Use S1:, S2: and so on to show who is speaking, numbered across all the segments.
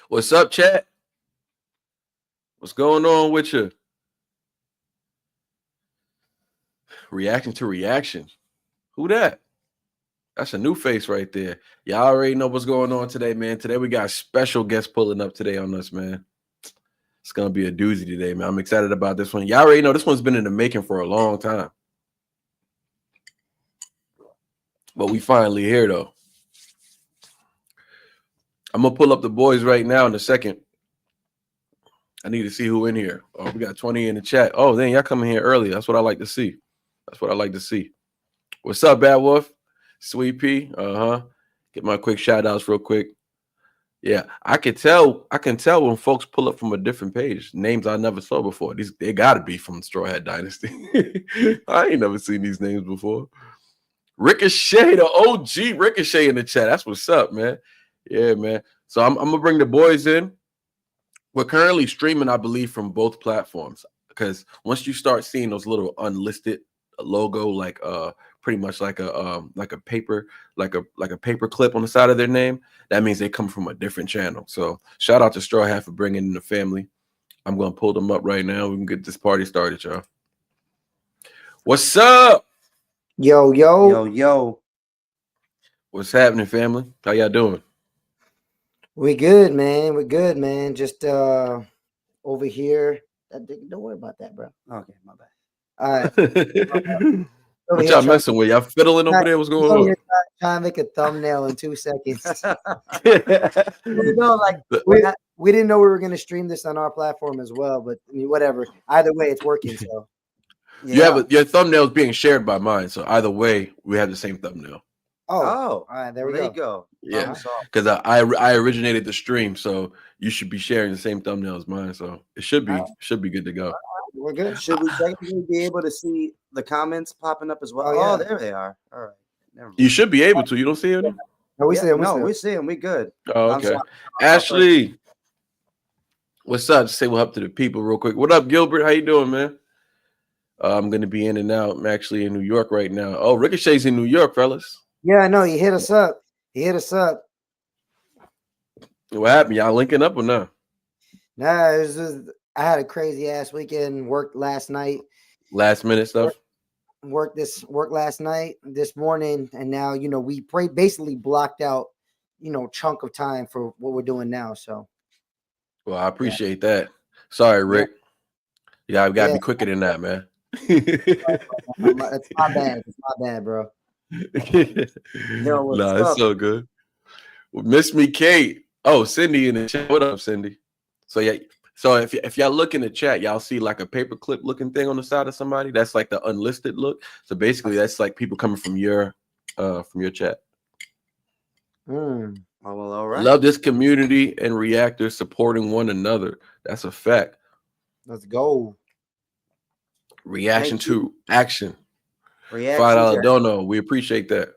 S1: What's up, chat? What's going on with you? Reaction to reaction. Who that? That's a new face right there. Y'all already know what's going on today, man. Today we got special guests pulling up today on us, man. It's going to be a doozy today, man. I'm excited about this one. Y'all already know this one's been in the making for a long time. But we finally here, though. I'm going to pull up the boys right now in a second. I need to see who in here. Oh, we got 20 in the chat. Oh, then y'all coming here early. That's what I like to see. That's what I like to see. What's up, Bad Wolf? Sweet P. Get my quick shout outs real quick. Yeah, I can tell when folks pull up from a different page. Names I never saw before. They gotta be from Straw Hat Dynasty. I ain't never seen these names before. Ricochet, the OG Ricochet in the chat. That's what's up, man. Yeah, man. So I'm gonna bring the boys in. We're currently streaming, I believe, from both platforms, because once you start seeing those little unlisted logo, like pretty much like a paper clip on the side of their name, that means they come from a different channel. So shout out to Straw Hat for bringing in the family. I'm gonna pull them up right now. We can get this party started, y'all. What's up?
S2: Yo.
S1: What's happening, family? How y'all doing?
S3: We good, man. We're good, man. Just over here. Don't worry about that, bro.
S2: Okay, my bad.
S3: All right.
S1: What y'all messing with? Y'all fiddling over there? What's going on?
S3: Trying to make a thumbnail in 2 seconds.
S1: No,
S3: like we didn't know we were going to stream this on our platform as well, but I mean, whatever. Either way, it's working. So
S1: yeah, your thumbnail is being shared by mine. So either way, we have the same thumbnail.
S3: Oh, all right. There we go.
S1: Yeah, because I originated the stream, so you should be sharing the same thumbnail as mine. So it should be good to go.
S3: We're good.
S2: Should we technically be able to see the comments popping up as well? Oh, there they are. All right. Never mind.
S1: You should be able to. You don't see them?
S3: No, we see them.
S2: We see them. We good.
S1: Oh, okay. Ashley, what's up? Just say what up to the people real quick. What up, Gilbert? How you doing, man? I'm gonna be in and out. I'm actually in New York right now. Oh, Ricochet's in New York, fellas.
S3: Yeah, I know. He hit us up.
S1: What happened? Y'all linking up or not?
S3: Nah, it was just, I had a crazy ass weekend. Worked last night.
S1: Last minute stuff.
S3: Work last night, this morning, and now we basically blocked out chunk of time for what we're doing now. So,
S1: well, I appreciate that. Sorry, Rick. Yeah, we gotta be quicker than that, man.
S3: It's my bad. It's my bad, bro.
S1: It's so good. Well, Miss Me Kate. Oh, Cindy in the chat. What up, Cindy? So yeah, so if y'all look in the chat, y'all see like a paperclip looking thing on the side of somebody. That's like the unlisted look. So basically, that's like people coming from your chat.
S2: Oh, well, all right.
S1: Love this community and reactors supporting one another. That's a fact.
S3: Let's go.
S1: Reaction to action.
S2: $5
S1: dono. We appreciate that.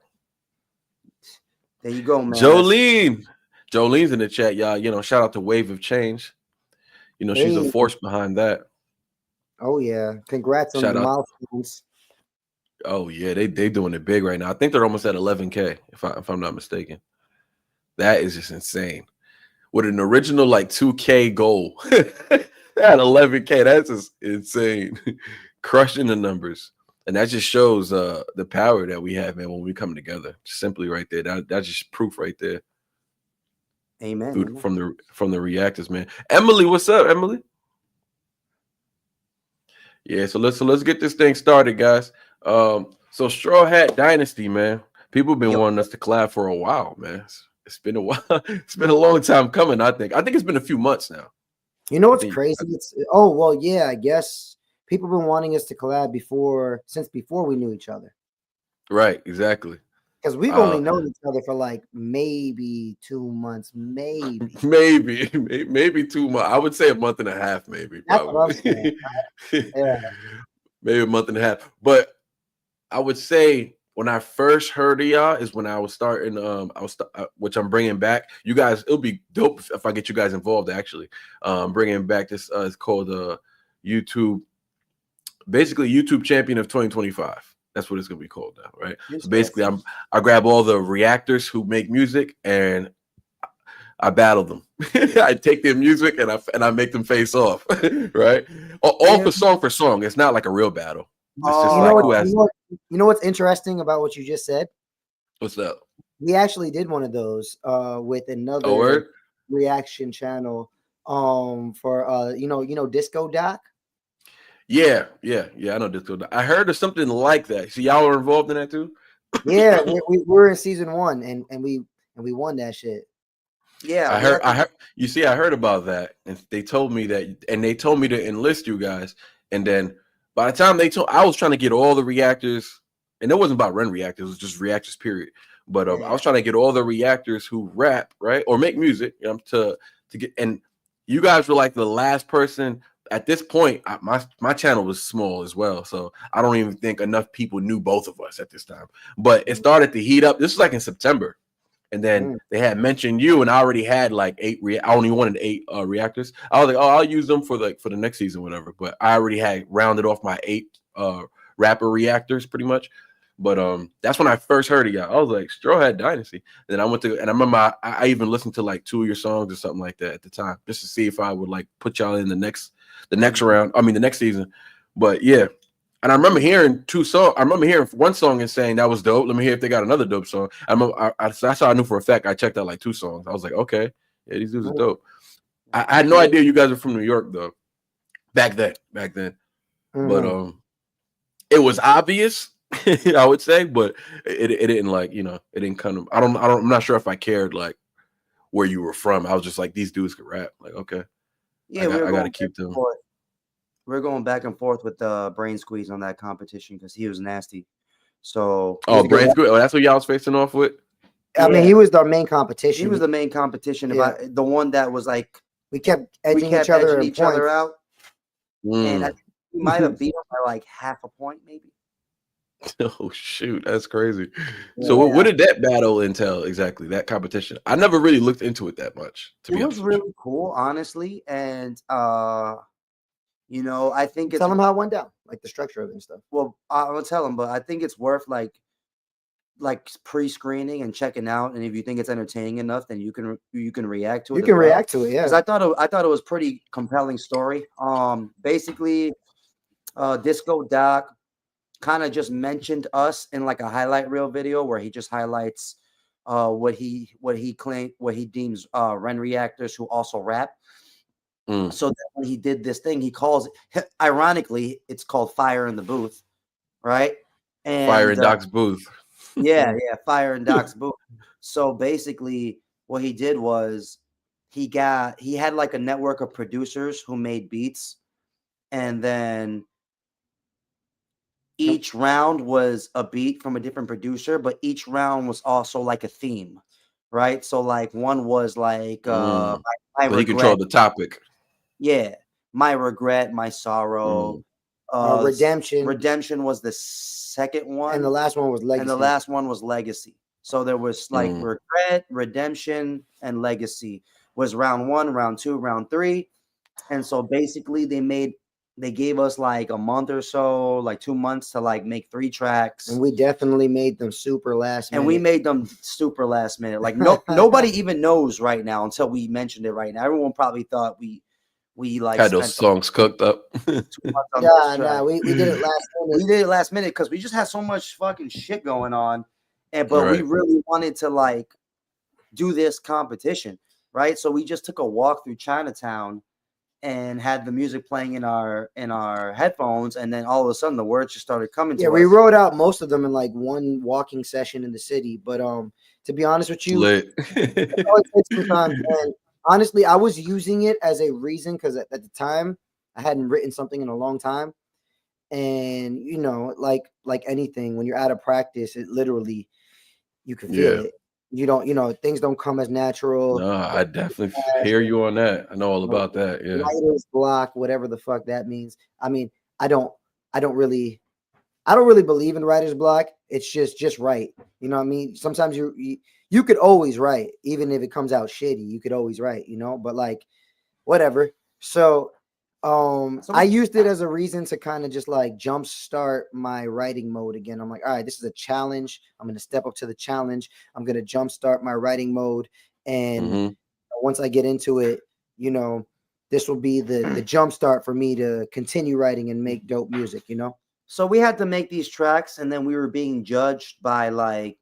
S2: There you go, man.
S1: Jolene's in the chat, y'all. Shout out to Wave of Change. She's a force behind that.
S3: Oh yeah. Congrats on the milestones.
S1: Oh yeah, they doing it big right now. I think they're almost at 11K, if I'm not mistaken. That is just insane. With an original like 2K goal. They had 11K. That's just insane. Crushing the numbers. And that just shows the power that we have, man, when we come together. Simply right there. That's just proof right there.
S2: Amen.
S1: Dude, from the reactors, man. Emily, what's up, Emily? Yeah, so let's get this thing started, guys. So Straw Hat Dynasty, man. People have been wanting us to collab for a while, man. It's been a while. It's been a long time coming, I think. I think it's been a few months now.
S3: You know what's crazy? I guess people have been wanting us to collab since before we knew each other.
S1: Right, exactly.
S3: Because we've only known each other for like maybe 2 months, maybe
S1: 2 months. I would say a month and a half, maybe. Probably. Maybe a month and a half. But I would say when I first heard of y'all is when I was starting. Which I'm bringing back. You guys, it'll be dope if I get you guys involved. Actually, bringing back this. It's called YouTube. Basically, YouTube Champion of 2025. That's what it's gonna be called now, right? So basically, I grab all the reactors who make music, and I battle them. I take their music and I make them face off, right? All for song. It's not like a real battle. It's just
S3: you
S1: like
S3: know
S1: who has.
S3: you know what's interesting about what you just said?
S1: What's that?
S3: We actually did one of those with another
S1: word?
S3: reaction channel for you know Disco Doc.
S1: Yeah. I know Disco. I heard of something like that. So y'all were involved in that too?
S3: Yeah, we're in season 1 and we won that shit.
S2: Yeah,
S1: I heard. You see, I heard about that, and they told me to enlist you guys. And then by the time I was trying to get all the reactors, and it wasn't about REN reactors; it was just reactors, period. But I was trying to get all the reactors who rap, right, or make music, to get. And you guys were like the last person at this point. My channel was small as well, so I don't even think enough people knew both of us at this time. But it started to heat up. This was like in September. And then they had mentioned you, and I already had like 8. I only wanted 8 reactors. I was like, oh, I'll use them for the next season, whatever. But I already had rounded off my 8 rapper reactors, pretty much. But that's when I first heard of y'all. I was like, strawhat-dynasty. Then I went to, and I remember I even listened to like 2 of your songs or something like that at the time, just to see if I would like put y'all in the next round. I mean, the next season. But yeah. And I remember hearing 2 songs. I remember hearing one song and saying that was dope. Let me hear if they got another dope song. I remember that's how I knew for a fact. I checked out like 2 songs. I was like, okay, yeah, these dudes are dope. I had no idea you guys are from New York though. Back then. But it was obvious, I would say, but it didn't like, it didn't kind of. I'm not sure if I cared like where you were from. I was just like, these dudes could rap. Like, okay,
S2: yeah,
S1: I got to keep them.
S2: We're going back and forth with the Brain Squeeze on that competition because he was nasty. So
S1: Brain Squeeze. Oh, that's what y'all was facing off with.
S3: I mean, he was our main competition.
S2: He was the main competition. About the one that was like
S3: we kept edging each other
S2: out, and I think we might have beat him by like half a point, maybe.
S1: Oh shoot, that's crazy. So what did that battle entail exactly? That competition? I never really looked into it that much.
S2: It was really cool, honestly, and I think
S3: tell them how it went down, like the structure of it and stuff.
S2: Well, I'll tell them, but I think it's worth like pre-screening and checking out, and if you think it's entertaining enough, then you can react to it.
S3: You can react to it, yeah.
S2: Because I thought it was pretty compelling story. Basically, Disco Doc kind of just mentioned us in like a highlight reel video where he just highlights what he deems REN reactors who also rap. So that when he did this thing, he calls it, ironically, it's called Fire in the Booth, right? And
S1: Fire in Doc's booth.
S2: Yeah, Fire in Doc's booth. So basically, what he did was he had like a network of producers who made beats, and then each round was a beat from a different producer, but each round was also like a theme, right? So like one was like
S1: so he controlled the topic.
S2: Yeah, my regret, my sorrow,
S3: redemption.
S2: Redemption was the second one,
S3: and the last one was legacy.
S2: So there was like regret, redemption, and legacy was round 1, round 2, round 3, and so basically they gave us like a month or so, like 2 months to like make 3 tracks,
S3: and we definitely made them super last minute.
S2: And we made them super last minute. Like nobody even knows right now until we mentioned it right now. Everyone probably thought we like
S1: had those songs cooked up.
S3: we did it last minute.
S2: We did it last minute because we just had so much fucking shit going on, but we really wanted to like do this competition, right? So we just took a walk through Chinatown and had the music playing in our headphones, and then all of a sudden the words just started coming to us.
S3: Yeah, we wrote out most of them in like one walking session in the city. But to be honest with you,
S1: it
S3: takes some time. And honestly, I was using it as a reason because at the time I hadn't written something in a long time. And like anything, when you're out of practice, it literally you can feel it. You don't, things don't come as natural.
S1: No, I definitely hear you on that. I know all about that. Yeah.
S3: Writer's block, whatever the fuck that means. I mean, I don't really believe in writer's block. It's just write. You know what I mean? Sometimes you could always write, even if it comes out shitty, you could always write, but like whatever. So I used it as a reason to kind of just like jumpstart my writing mode again. I'm like, all right, this is a challenge. I'm going to step up to the challenge. I'm going to jumpstart my writing mode. And once I get into it, you know, this will be the jump start for me to continue writing and make dope music, you know?
S2: So we had to make these tracks, and then we were being judged by like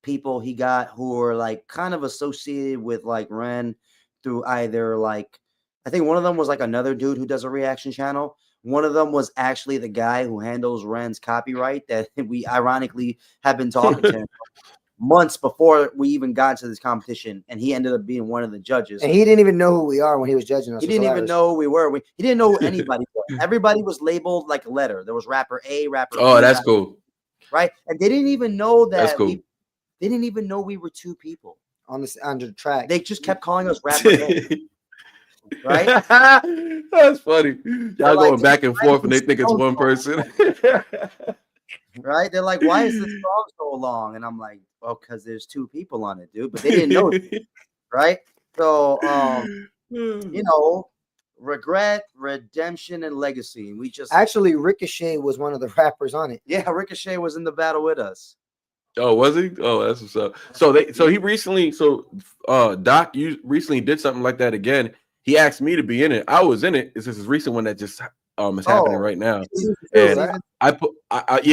S2: people he got who were like kind of associated with like Ren through either like, I think one of them was like another dude who does a reaction channel. One of them was actually the guy who handles Ren's copyright that we ironically have been talking to him months before we even got to this competition, and he ended up being one of the judges.
S3: And he didn't even know who we are when he was judging us.
S2: He didn't even know who we were. He didn't know who anybody was. Everybody was labeled like a letter. There was rapper A, rapper B.
S1: Oh, that's cool.
S2: Right? And they didn't even know that
S1: That's cool.
S2: they didn't even know we were two people
S3: on this under the track.
S2: They just kept calling us rapper A. Right?
S1: That's funny. Y'all
S2: like,
S1: going back and forth and they think it's one person.
S2: Right? They're like, why is this song so long? And I'm like, well, because there's two people on it, dude. But they didn't know it, right? So you know, regret, redemption, and legacy. And we just
S3: actually Ricochet was one of the rappers on it.
S2: Yeah, Ricochet was in the battle with us.
S1: Oh, was he? Oh, that's what's up. Doc, you recently did something like that again. He asked me to be in it. I was in it. This is a recent one that just is happening right now. And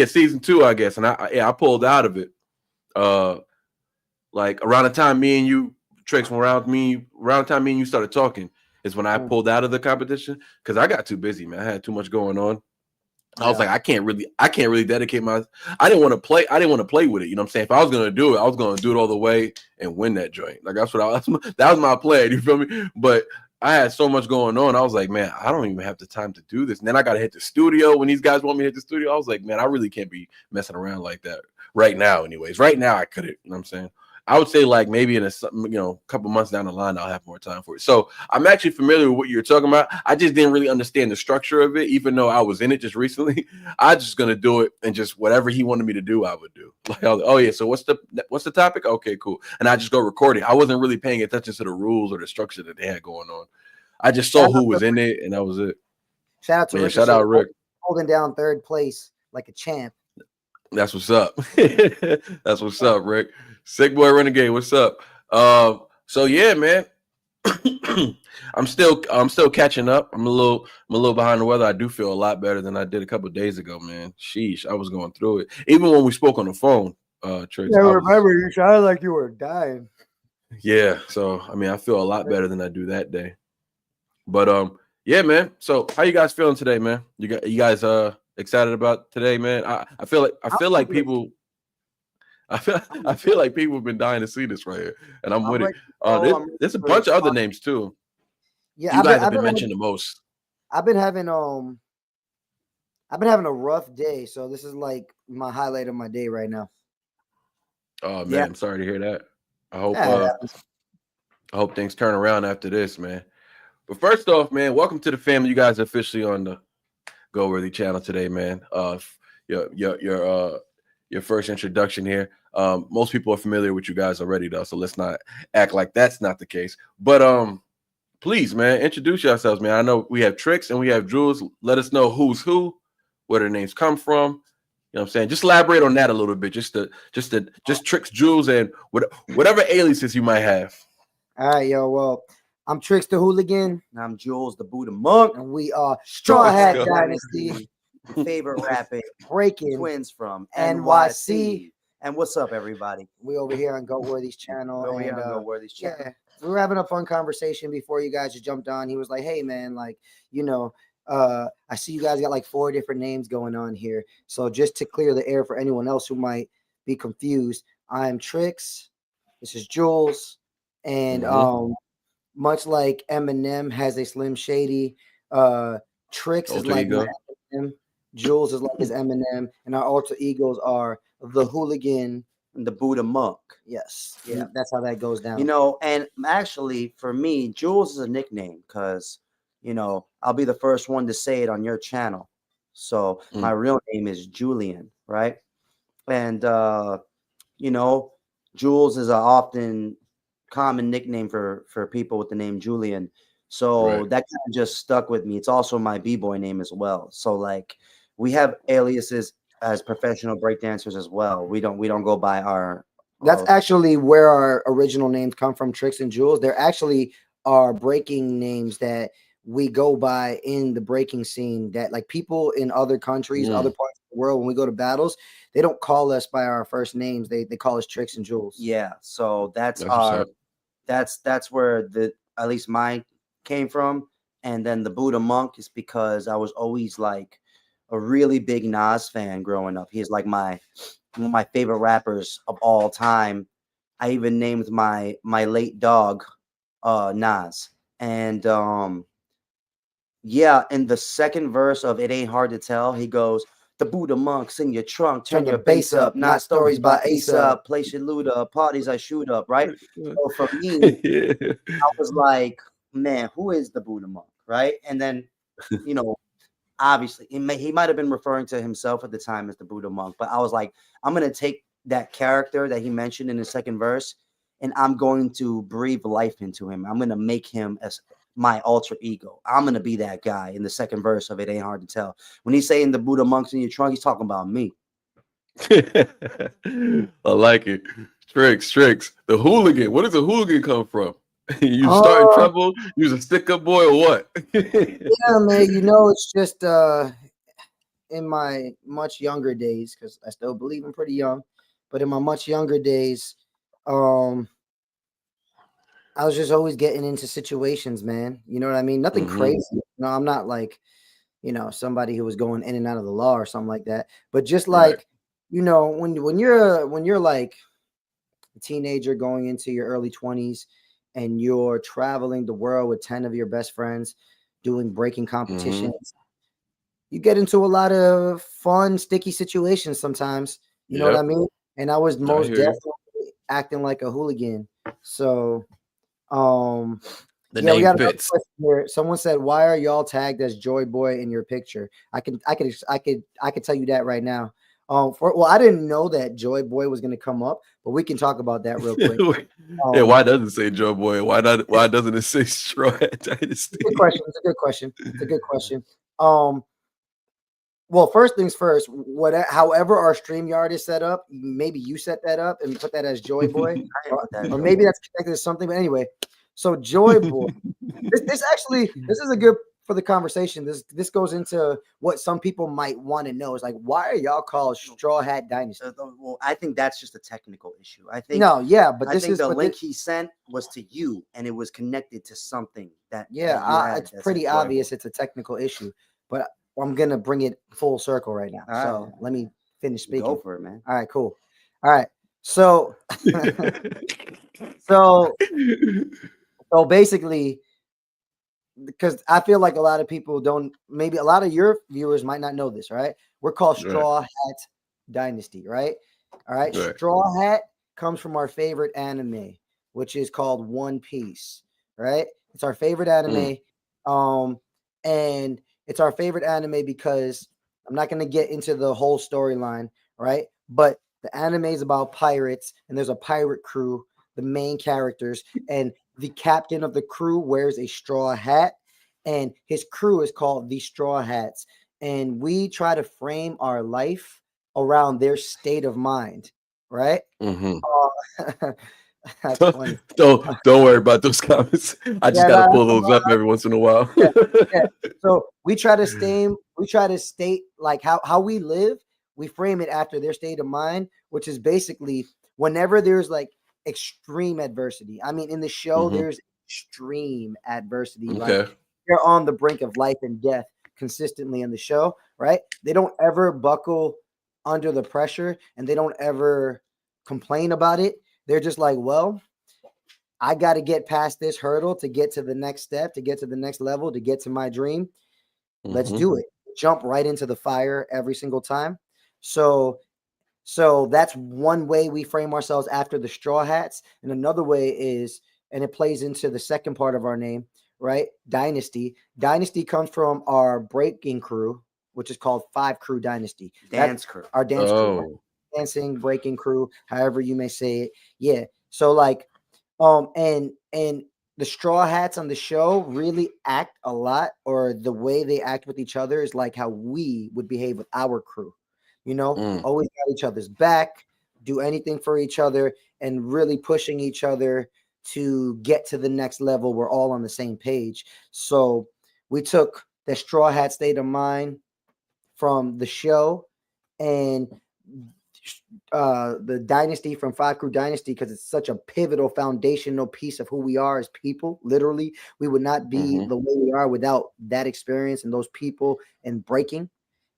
S1: season 2, I guess. And I pulled out of it. Like around the time me and you, Tricks, around the time me and you started talking is when I pulled out of the competition because I got too busy, man. I had too much going on. I was like, I can't really dedicate I didn't want to play with it. You know what I'm saying? If I was gonna do it, I was gonna do it all the way and win that joint. Like that was my plan. You feel me? But I had so much going on. I was like, man, I don't even have the time to do this. And then I gotta hit the studio when these guys want me to hit the studio. I was like, man, I really can't be messing around like that right now. Anyways, right now I couldn't. You know what I'm saying? I would say like maybe in a couple months down the line, I'll have more time for it. So I'm actually familiar with what you're talking about. I just didn't really understand the structure of it, even though I was in it just recently. I just gonna do it and just whatever he wanted me to do, I would do. Like, oh yeah, so what's the topic? Okay, cool. And I just go record it. I wasn't really paying attention to the rules or the structure that they had going on. I just saw who was in it, and that was it.
S3: Shout out to Rick.
S1: Shout out Rick,
S3: holding down third place like a champ.
S1: That's what's up. That's what's up, Rick. Sick Boy Renegade, what's up? So yeah, man. I'm still catching up. I'm a little behind the weather. I do feel a lot better than I did a couple of days ago, man. Sheesh, I was going through it. Even when we spoke on the phone, Tricks.
S3: I remember you sounded like you were dying.
S1: Yeah, so I mean, I feel a lot better than I do that day. But yeah, man. So how you guys feeling today, man? You guys excited about today, man? I feel like people have been dying to see this right here, and I'm with it. There's a bunch of other names too.
S3: Yeah,
S1: you guys have been mentioned the most.
S3: I've been having a rough day, so this is like my highlight of my day right now.
S1: Oh man, I'm sorry to hear that. I hope things turn around after this, man. But first off, man, welcome to the family. You guys are officially on the Go Worthy channel today, man. Your first introduction here. Most people are familiar with you guys already, though, so let's not act like that's not the case. But please, man, introduce yourselves, man. I know we have Tricks and we have Jules. Let us know who's who, where their names come from. You know what I'm saying? Just elaborate on that a little bit. Just Tricks, Jules, and whatever aliases you might have.
S3: All right, yo. Well, I'm Tricks the Hooligan.
S2: And I'm Jules the Buddha Monk.
S3: And we are strawhat-dynasty.
S2: Favorite rapping
S3: breaking
S2: twins from
S3: NYC.
S2: And what's up, everybody?
S3: We over here on Go Worthy's channel. Yeah, we were having a fun conversation before you guys just jumped on. He was like, hey, man, like, I see you guys got like 4 different names going on here. So just to clear the air for anyone else who might be confused, I'm Tricks. This is Jules. And much like Eminem has a Slim Shady, Tricks is like Eminem, Jules is like his Eminem, and our alter egos are the Hooligan
S2: and the Buddha Monk.
S3: Yes, yeah, that's how that goes down.
S2: And actually, for me, Jules is a nickname because, I'll be the first one to say it on your channel. So my real name is Julian, right? And Jules is an often common nickname for people with the name Julian, so that kind of just stuck with me. It's also my b-boy name as well. So like we have aliases as professional breakdancers as well. We don't go by our
S3: That's actually where our original names come from, Tricks and Jewels. They're actually our breaking names that we go by in the breaking scene, that like people in other countries, other parts of the world, when we go to battles, they don't call us by our first names. They call us Tricks and Jewels.
S2: Yeah. So that's
S1: what's
S2: our
S1: up.
S2: that's where the at least mine came from. And then the Buddha Monk is because I was always like a really big Nas fan growing up. He's like one of my favorite rappers of all time. I even named my late dog Nas. And yeah, in the second verse of It Ain't Hard to Tell, he goes, the Buddha monks in your trunk, turn your bass up, not stories by Aesop, place your loot up, parties I shoot up, right? So for me,
S1: Yeah.
S2: I was like, man, who is the Buddha monk, right? And then, you know, obviously he might have been referring to himself at the time as the Buddha monk, but I was like, I'm going to take that character that he mentioned in the second verse and I'm going to breathe life into him. I'm going to make him as my alter ego. I'm going to be that guy in the second verse of It Ain't Hard to Tell. When he's saying the Buddha monks in your trunk, he's talking about me.
S1: I like it. Tricks. The hooligan. Where does a hooligan come from? You starting trouble? You was a stick-up boy or what?
S3: Yeah, man. You know, it's just in my much younger days, because I still believe I'm pretty young, but in my much younger days, I was just always getting into situations, man. You know what I mean? Nothing crazy. No, I'm not like, you know, somebody who was going in and out of the law or something like that. But just like, you know, when you're like a teenager going into your early 20s and you're traveling the world with 10 of your best friends doing breaking competitions, you get into a lot of fun, sticky situations sometimes. You know what I mean? And I was most definitely acting like a hooligan. So the
S1: name
S3: we got
S1: fits.
S3: here. Someone said, "Why are y'all tagged as Joy Boy in your picture?" I could tell you that right now. I didn't know that Joy Boy was going to come up, but we can talk about that real quick.
S1: Yeah, why doesn't it say Joe Boy? Why doesn't it say strawhat-dynasty?
S3: Good question. It's a good question. It's a good question. Well, first things first, however our StreamYard is set up, maybe you set that up and put that as Joy Boy, or maybe that's connected to something. But anyway, so Joy Boy, this is a good for the conversation. This goes into what some people might want to know. Is like, why are y'all called Straw Hat Dynasty?
S2: Well, I think that's just a technical issue. I think
S3: but
S2: I think the link he sent was to you, and it was connected to something that
S3: it's pretty obvious it's a technical issue, but I'm gonna bring it full circle right now. So let me finish speaking.
S2: Go for it, man.
S3: All right, cool. All right, so so basically, because I feel like a lot of people don't, maybe a lot of your viewers might not know this, right? We're called Straw Hat Dynasty, right? All right. Straw Hat comes from our favorite anime, which is called One Piece, right? It's our favorite anime. And it's our favorite anime because I'm not going to get into the whole storyline, right? But the anime is about pirates, and there's a pirate crew, the main characters, and the captain of the crew wears a straw hat, and his crew is called the Straw Hats. And we try to frame our life around their state of mind, right? That's funny.
S1: Don't worry about those comments. I just gotta pull those up every once in a while.
S3: So we try to state like how we live. We frame it after their state of mind, which is basically whenever there's like extreme adversity. I mean, in the show, there's extreme adversity. Like they're on the brink of life and death consistently in the show, right? They don't ever buckle under the pressure, and they don't ever complain about it. They're just like, well, I got to get past this hurdle to get to the next step, to get to the next level, to get to my dream. Let's do it. Jump right into the fire every single time. So that's one way we frame ourselves after the Straw Hats. And another way is, and it plays into the second part of our name, right? Dynasty. Dynasty comes from our breaking crew, which is called 5 Crew Dynasty.
S2: Dance crew.
S3: Our dance crew. Dancing, breaking crew, however you may say it. Yeah. So like, and the Straw Hats on the show really act a lot, or the way they act with each other is like how we would behave with our crew. You know, always got each other's back, do anything for each other. and really pushing each other to get to the next level. We're all on the same page. So we took the Straw Hat State of Mind from the show and the Dynasty from Five Crew Dynasty, because it's such a pivotal foundational piece of who we are as people. Literally, we would not be the way we are without that experience and those people and breaking.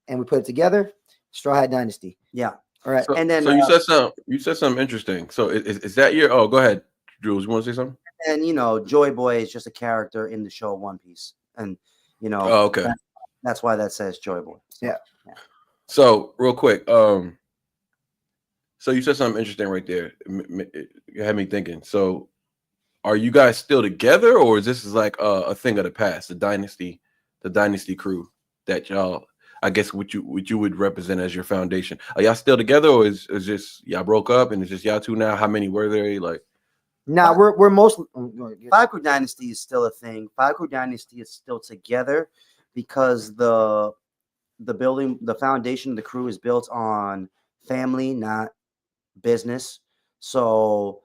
S3: And we put it together, Straw Hat Dynasty.
S2: Yeah.
S3: All right.
S1: So,
S3: and then
S1: so you said something interesting. So is that your? Oh, go ahead, Jules. You want to say something?
S2: And Joy Boy is just a character in the show One Piece, and
S1: Oh, okay.
S2: that's why that says Joy Boy. So,
S3: yeah.
S1: So real quick, so you said something interesting right there. You had me thinking. So, are you guys still together, or is this like a thing of the past? The dynasty crew that y'all, I guess, what you would represent as your foundation. Are y'all still together, or is just y'all broke up and it's just y'all two now? How many were there? Like,
S3: now we're mostly
S2: Five Crew Dynasty is still a thing. Five Crew Dynasty is still together because the building, the foundation of the crew is built on family, not business. So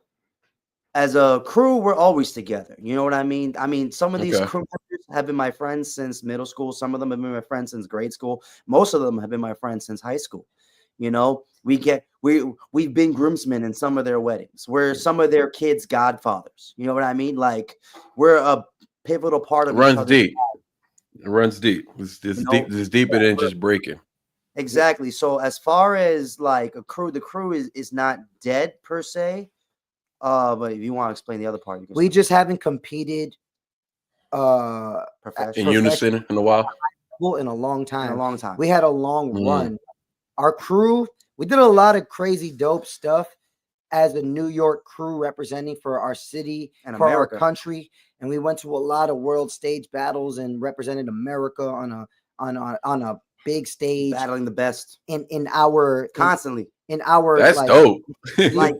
S2: as a crew, we're always together. You know what I mean? I mean, some of these crew members have been my friends since middle school. Some of them have been my friends since grade school. Most of them have been my friends since high school. We've been groomsmen in some of their weddings. We're some of their kids' godfathers. You know what I mean? Like, we're a pivotal part of each other's
S1: deep.
S2: lives.
S1: It runs deep. It's deep. It's deeper than just breaking.
S2: Exactly. So as far as like a crew, the crew is not dead per se. But if you want to explain the other part,
S3: we just haven't competed
S1: in unison in a while.
S3: In a long time.
S2: In a long time.
S3: We had a long run. Our crew, we did a lot of crazy dope stuff as a New York crew representing for our city and for America. Our country. And we went to a lot of world stage battles and represented America on a big stage,
S2: battling the best
S3: in our
S2: constantly
S3: in our
S1: that's dope.
S2: Like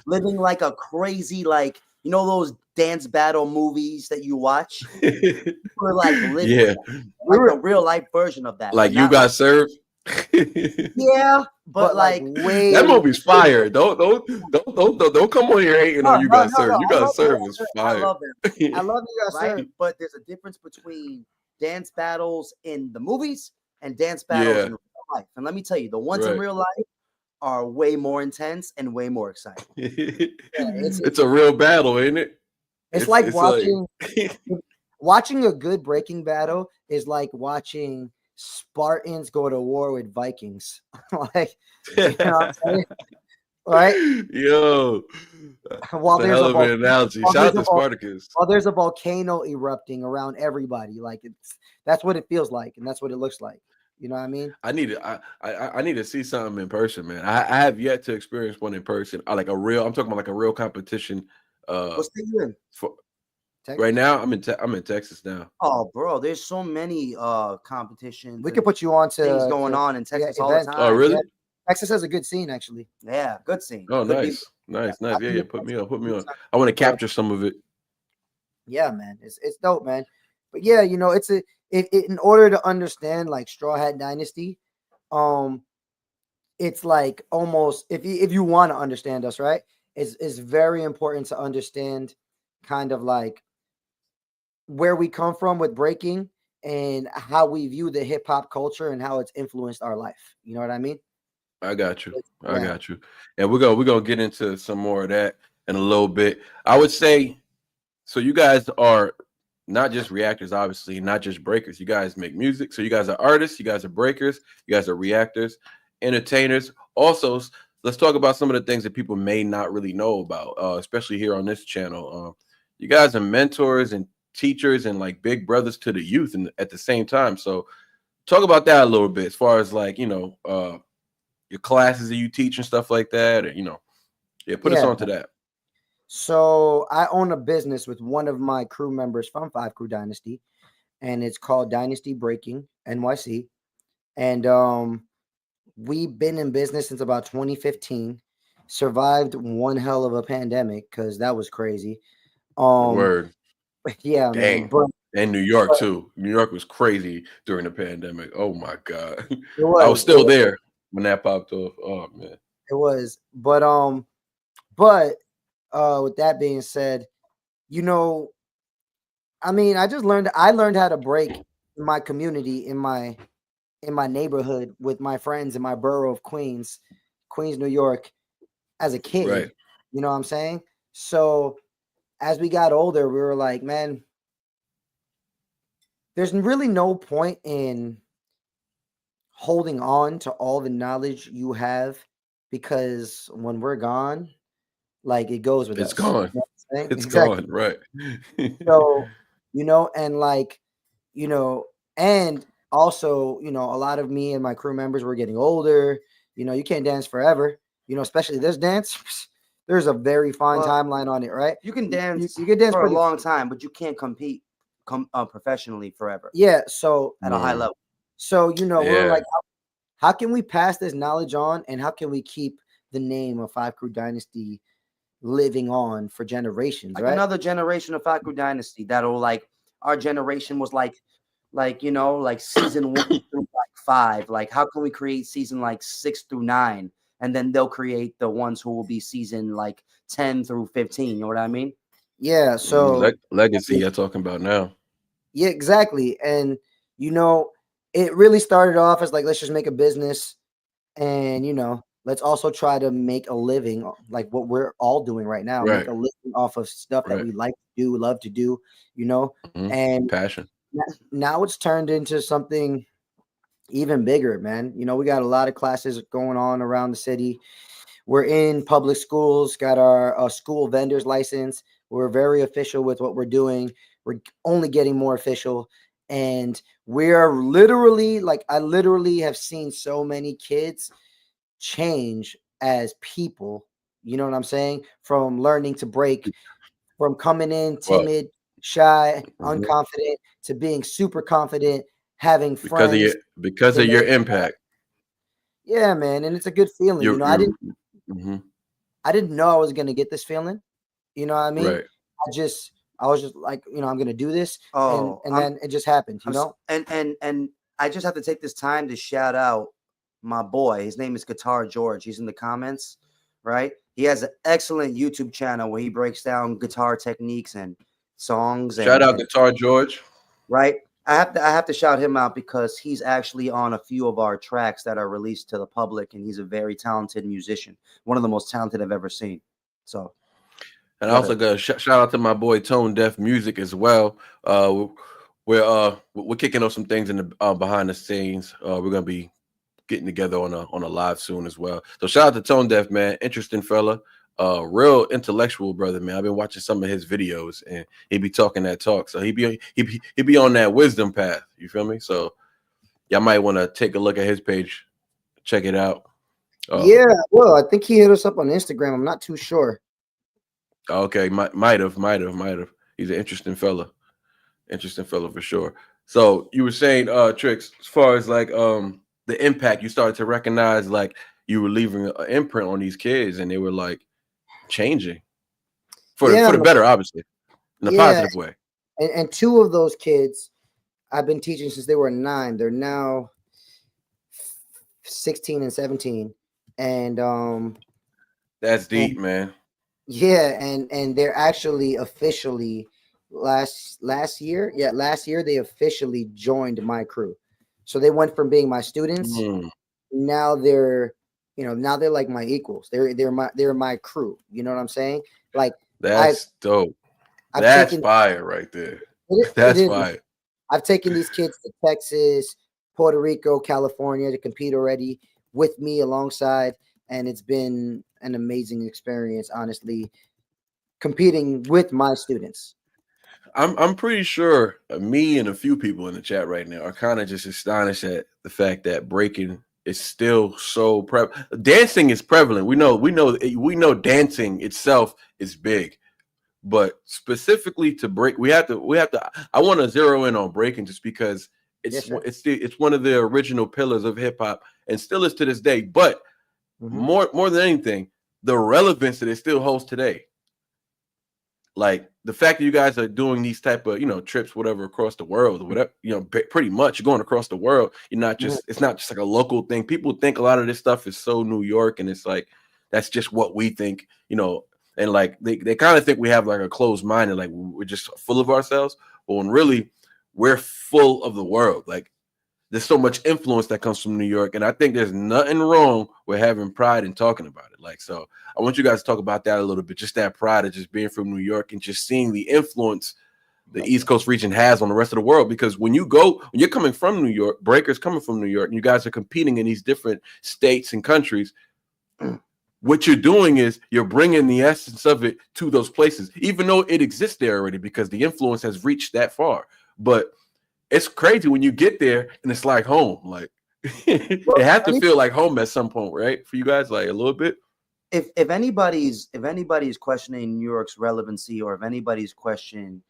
S2: living like a crazy, like, those dance battle movies that you watch. We're like living like a real life version of that.
S1: Like You Got Served.
S2: Yeah, but like
S3: way
S1: that movie's fire. Don't come on here hating on You Got Served. You Got Served was fire.
S2: I love that.
S3: I love You Got Served.
S2: But there's a difference between dance battles in the movies and dance battles in real life. And let me tell you, the ones in real life are way more intense and way more exciting.
S1: It's a real battle, ain't it?
S3: It's like watching watching a good breaking battle is like watching Spartans go to war with Vikings. Like, you know what I'm saying? Right?
S1: Yo,
S3: while there's
S1: a an analogy. Shout out to Spartacus.
S3: While there's a volcano erupting around everybody, like that's what it feels like, and that's what it looks like. You know what I mean? I need
S1: to see something in person, man. I have yet to experience one in person. I'm talking about like a real competition.
S2: What state you in?
S1: Right now, I'm in Texas now.
S2: Oh, bro, there's so many competitions.
S3: We could put you on to
S2: things going on in Texas all the time.
S1: Oh, really?
S3: Yeah. Texas has a good scene, actually.
S2: Yeah, good scene.
S1: Oh, nice. Yeah, put me on. I want to capture some of it.
S3: Yeah, man, it's dope, man. But yeah, it's in order to understand like Straw Hat Dynasty, it's like almost if you want to understand us, right? It's very important to understand kind of like where we come from with breaking and how we view the hip hop culture and how it's influenced our life. You know what I mean?
S1: I got you. And we're gonna get into some more of that in a little bit. I would say, so you guys are not just reactors, obviously, not just breakers. You guys make music. So you guys are artists, you guys are breakers, you guys are reactors, entertainers. Also, let's talk about some of the things that people may not really know about, especially here on this channel. You guys are mentors and teachers and like big brothers to the youth and at the same time. So talk about that a little bit as far as like, your classes that you teach and stuff like that. Or, put us on to that.
S3: So I own a business with one of my crew members from Five Crew Dynasty, and it's called Dynasty Breaking NYC. And we've been in business since about 2015. Survived one hell of a pandemic because that was crazy.
S1: Word.
S3: Yeah,
S1: dang. Man. And New York too. New York was crazy during the pandemic. Oh my God. I was still there when that popped off. Oh man.
S3: It was. But with that being said, you know, I mean, I learned how to break in my community, in my neighborhood with my friends in my borough of Queens, New York, as a kid.
S1: Right.
S3: You know what I'm saying? So as we got older, we were like, man, there's really no point in holding on to all the knowledge you have, because when we're gone, like, it goes with
S1: It's
S3: us.
S1: gone.
S3: You know what I'm saying?
S1: It's
S3: Exactly.
S1: gone. Right.
S3: So, you know, and like, you know, and also, you know, a lot of me and my crew members were getting older. You know, you can't dance forever, you know, especially this dance. There's a very fine
S2: Well,
S3: timeline on it, right?
S2: You can dance
S3: You can dance
S2: for a
S3: pretty
S2: long time, but you can't compete professionally forever
S3: Yeah. So,
S2: at a high level.
S3: you know, we're
S1: Yeah.
S3: like, how can we pass this knowledge on, and how can we keep the name of Five Crew Dynasty living on for generations,
S2: Like
S3: right?
S2: another generation of Faku Dynasty that'll, like, our generation was like you know, like season 1 through like 5. Like, how can we create season like 6 through 9, and then they'll create the ones who will be season like 10 through 15. You know what I mean?
S3: Yeah. So
S1: Legacy you're talking about now.
S3: yeah, exactly. And you know, it really started off as like, let's just make a business, and you know, let's also try to make a living, like what we're all doing right now,
S1: Right.
S3: make a living off of stuff that
S1: Right.
S3: we like to do, love to do, you know. And
S1: Passion.
S3: now it's turned into something even bigger, man. You know, we got a lot of classes going on around the city. We're in public schools, got our school vendor's license. We're very official with what we're doing. We're only getting more official. And we're literally, like, I literally have seen so many kids change as people. You know what I'm saying? From learning to break, from coming in
S1: Well,
S3: timid, shy,
S1: mhm.
S3: unconfident, to being super confident, having
S1: because
S3: friends.
S1: of your impact.
S3: Yeah, man. And it's a good feeling. You know,
S1: You're mhm.
S3: I didn't know I was gonna get this feeling. You know what I mean?
S1: Right.
S3: I was just like, you know, I'm gonna do this,
S2: Oh,
S3: and then it just happened. You know?
S2: and I just have to take this time to shout out my boy. His name is Guitar George. He's in the comments, right? He has an excellent YouTube channel where he breaks down guitar techniques and songs.
S1: Shout out
S2: and
S1: Guitar George.
S2: right. I have to shout him out because he's actually on a few of our tracks that are released to the public, and he's a very talented musician, one of the most talented I've ever seen. So,
S1: And I also got a shout out to my boy Tone Deaf Music as well. We're kicking off some things in the behind the scenes. We're gonna be getting together on a live soon as well. So shout out to Tone Deaf, man. Interesting fella. Real intellectual brother, man. I've been watching some of his videos, and he be talking that talk. So he be on that wisdom path. You feel me? So y'all might want to take a look at his page, check it out.
S3: Yeah. Well, I think he hit us up on Instagram. I'm not too sure.
S1: Okay, might have. He's an interesting fella for sure. So you were saying, Tricks, as far as like the impact, you started to recognize like you were leaving an imprint on these kids, and they were like changing for the better, obviously, in a positive way.
S3: And two of those kids I've been teaching since they were 9. They're now 16 and 17, and
S1: That's deep, man.
S3: yeah, and they're actually officially last year they officially joined my crew. So they went from being my students, now they're like my equals. They're my crew. You know what I'm saying? Like,
S1: that's dope. That's fire right there. That's fire.
S3: I've taken these kids to Texas, Puerto Rico, California to compete already with me alongside, and it's been an amazing experience, honestly, competing with my students.
S1: I'm pretty sure me and a few people in the chat right now are kind of just astonished at the fact that breaking is still so dancing is prevalent. We know dancing itself is big, but specifically to break, we have to. I want to zero in on breaking just because it's one of the original pillars of hip hop and still is to this day. But more than anything, the relevance that it still holds today. Like the fact that you guys are doing these type of, trips, whatever, across the world, whatever, pretty much you're going across the world. You're not just, it's not just like a local thing. People think a lot of this stuff is so New York, and it's like, that's just what we think, and like they kind of think we have like a closed mind and like we're just full of ourselves, but when really we're full of the world. Like there's so much influence that comes from New York, and I think there's nothing wrong with having pride and talking about it. Like, so I want you guys to talk about that a little bit, just that pride of just being from New York and just seeing the influence the East Coast region has on the rest of the world. Because when you're coming from New York, breakers coming from New York, and you guys are competing in these different states and countries, what you're doing is you're bringing the essence of it to those places, even though it exists there already because the influence has reached that far. But it's crazy when you get there and it's like home. Like it has to feel like home at some point, right? For you guys, like a little bit.
S2: If anybody's questioning New York's relevancy, or if anybody's questioning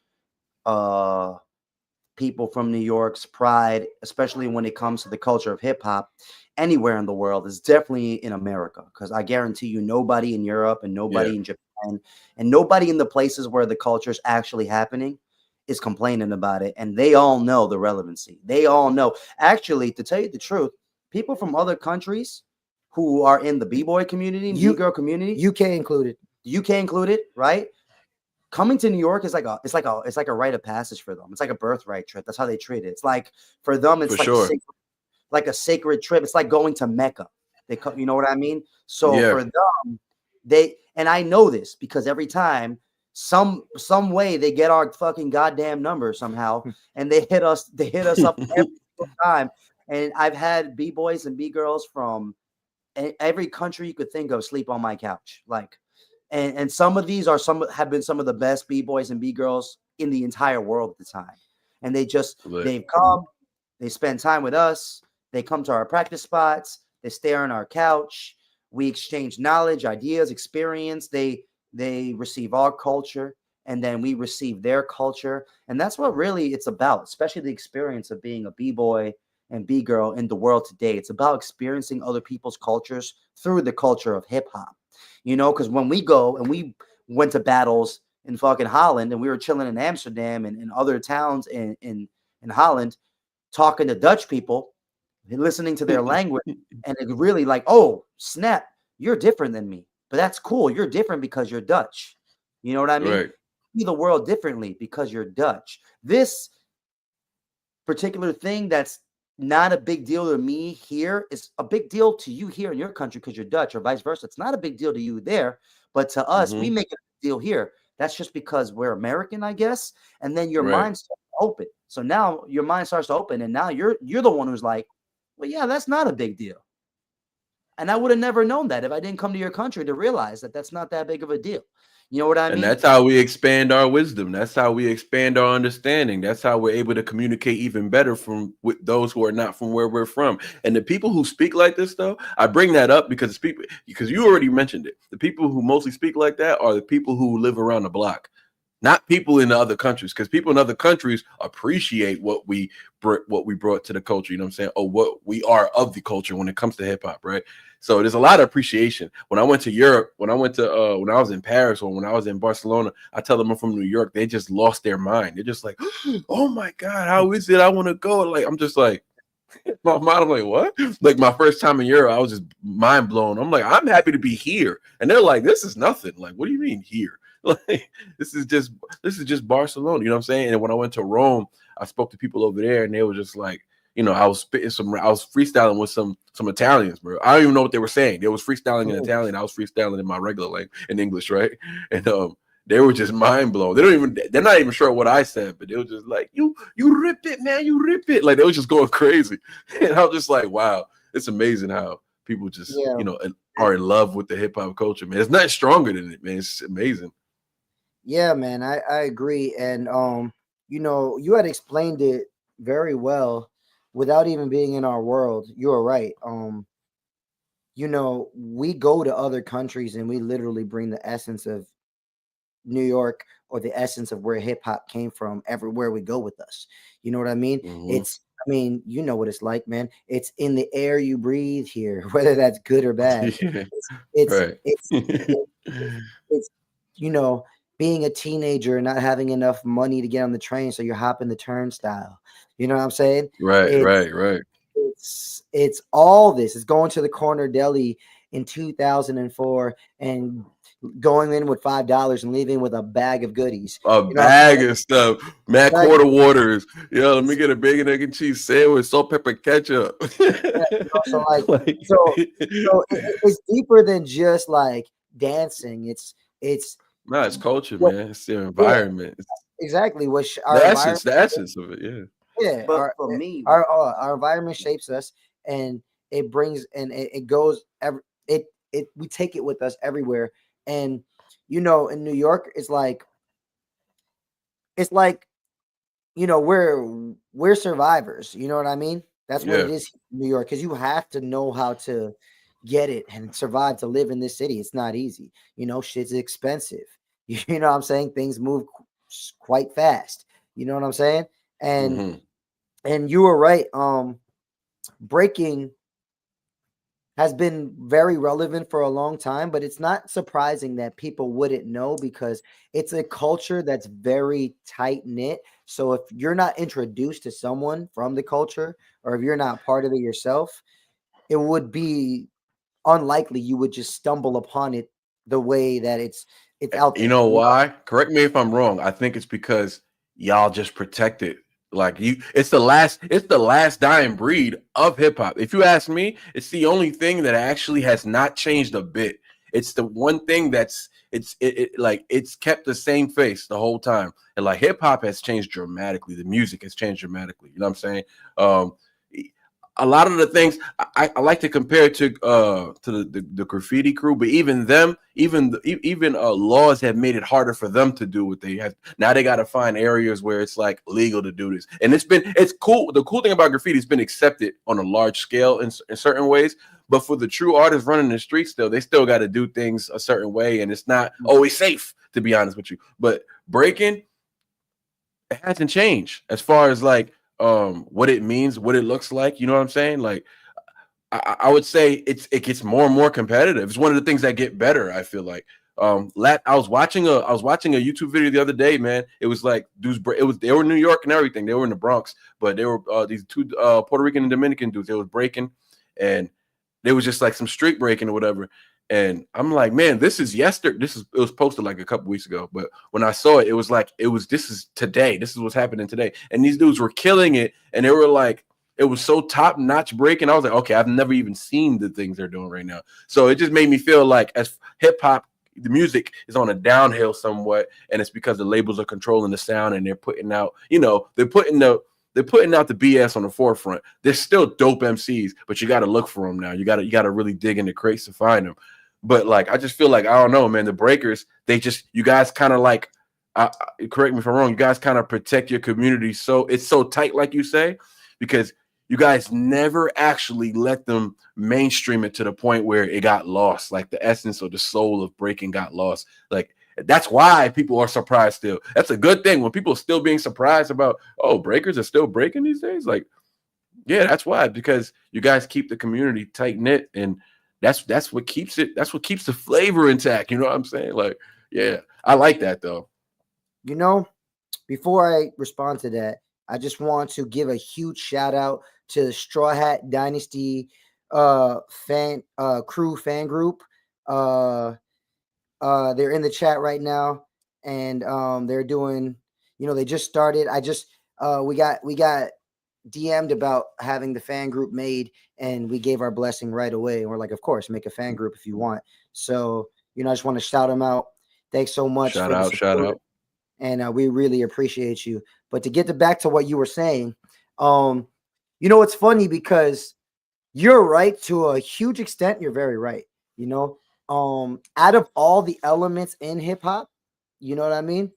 S2: people from New York's pride, especially when it comes to the culture of hip hop, anywhere in the world, is definitely in America. Because I guarantee you, nobody in Europe and nobody in Japan and nobody in the places where the culture is actually happening is complaining about it, and they all know the relevancy. They all know. Actually, to tell you the truth, people from other countries who are in the b-boy community, b-girl community,
S3: UK included,
S2: right? Coming to New York is like a rite of passage for them. It's like a birthright trip. That's how they treat it. It's like for them, it's like a sacred trip. It's like going to Mecca. You know what I mean? So for them, and I know this because every time some way they get our fucking goddamn number somehow, and they hit us up every time. And I've had b-boys and b-girls from every country you could think of sleep on my couch, like, and some of these have been some of the best b-boys and b-girls in the entire world at the time. And they've come, they spend time with us, they come to our practice spots, they stay on our couch, we exchange knowledge, ideas, experience, they receive our culture, and then we receive their culture. And that's what really it's about, especially the experience of being a b-boy and b-girl in the world today. It's about experiencing other people's cultures through the culture of hip-hop, you know, because when we go, and we went to battles in fucking Holland, and we were chilling in Amsterdam and in other towns in Holland, talking to Dutch people, listening to their language, and it really like, oh snap, you're different than me. But that's cool. You're different because you're Dutch. You know what I mean?
S1: Right.
S2: See the world differently because you're Dutch. This particular thing that's not a big deal to me here is a big deal to you here in your country because you're Dutch, or vice versa. It's not a big deal to you there, but to us, we make it a big deal here. That's just because we're American, I guess. And then your mind starts to open. So now your mind starts to open, and now you're the one who's like, well, yeah, that's not a big deal. And I would have never known that if I didn't come to your country to realize that that's not that big of a deal. You know what I mean?
S1: And that's how we expand our wisdom. That's how we expand our understanding. That's how we're able to communicate even better with those who are not from where we're from. And the people who speak like this, though, I bring that up because you already mentioned it. The people who mostly speak like that are the people who live around the block, not people in the other countries, because people in other countries appreciate what we brought to the culture, you know what I'm saying? Or what we are of the culture when it comes to hip hop, right? So there's a lot of appreciation. When I went to Europe, when I was in Paris or when I was in Barcelona, I tell them I'm from New York, they just lost their mind. They're just like, oh my God, how is it? I want to go. Like, I'm just like, my mind, I'm like, what? Like my first time in Europe, I was just mind blown. I'm like, I'm happy to be here. And they're like, this is nothing. Like, what do you mean here? Like, this is just Barcelona, you know what I'm saying? And when I went to Rome, I spoke to people over there, and they were just like, you know, I was freestyling with some Italians, bro. I don't even know what they were saying. They was freestyling in Italian. I was freestyling in my regular language, in English, right? And they were just mind blown. They're not even sure what I said, but they were just like, you rip it, man, you rip it. Like they was just going crazy. And I was just like, wow, it's amazing how people just, you know, are in love with the hip hop culture, man. There's nothing stronger than it, man. It's amazing.
S3: Yeah, man, I agree. And you know, you had explained it very well without even being in our world. You're right. You know, we go to other countries and we literally bring the essence of New York or the essence of where hip hop came from everywhere we go with us. You know what I mean? I mean, you know what it's like, man. It's in the air you breathe here, whether that's good or bad. It's you know, being a teenager and not having enough money to get on the train, so you're hopping the turnstile. You know what I'm saying?
S1: Right.
S3: It's all this. It's going to the corner deli in 2004 and going in with $5 and leaving with a bag of goodies.
S1: A
S3: You know,
S1: bag of stuff, mad
S3: Bag-
S1: quarter waters. Yo, let me get a bacon, egg, and cheese sandwich, salt, pepper, ketchup.
S3: so like,
S1: Like-
S3: so it's deeper than just like dancing. It's
S1: no, it's culture,
S3: what-
S1: man. It's their environment. It's
S3: exactly what
S1: the essence of it. Yeah.
S3: Yeah,
S2: But for me,
S3: our environment shapes us, and it brings and it goes we take it with us everywhere. And you know, in New York, it's like we're survivors. You know what I mean? That's what it
S1: Yeah.
S3: is in New York, because you have to know how to get it and survive to live in this city. It's not easy. You know, shit's expensive. You know what I'm saying? Things move quite fast. You know what I'm saying? And
S1: Mhm.
S3: and you were right. Breaking has been very relevant for a long time, but it's not surprising that people wouldn't know, because it's a culture that's very tight knit. So if you're not introduced to someone from the culture, or if you're not part of it yourself, it would be unlikely you would just stumble upon it the way that it's out there.
S1: You know why? Correct me if I'm wrong. I think it's because y'all just protect it. Like it's the last dying breed of hip hop. If you ask me, it's the only thing that actually has not changed a bit. It's the one thing that's it's kept the same face the whole time. And like hip hop has changed dramatically. The music has changed dramatically. You know what I'm saying? A lot of the things I like to compare it to the graffiti crew, but even them, even laws have made it harder for them to do what they have. Now they got to find areas where it's like legal to do this, and it's cool. The cool thing about graffiti has been accepted on a large scale in certain ways, but for the true artists running the streets, they still got to do things a certain way, and it's not always safe, to be honest with you. But breaking, it hasn't changed as far as like what it means, what it looks like. You know what I'm saying? Like I would say it gets more and more competitive. It's one of the things that get better, I feel like. I was watching a YouTube video the other day, man. It was like dudes, they were in New York and everything. They were in the Bronx, but they were these two Puerto Rican and Dominican dudes. They was breaking, and they was just like some street breaking or whatever. And I'm like, man, this is yesterday. It was posted like a couple weeks ago. But when I saw it, it was like this is today. This is what's happening today. And these dudes were killing it, and they were like, it was so top notch breaking. I was like, okay, I've never even seen the things they're doing right now. So it just made me feel like as hip hop, the music is on a downhill somewhat, and it's because the labels are controlling the sound and they're putting out, they're putting out the BS on the forefront. There's still dope MCs, but you got to look for them now. You got to really dig in the crates to find them. But like, I just feel like, I don't know, man, the breakers, you guys kind of like, correct me if I'm wrong, you guys kind of protect your community. So it's so tight, like you say, because you guys never actually let them mainstream it to the point where it got lost. Like the essence or the soul of breaking got lost. Like, that's why people are surprised still. That's a good thing when people are still being surprised about, oh, breakers are still breaking these days. Like, yeah, that's why, because you guys keep the community tight knit, and that's what keeps it. That's what keeps the flavor intact. You know what I'm saying? Like, yeah, I like that though.
S3: You know, before I respond to that, I just want to give a huge shout out to the Straw Hat Dynasty crew fan group. They're in the chat right now, and they're doing, they just started. We got DM'd about having the fan group made, and we gave our blessing right away. And we're like, of course, make a fan group if you want. So, I just want to shout them out. Thanks so much.
S1: Shout out.
S3: And we really appreciate you. But to get back to what you were saying, it's funny because you're right to a huge extent. You're very right. Out of all the elements in hip hop, you know what I mean?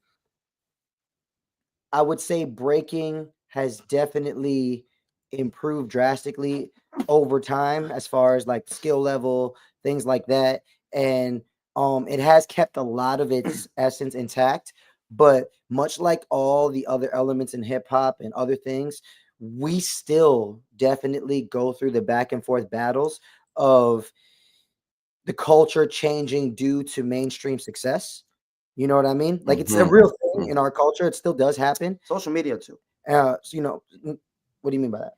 S3: I would say breaking has definitely improved drastically over time as far as like skill level, things like that. And it has kept a lot of its essence intact. But much like all the other elements in hip hop and other things, we still definitely go through the back and forth battles of the culture changing due to mainstream success. You know what I mean? Like, it's a real thing in our culture. It still does happen.
S2: Social media too.
S3: So, what do you mean by that?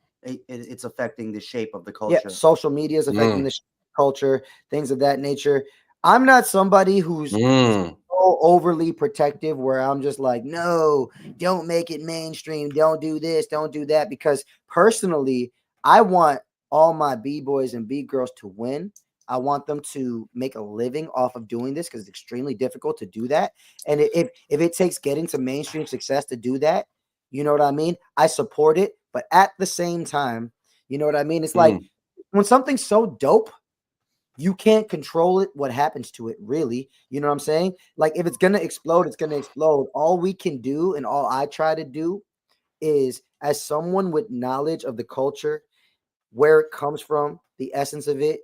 S2: It's affecting the shape of the culture.
S3: Yeah, social media is affecting the culture, things of that nature. I'm not somebody who's
S1: Mm.
S3: so overly protective where I'm just like, no, don't make it mainstream. Don't do this. Don't do that. Because personally, I want all my B-boys and B-girls to win. I want them to make a living off of doing this because it's extremely difficult to do that. And if it takes getting to mainstream success to do that, you know what I mean? I support it. But at the same time, you know what I mean? It's like when something's so dope, you can't control it, what happens to it, really. You know what I'm saying? Like, if it's going to explode, it's going to explode. All we can do and all I try to do is, as someone with knowledge of the culture, where it comes from, the essence of it,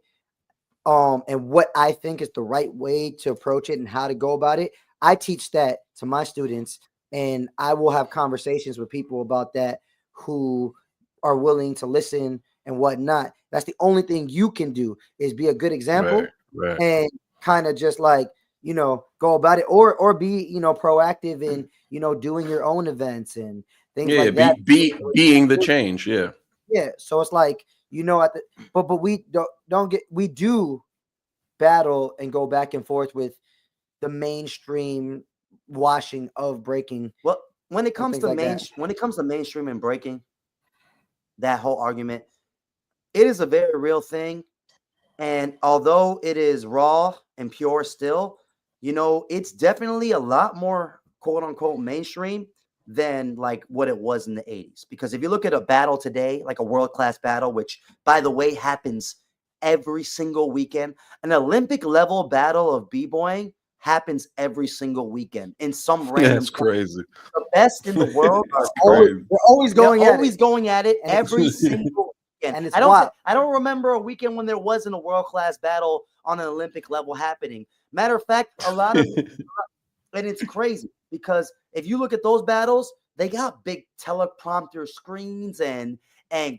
S3: and what I think is the right way to approach it and how to go about it, I teach that to my students, and I will have conversations with people about that who are willing to listen and whatnot. That's the only thing you can do, is be a good example
S1: Right.
S3: and kind of just like, you know, go about it, or be, you know, proactive in, you know, doing your own events and things like that.
S1: Being the change. Yeah.
S3: Yeah. So it's like, you know, but we we do battle and go back and forth with the mainstream washing of breaking.
S2: Well, when it comes to
S3: like
S2: when it comes to mainstream and breaking, that whole argument, it is a very real thing. And although it is raw and pure still, you know, it's definitely a lot more quote unquote mainstream than like what it was in the 80s. Because if you look at a battle today, like a world-class battle, which by the way happens every single weekend, an Olympic level battle of b-boying happens every single weekend in some random
S1: That's crazy.
S2: The best in the world are
S1: Crazy.
S3: they're always going
S2: at it
S3: And
S2: every single weekend.
S3: And it's
S2: I don't remember a weekend when there wasn't a world-class battle on an Olympic level happening. Matter of fact, a lot of and it's crazy because if you look at those battles, they got big teleprompter screens and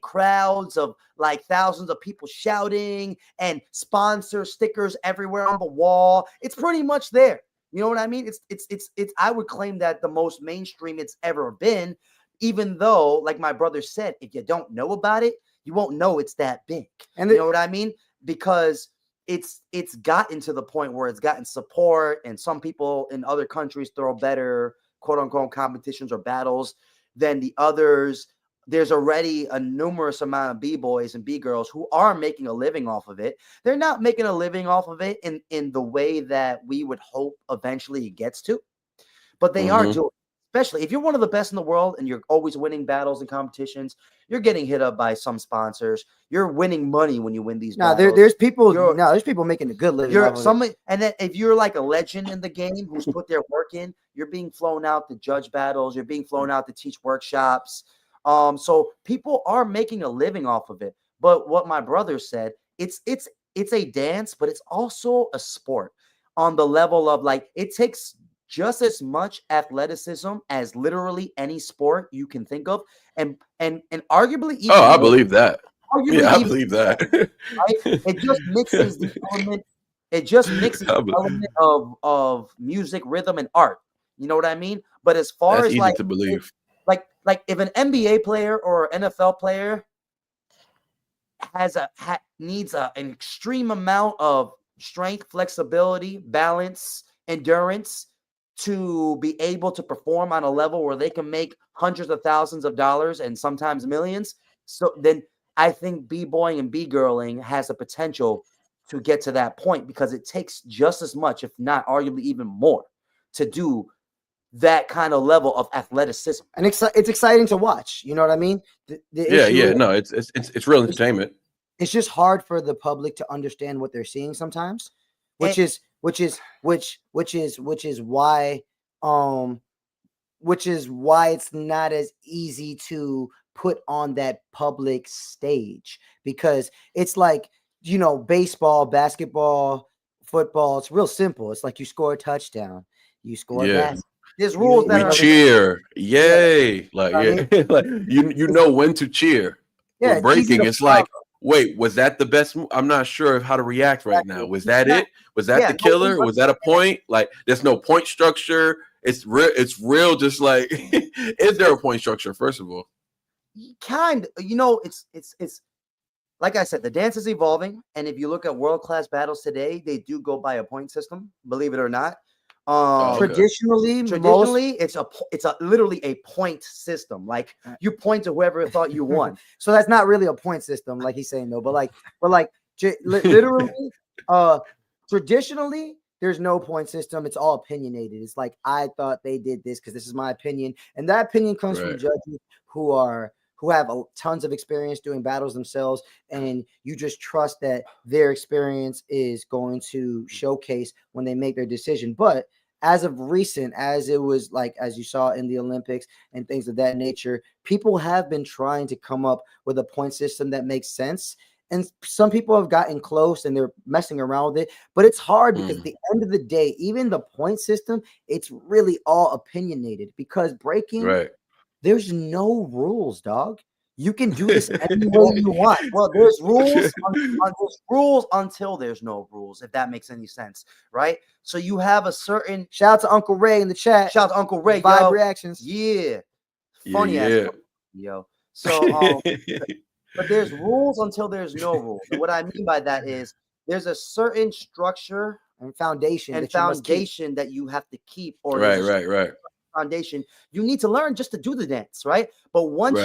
S2: crowds of like thousands of people shouting and sponsor stickers everywhere on the wall. It's pretty much there. You know what I mean? It's I would claim that the most mainstream it's ever been, even though, like my brother said, if you don't know about it, you won't know it's that big. And you know what I mean? Because it's gotten to the point where it's gotten support, and some people in other countries throw better quote unquote competitions or battles than the others. There's already a numerous amount of b-boys and b-girls who are making a living off of it. They're not making a living off of it in the way that we would hope eventually it gets to, but they are doing. Especially if you're one of the best in the world and you're always winning battles and competitions, you're getting hit up by some sponsors. You're winning money when you win these battles.
S3: There's people making a good living.
S2: And then if you're like a legend in the game who's put their work in, you're being flown out to judge battles. You're being flown out to teach workshops. So people are making a living off of it. But what my brother said, it's a dance, but it's also a sport on the level of like it takes just as much athleticism as literally any sport you can think of, and arguably even
S1: I believe that. Yeah, I believe that.
S2: Right? It just mixes the element. It just mixes the element of music, rhythm, and art. You know what I mean? But as far
S1: That's
S2: as
S1: easy
S2: like
S1: to believe,
S2: like if an NBA player or NFL player needs an extreme amount of strength, flexibility, balance, endurance to be able to perform on a level where they can make hundreds of thousands of dollars and sometimes millions. So then I think b-boying and b-girling has a potential to get to that point because it takes just as much, if not arguably even more, to do that kind of level of athleticism.
S3: And it's exciting to watch. You know what I mean?
S1: No, it's real entertainment.
S3: It's just hard for the public to understand what they're seeing sometimes, which is why it's not as easy to put on that public stage, because it's like, you know, baseball, basketball, football, it's real simple. It's like you score a touchdown, you score a basket.
S2: There's rules that
S1: we cheer. Yay. Like, yeah. Like you know when to cheer.
S3: Yeah,
S1: with breaking, it's like, wait, was that the best move? I'm not sure of how to react right now. Was that it? Was that the killer? Was that a point? Like, there's no point structure. It's real. Just like, is there a point structure? First of all,
S2: kind of, you know, it's like I said, the dance is evolving, and if you look at world-class battles today, they do go by a point system, believe it or not.
S1: okay.
S2: Traditionally, it's a literally a point system. Like you point to whoever thought you won.
S3: So that's not really a point system, like he's saying though. But literally, traditionally, there's no point system. It's all opinionated. It's like I thought they did this because this is my opinion, and that opinion comes from judges who have tons of experience doing battles themselves, and you just trust that their experience is going to showcase when they make their decision. But as of recent, as it was like, as you saw in the Olympics and things of that nature, people have been trying to come up with a point system that makes sense. And some people have gotten close and they're messing around with it, but it's hard because at the end of the day, even the point system, it's really all opinionated because breaking, there's no rules, dog. You can do this any way you want.
S2: Well, there's rules. There's rules until there's no rules, if that makes any sense, right? So you have a certain.
S3: Shout out to Uncle Ray in the chat.
S2: Shout out to Uncle Ray.
S3: Vibe reactions.
S2: Yeah. Funny ass. Yo. So, but there's rules until there's no rules. And what I mean by that is there's a certain structure
S3: and foundation
S2: that you have to keep. Or
S1: right.
S2: Foundation you need to learn just to do the dance, right? But once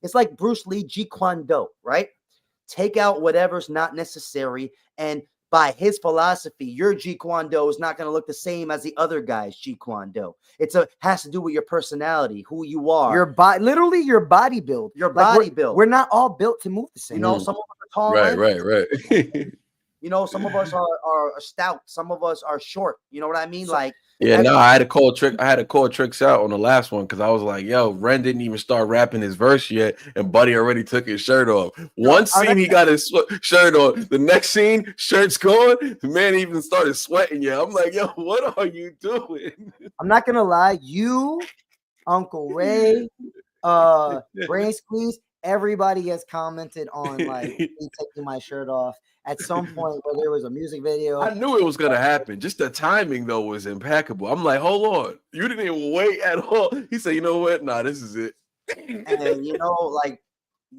S2: it's like Bruce Lee Jeet Kune Do, right? Take out whatever's not necessary, and by his philosophy, your Jeet Kune Do is not going to look the same as the other guy's Jeet Kune Do. Has to do with your personality, who you are,
S3: your body, literally your body build.
S2: Your body build.
S3: We're not all built to move the same.
S2: You know, some of us are tall,
S1: right.
S2: You know, some of us are stout, some of us are short. You know what I mean? Like,
S1: yeah, no, I had to call Tricks out on the last one because I was like, yo, Ren didn't even start rapping his verse yet, and Buddy already took his shirt off. One scene he got his shirt on, the next scene, shirt's gone. The man even started sweating. Yeah, I'm like, yo, what are you doing?
S3: I'm not gonna lie, you, Uncle Ray, Brain Squeeze, everybody has commented on like me taking my shirt off at some point, whether it was a music video.
S1: I knew it was gonna happen. Just the timing though was impeccable. I'm like, hold on, you didn't even wait at all. He said, you know what? Nah, this is it.
S2: And you know, like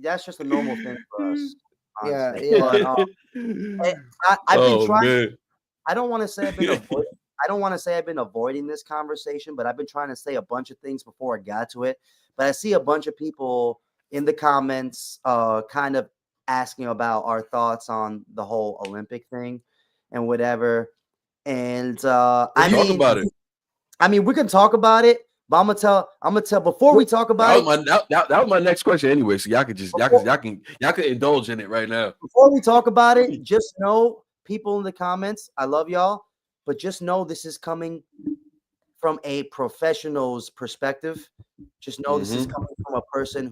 S2: that's just a normal thing for us.
S3: Honestly.
S2: Yeah. But, I've been trying. Man. I don't want to say I've been avoiding this conversation, but I've been trying to say a bunch of things before I got to it. But I see a bunch of people in the comments, kind of asking about our thoughts on the whole Olympic thing and whatever. And
S1: talk about it.
S2: I mean, we can talk about it, but I'm gonna tell before we talk about
S1: that was my next question anyway. So y'all can indulge in it right now.
S2: Before we talk about it, just know, people in the comments, I love y'all, but just know this is coming from a professional's perspective. Just know this is coming from a person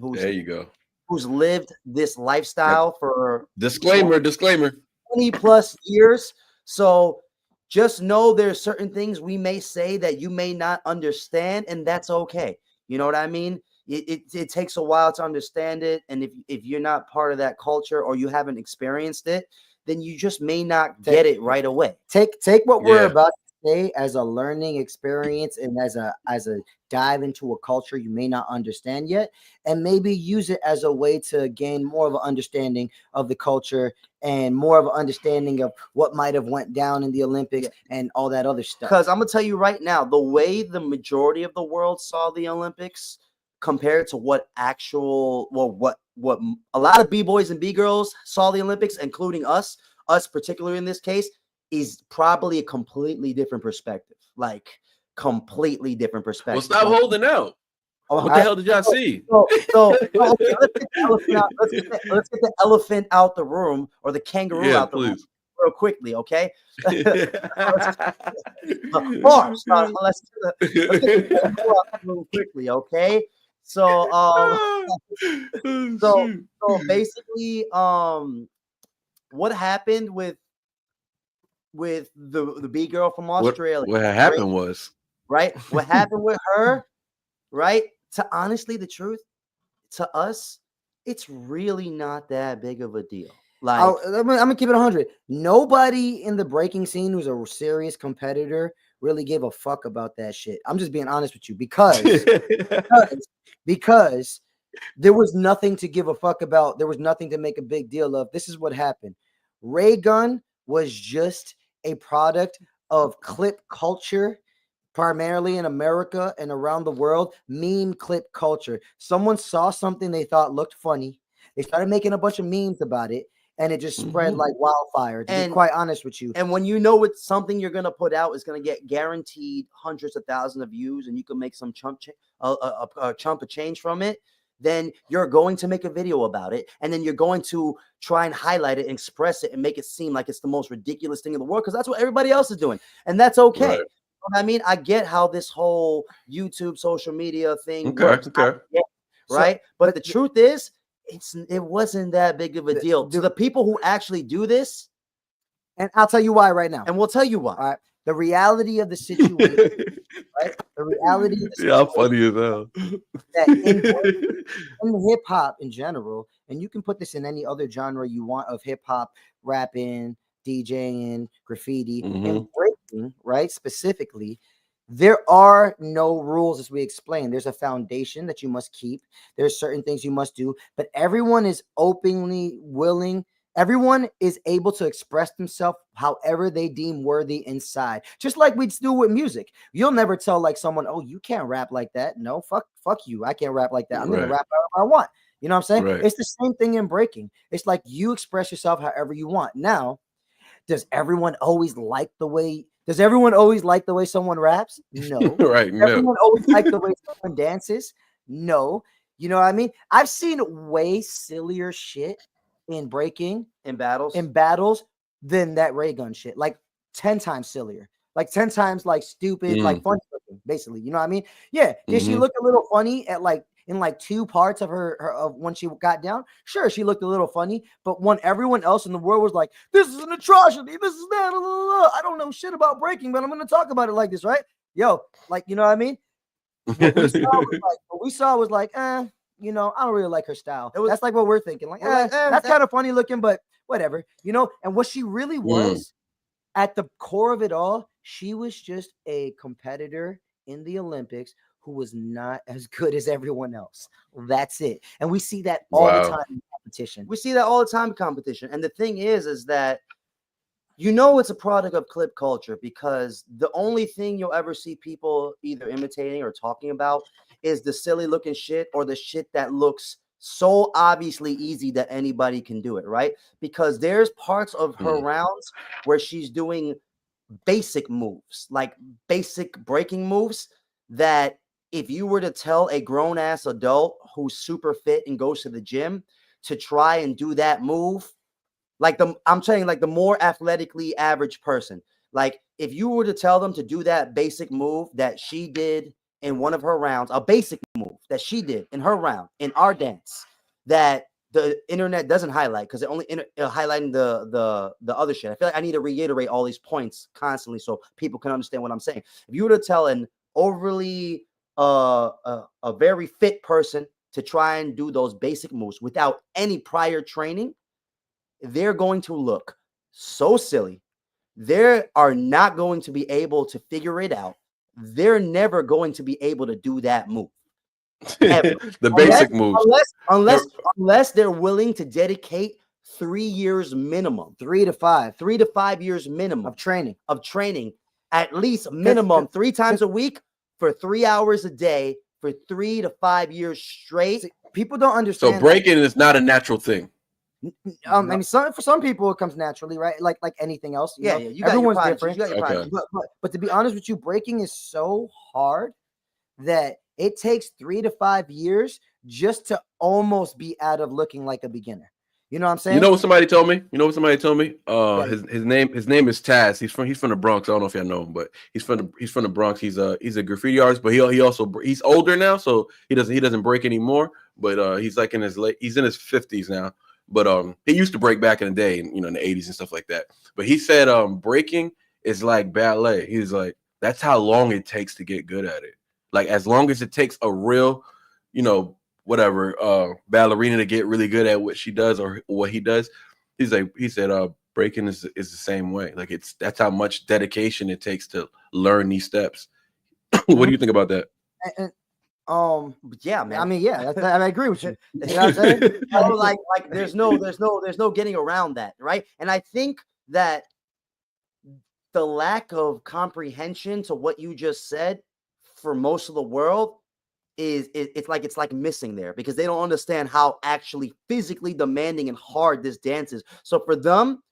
S2: who's lived this lifestyle for
S1: disclaimer
S2: 20 plus years. So just know there's certain things we may say that you may not understand, and that's okay. You know what I mean? It takes a while to understand it, and if you're not part of that culture or you haven't experienced it, then you just may not get it right away.
S3: Take what we're about to say as a learning experience and as a dive into a culture you may not understand yet, and maybe use it as a way to gain more of an understanding of the culture and more of an understanding of what might have went down in the Olympics and all that other stuff.
S2: Because I'm gonna tell you right now, the way the majority of the world saw the Olympics compared to what a lot of B-boys and B-girls saw the Olympics, including us particularly in this case, is probably a completely different perspective. Like completely different perspective.
S1: Well, stop holding out. What the hell did y'all see?
S2: Okay, let's get the elephant out the room, or the kangaroo out the room real quickly, okay? Let's get the kangaroo out the room quickly, okay? So basically, what happened with the B girl from Australia?
S1: What happened was
S2: what happened with her, right? To honestly, the truth, to us, it's really not that big of a deal. Like,
S3: I'm gonna keep it 100. Nobody in the breaking scene who's a serious competitor really gave a fuck about that shit. I'm just being honest with you because there was nothing to give a fuck about. There was nothing to make a big deal of. This is what happened. Raygun was just a product of clip culture, primarily in America and around the world. Meme clip culture. Someone saw something they thought looked funny. They started making a bunch of memes about it, and it just spread like wildfire, to be quite honest with you.
S2: And when you know it's something you're going to put out is going to get guaranteed hundreds of thousands of views, and you can make some chump of change from it, then you're going to make a video about it, and then you're going to try and highlight it and express it and make it seem like it's the most ridiculous thing in the world, because that's what everybody else is doing, and that's okay.
S1: Right.
S2: I mean, I get how this whole YouTube social media thing
S1: works.
S2: Right? But the truth is, it wasn't that big of a deal to the people who actually do this.
S3: And I'll tell you why right now.
S2: And we'll tell you why.
S3: All right. The reality of the situation, right? The reality of the situation.
S1: Yeah, funny as hell.
S3: That in hip hop in general, and you can put this in any other genre you want of hip hop, rapping, DJing, graffiti, and breaking, right? Specifically, there are no rules, as we explained. There's a foundation that you must keep. There's certain things you must do, but everyone is openly willing. Everyone is able to express themselves however they deem worthy inside. Just like we do with music. You'll never tell like someone, oh, you can't rap like that. No, fuck you. I can't rap like that. I'm going to rap however I want. You know what I'm saying?
S1: Right.
S3: It's the same thing in breaking. It's like you express yourself however you want. Now, does everyone always like the way someone raps? No.
S1: Right.
S3: Does everyone always like the way someone dances? No. You know what I mean? I've seen way sillier shit in breaking
S2: in battles
S3: than that Raygun shit. Like 10 times sillier. Like 10 times like stupid, like funny looking, basically. You know what I mean? Yeah. Did she look a little funny at like in like two parts of her of when she got down? Sure, she looked a little funny, but when everyone else in the world was like, this is an atrocity, this is that, I don't know shit about breaking, but I'm gonna talk about it like this, right? Yo, like, you know what I mean? What we saw was like, you know, I don't really like her style. That's like what we're thinking. Like, that's kind of funny looking, but whatever, you know. And what she really was at the core of it all, she was just a competitor in the Olympics who was not as good as everyone else. That's it. And we see that all the time in competition.
S2: We see that all the time in competition. And the thing is that you know it's a product of clip culture, because the only thing you'll ever see people either imitating or talking about is the silly looking shit or the shit that looks so obviously easy that anybody can do it, right? Because there's parts of her rounds where she's doing basic moves, like basic breaking moves, that if you were to tell a grown-ass adult who's super fit and goes to the gym to try and do that move, I'm saying like the more athletically average person, like if you were to tell them to do that basic move that she did in one of her rounds, a basic move that she did in her round in our dance that the internet doesn't highlight because it only highlighting the other shit. I feel like I need to reiterate all these points constantly so people can understand what I'm saying. If you were to tell an overly a very fit person to try and do those basic moves without any prior training, they're going to look so silly. They are not going to be able to figure it out. They're never going to be able to do that move.
S1: The basic moves.
S2: Unless they're willing to dedicate 3 years minimum,
S3: 3 to 5
S2: years minimum
S3: of training,
S2: at least minimum 3 times a week for 3 hours a day for 3 to 5 years straight.
S3: See, people don't understand.
S1: So breaking is not a natural thing.
S3: I mean, for some people it comes naturally, right? Like anything else. You know? Everyone's different. But to be honest with you, breaking is so hard that it takes 3 to 5 years just to almost be out of looking like a beginner. You know what I'm saying?
S1: You know what somebody told me? His name is Taz. He's from the Bronx. I don't know if y'all know him, but he's from the Bronx. He's a graffiti artist, but he's older now, so he doesn't break anymore. But he's like in his 50s now. But he used to break back in the day, in the 80s and stuff like that. But he said breaking is like ballet. He's like, that's how long it takes to get good at it. Like as long as it takes a real, ballerina to get really good at what she does or what he does. He said breaking is the same way. Like that's how much dedication it takes to learn these steps. What do you think about that?
S2: Yeah, man.
S3: I mean, yeah, I agree with you. You know what I'm saying?
S2: Like there's no getting around that, right? And I think that the lack of comprehension to what you just said for most of the world it's like missing there, because they don't understand how actually physically demanding and hard this dance is. So for them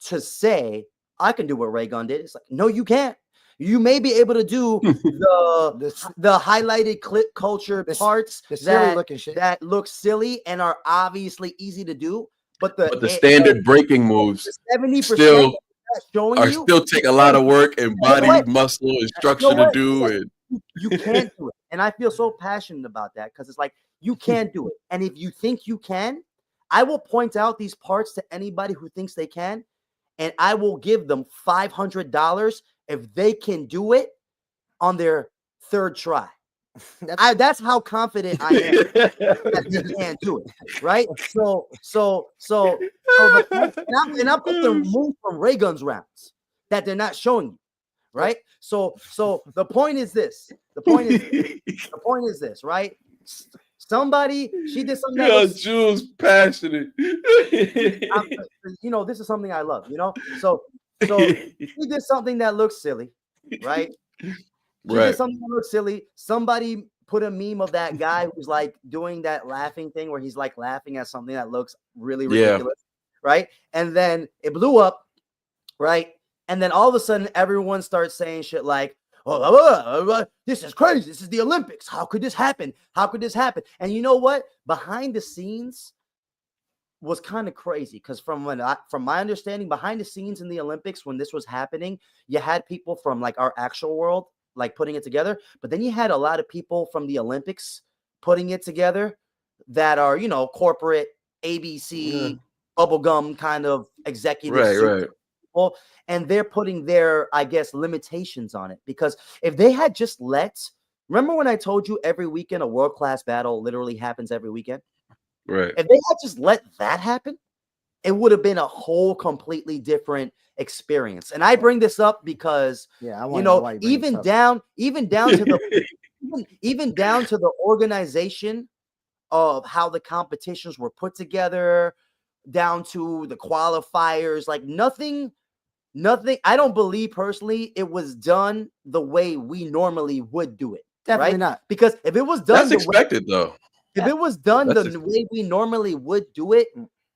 S2: to say, I can do what Raygun did, it's like, no, you can't. You may be able to do the highlighted clip culture parts,
S3: the silly looking shit
S2: that look silly and are obviously easy to do, but
S1: the standard breaking moves
S2: 70%
S1: still
S2: showing you
S1: still take a lot of work and body muscle and structure to do. And
S2: you can't do it. And I feel so passionate about that, because it's like, you can't do it. And if you think you can, I will point out these parts to anybody who thinks they can, and I will give them $500 if they can do it on their third try. That's how confident I am that they can't do it, right? So and I put the move from Raygun's rounds that they're not showing you, right? So the point is this. The point is this, right? Somebody, she did something.
S1: Yeah, Jules passionate.
S2: You know, this is something I love. You know, so she did something that looks silly, right? She did something that looks silly. Somebody put a meme of that guy who's like doing that laughing thing where he's like laughing at something that looks really ridiculous, right? And then it blew up, right? And then all of a sudden, everyone starts saying shit like, "Oh, this is crazy. This is the Olympics. How could this happen? How could this happen?" And you know what? Behind the scenes was kind of crazy, because from my understanding, behind the scenes in the Olympics, when this was happening, you had people from like our actual world like putting it together, but then you had a lot of people from the Olympics putting it together that are, you know, corporate ABC bubblegum kind of executives, people, and they're putting their, I guess, limitations on it. Because if they had just remember when I told you every weekend a world-class battle literally happens every weekend?
S1: Right.
S2: If they had just let that happen, it would have been a whole completely different experience. And I bring this up because, you know, even down to the even down to the organization of how the competitions were put together, down to the qualifiers, like nothing. I don't believe personally it was done the way we normally would do it.
S3: Definitely not.
S2: Because if it was done,
S1: that's expected though.
S2: If it was done the way we normally would do it,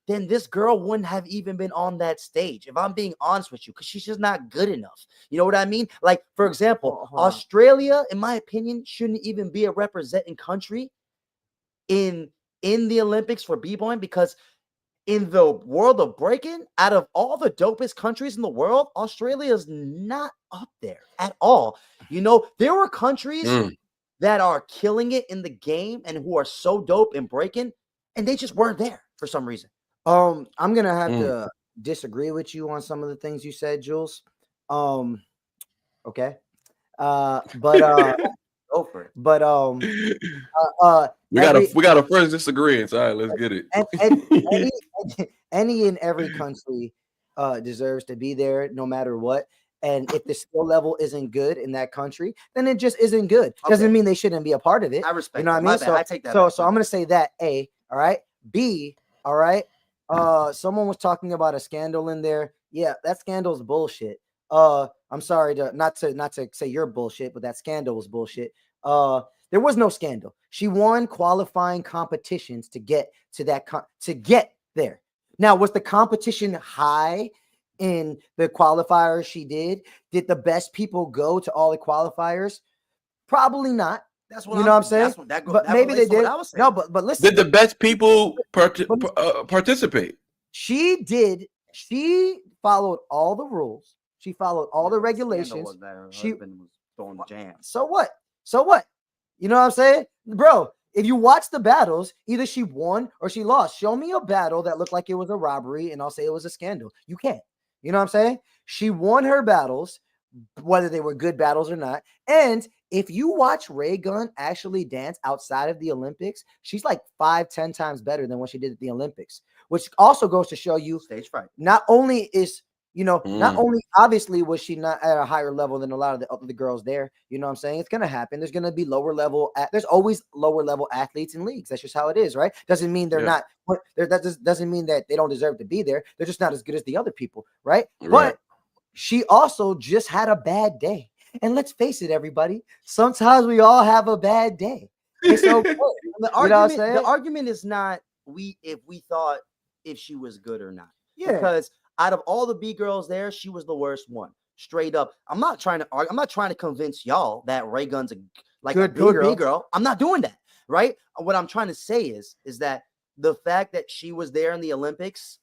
S2: then this girl wouldn't have even been on that stage. If I'm being honest with you, because she's just not good enough. You know what I mean? Like, for example, Australia, in my opinion, shouldn't even be a representing country in the Olympics for b-boying, because in the world of breaking, out of all the dopest countries in the world, Australia is not up there at all. You know, there were countries that are killing it in the game and who are so dope in breaking, and they just weren't there for some reason.
S3: I'm gonna have to disagree with you on some of the things you said, Jules. Okay. But
S2: go for it.
S3: But
S1: we got a first disagreement. All right, let's get it.
S3: Any and every country deserves to be there no matter what. And if the skill level isn't good in that country, then it just isn't good. Doesn't mean they shouldn't be a part of it.
S2: I respect.
S3: You know what I mean?
S2: So I take that.
S3: So I'm gonna say that A. All right. B. All right. Someone was talking about a scandal in there. Yeah, that scandal's bullshit. I'm sorry to not to say you're bullshit, but that scandal was bullshit. There was no scandal. She won qualifying competitions to get to that to get there. Now, was the competition high in the qualifiers she did? Did the best people go to all the qualifiers? Probably not.
S2: That's what
S3: you know what I'm saying. But maybe they did. No, but listen.
S1: Did the best people participate?
S3: She did. She followed all the rules. She followed all the regulations. She was
S2: throwing the jam.
S3: So what? So what? You know what I'm saying, bro? If you watch the battles, either she won or she lost. Show me a battle that looked like it was a robbery, and I'll say it was a scandal. You can't. You know what I'm saying? She won her battles, whether they were good battles or not. And if you watch Raygun actually dance outside of the Olympics, she's like 5-10 times better than what she did at the Olympics, which also goes to show you
S2: stage fright.
S3: Not only is You know, not only obviously was she not at a higher level than a lot of the girls there. You know what I'm saying? It's gonna happen. There's gonna be lower level. There's always lower level athletes in leagues. That's just how it is, right? Doesn't mean they're not. That doesn't mean that they don't deserve to be there. They're just not as good as the other people, right? But she also just had a bad day. And let's face it, everybody. Sometimes we all have a bad day. It's okay.
S2: The argument is not if we thought if she was good or not.
S3: Yeah.
S2: Because out of all the B girls there, she was the worst one. Straight up. I'm not trying to convince y'all that Raygun's a good B girl. I'm not doing that. Right? What I'm trying to say is that the fact that she was there in the Olympics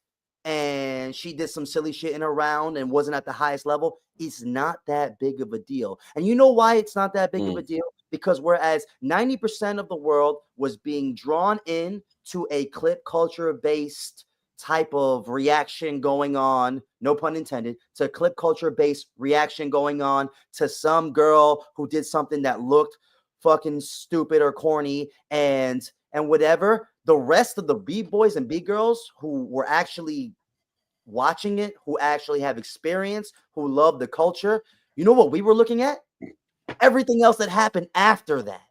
S2: and she did some silly shit in her round and wasn't at the highest level is not that big of a deal. And you know why it's not that big of a deal? Because whereas 90% of the world was being drawn in to a clip culture based type of reaction going on, no pun intended, to clip culture based reaction going on to some girl who did something that looked fucking stupid or corny and whatever, the rest of the B-boys and B-girls who were actually watching it, who actually have experience, who love the culture, you know what we were looking at? Everything else that happened after that.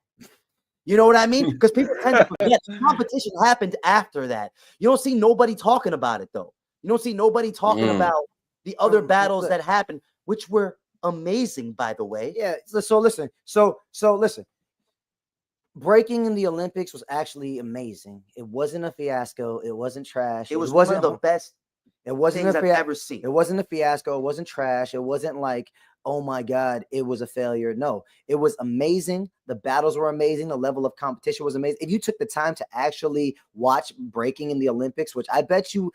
S2: You know what I mean? Because people tend to forget the competition happened after that. You don't see nobody talking about it, though. You don't see nobody talking about the other battles that happened, which were amazing, by the way.
S3: Yeah. So listen. So listen. Breaking in the Olympics was actually amazing. It wasn't a fiasco. It wasn't trash.
S2: It was one of the best things I've ever seen.
S3: It wasn't a fiasco. It wasn't trash. It wasn't like, oh my God, it was a failure. No, it was amazing. The battles were amazing. The level of competition was amazing. If you took the time to actually watch breaking in the Olympics, which I bet you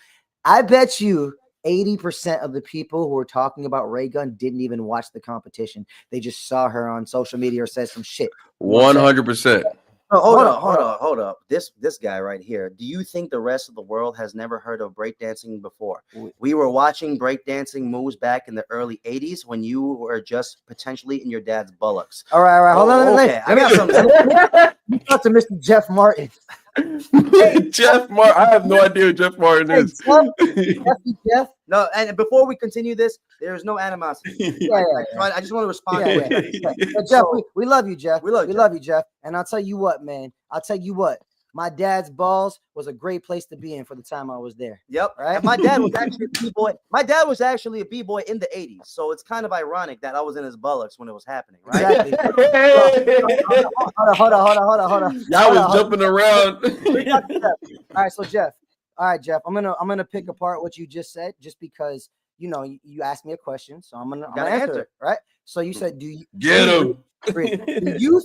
S3: 80% of the people who were talking about Raygun didn't even watch the competition. They just saw her on social media or said some shit.
S1: 100%.
S2: Oh, hold up. This guy right here. Do you think the rest of the world has never heard of breakdancing before? We were watching breakdancing moves back in the early 80s when you were just potentially in your dad's bullocks.
S3: All right. Hold on.
S2: Okay. I got something.
S3: You talk to Mr. Jeff Martin.
S1: Jeff Martin. I have no idea who Jeff Martin is.
S3: Jeff.
S2: No, and before we continue this, there's no animosity. I just want to respond to it.
S3: Jeff, we love you, Jeff.
S2: We love you,
S3: Jeff. And I'll tell you what, man. My dad's balls was a great place to be in for the time I was there.
S2: Yep. Right. And my dad was actually a B-boy. My dad was actually a B-boy in the 80s. So it's kind of ironic that I was in his bullocks when it was happening, right?
S3: Exactly. Hold on.
S1: Y'all was jumping around.
S3: All right, so Jeff. Jeff, I'm gonna pick apart what you just said, just because you asked me a question, so I'm gonna answer it, right? So you said, do you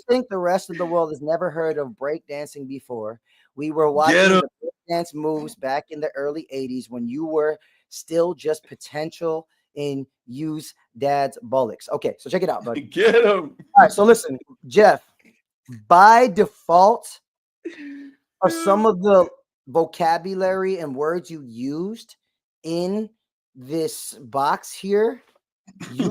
S3: think the rest of the world has never heard of breakdancing before? We were watching the breakdance moves back in the early 80s when you were still just potential in use dad's bullocks. Okay, so check it out, buddy.
S1: Get him.
S3: All right, so listen, Jeff, by default of some of the vocabulary and words you used in this box here, you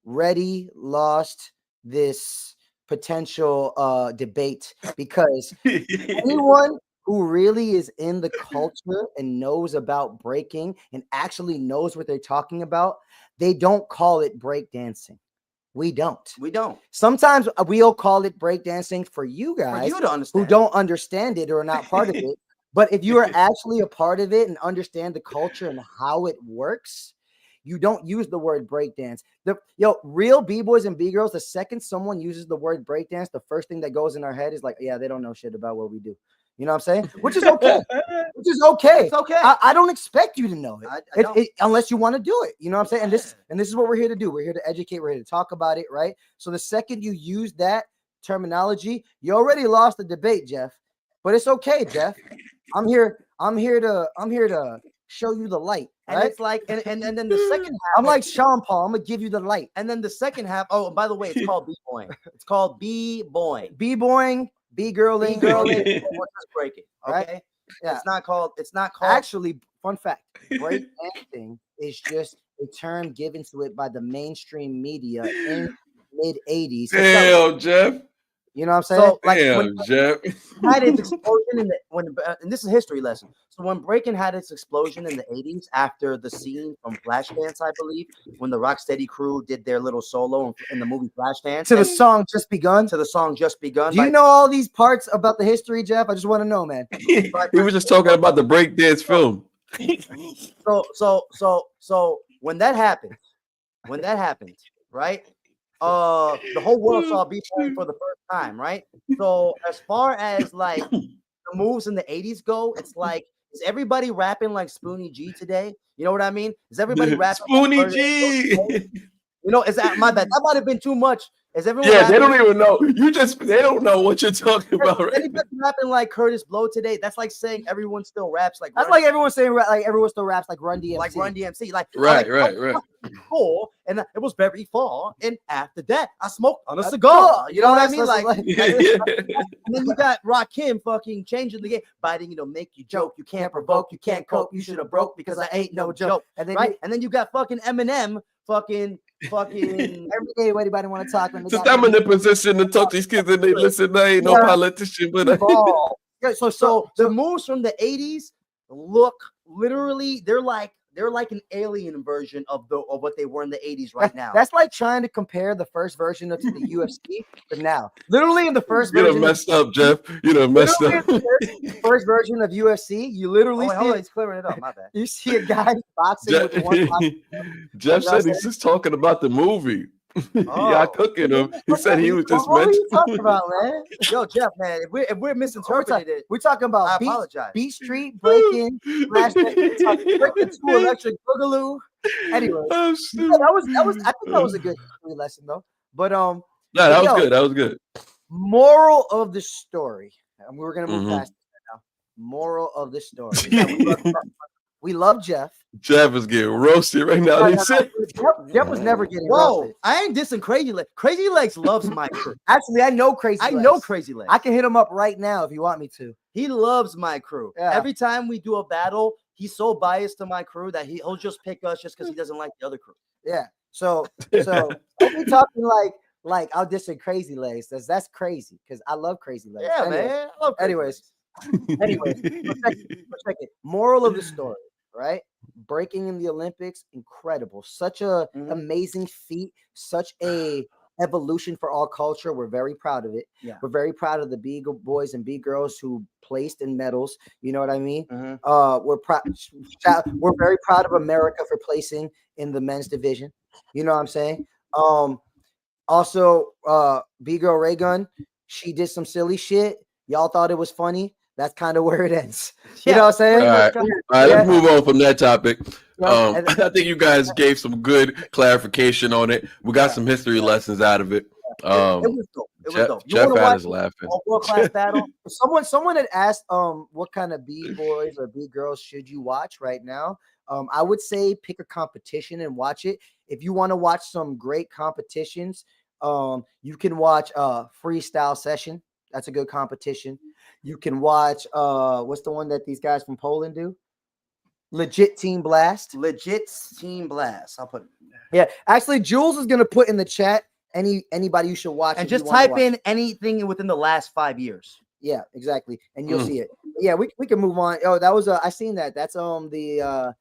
S3: already lost this potential debate, because anyone who really is in the culture and knows about breaking and actually knows what they're talking about, they don't call it breakdancing. We don't. Sometimes we'll call it breakdancing for you guys who don't understand it or are not part of it. But if you are actually a part of it and understand the culture and how it works, you don't use the word breakdance. Real B-boys and B-girls, the second someone uses the word breakdance, the first thing that goes in our head is like, yeah, they don't know shit about what we do. You know what I'm saying? Which is okay. It's okay. I don't expect you to know it, unless you want to do it. You know what I'm saying? And this is what we're here to do. We're here to educate. We're here to talk about it, right? So the second you use that terminology, you already lost the debate, Jeff. But it's okay, Jeff. I'm here to show you the light.
S2: And
S3: right?
S2: it's like, and then the second half,
S3: I'm like Sean Paul. I'm gonna give you the light.
S2: And then the second half. Oh, by the way, it's called B-boying. It's called B-boying.
S3: B-boying, B-girling,
S2: we're just breaking. Okay.
S3: Right? Yeah.
S2: It's not called.
S3: Actually, fun fact: breakdancing is just a term given to it by the mainstream media in mid 80s.
S1: Damn, Jeff.
S3: You know what I'm saying?
S2: So like
S1: Damn,
S2: when
S1: Jeff.
S2: had its explosion in the and this is a history lesson. So when breaking had its explosion in the 80s after the scene from Flashdance, I believe, when the Rocksteady crew did their little solo in the movie Flashdance
S3: To the song Just Begun.
S2: to the song Just Begun.
S3: Do you know all these parts about the history, Jeff? I just want to know, man.
S1: He was just talking about the breakdance film.
S2: So when that happened, right? The whole world saw B-boy for the first time, right? So as far as like the moves in the 80s go, it's like, is everybody rapping like Spoonie G today? You know what I mean? Is everybody rapping
S1: Spoonie
S2: like
S1: G?
S2: You know, is that my bad? That might have been too much. Is everyone
S1: Yeah,
S2: rapping?
S1: they don't even know. They don't know what you're talking about,
S2: Is
S1: right?
S2: anybody rapping like Curtis Blow today? That's like saying everyone still raps like
S3: That's
S2: Run-
S3: like everyone saying like everyone still raps like Run DMC.
S2: like Run DMC. Like
S1: Right.
S2: Cool, and it was very far. And after that, I smoked on a cigar. You know what I mean? Like,
S1: Yeah.
S2: and then you got Rakim fucking changing the game. Biting, you know, make you joke. You can't provoke. You can't cope. You should have broke because I ain't no joke.
S3: And then
S2: Right? And then you got fucking Eminem fucking
S3: every day anybody want to talk when they
S1: Since
S3: got
S1: I'm in the position to talk to these kids and they listen, I ain't no
S3: Yeah.
S1: politician, but
S3: involved.
S2: so the moves from the 80s look literally they're like an alien version of what they were in the 80s right now.
S3: That's like trying to compare the first version of the UFC with now. Literally in the first
S1: you done
S3: version,
S1: messed up, Jeff. You done messed
S3: literally
S1: up.
S3: in the first version of UFC, you literally
S2: hold on,
S3: see
S2: he's clearing it up. My bad.
S3: you see a guy boxing with one box.
S1: Jeff said he's just talking about the movie. Y'all cooking him. He said he was just
S3: What are you
S1: mentioning.
S3: talking about, man?
S2: Yo, Jeff, man, if we're misinterpreting it,
S3: We're talking
S2: I
S3: about
S2: apologize.
S3: Beat Street, Breaking, Flashback, Breaking 2, Electric Boogaloo. Anyway,
S1: Oh,
S3: yeah,
S1: stupid.
S3: that was I think that was a good history lesson though. But
S1: No, that was
S3: yo,
S1: good. That was good.
S3: moral of the story. And we're gonna move
S1: Mhm.
S3: past this now. Moral of the story. Yeah, we love Jeff.
S1: Jeff is getting roasted right now. They said
S3: Jeff was never getting
S2: Whoa,
S3: roasted.
S2: I ain't dissing Crazy Legs. Crazy Legs loves my crew.
S3: Actually, I know Crazy
S2: I
S3: Legs.
S2: know Crazy Legs.
S3: I can hit him up right now if you want me to.
S2: He loves my crew.
S3: Yeah.
S2: Every time we do a battle, he's so biased to my crew that he'll just pick us just because he doesn't like the other crew.
S3: Yeah. So don't be talking like I'll diss Crazy Legs. That's crazy because I love Crazy Legs.
S2: Yeah,
S3: Anyway,
S2: man. I love Crazy
S3: anyways.
S2: Legs.
S3: Anyways, perspective. Moral of the story, right? Breaking in the Olympics, incredible. Such a amazing feat, such a evolution for all culture. We're very proud of it.
S2: Yeah.
S3: We're very proud of the B boys and B girls who placed in medals. You know what I mean? We're very proud of America for placing in the men's division. You know what I'm saying? Also, B girl Raygun, she did some silly shit. Y'all thought it was funny. That's kind of where it ends. You know what I'm saying?
S1: All right, let's move on from that topic. I think you guys gave some good clarification on it. We got some history lessons out of it.
S2: It was dope. It was dope. You
S1: Jeff
S2: wanna
S1: had
S2: watch
S1: us laughing.
S2: a world-class battle?
S3: Someone had asked what kind of B boys or B girls should you watch right now? I would say pick a competition and watch it. If you want to watch some great competitions, you can watch Freestyle Session. That's a good competition. You can watch what's the one that these guys from Poland do? Legit Team Blast.
S2: Legit Team Blast. I'll put.
S3: Yeah, actually, Jules is gonna put in the chat anybody you should watch,
S2: And
S3: if you
S2: just
S3: wanna
S2: type
S3: watch.
S2: in anything within the last 5 years.
S3: Yeah, exactly, and you'll see it. Yeah, we can move on. Oh, that was I seen that. That's the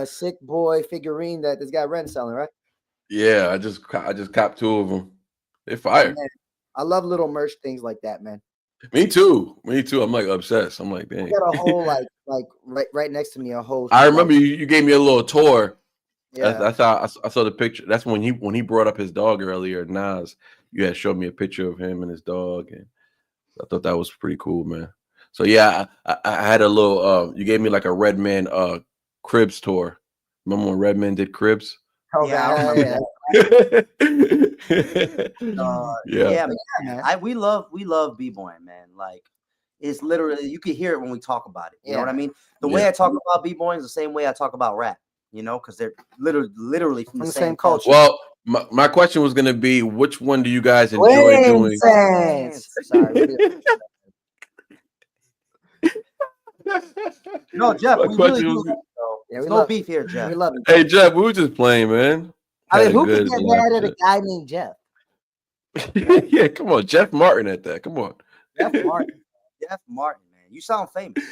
S3: sick boy figurine that this guy REN selling, right?
S1: Yeah, I just copped 2 of them. They're fire.
S3: Man, I love little merch things like that, man.
S1: Me too. I'm like obsessed. I'm like, dang.
S3: I got a whole like right next to me a whole.
S1: I remember you gave me a little tour.
S3: Yeah.
S1: I saw the picture. That's when he brought up his dog earlier, Nas. You had showed me a picture of him and his dog, and I thought that was pretty cool, man. So yeah, I had a little. You gave me like a Redman Cribs tour. Remember when Redman did Cribs?
S3: Oh,
S2: Yeah, I
S3: yeah.
S1: Yeah.
S2: Man. We love b-boying, man. Like, it's literally, you can hear it when we talk about it. You know what I mean? The way I talk about b-boying is the same way I talk about rap. You know, because they're literally from the same culture.
S1: Well, my question was going to be, which one do you guys enjoy doing?
S3: Sorry.
S2: No, Jeff, we really do.
S3: Yeah,
S2: no beef here, Jeff.
S3: We love it.
S1: Hey, Jeff, we were just playing, man.
S3: I mean,
S1: Had a
S3: who could
S1: good
S3: get mad at a
S1: laugh.
S3: guy named Jeff?
S1: Yeah, come on, Jeff Martin at that. Come on.
S2: Jeff Martin. Jeff Martin, man. You sound famous,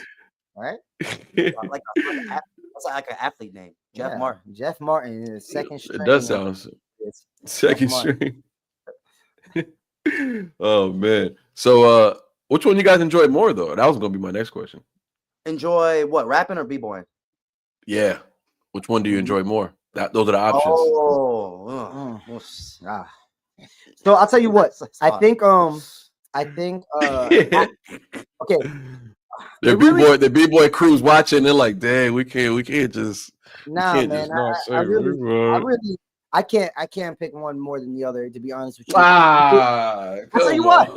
S3: right?
S2: That's like an athlete name. Jeff
S3: Yeah,
S2: Martin.
S3: Jeff Martin is second string.
S1: It does sound
S3: It's
S1: second
S3: Jeff Martin.
S1: string. Oh man. So which one you guys enjoyed more though? That was gonna be my next question.
S2: Enjoy what? Rapping or b-boying?
S1: Yeah. Which one do you enjoy more? Those are the options.
S2: Oh,
S3: So I'll tell you what.
S2: That's
S3: I
S2: hard.
S3: think okay.
S1: The b-boy crew's watching. They're like, dang, we can't just
S3: Nah, man. I can't pick one more than the other, to be honest with you. I'll tell you what.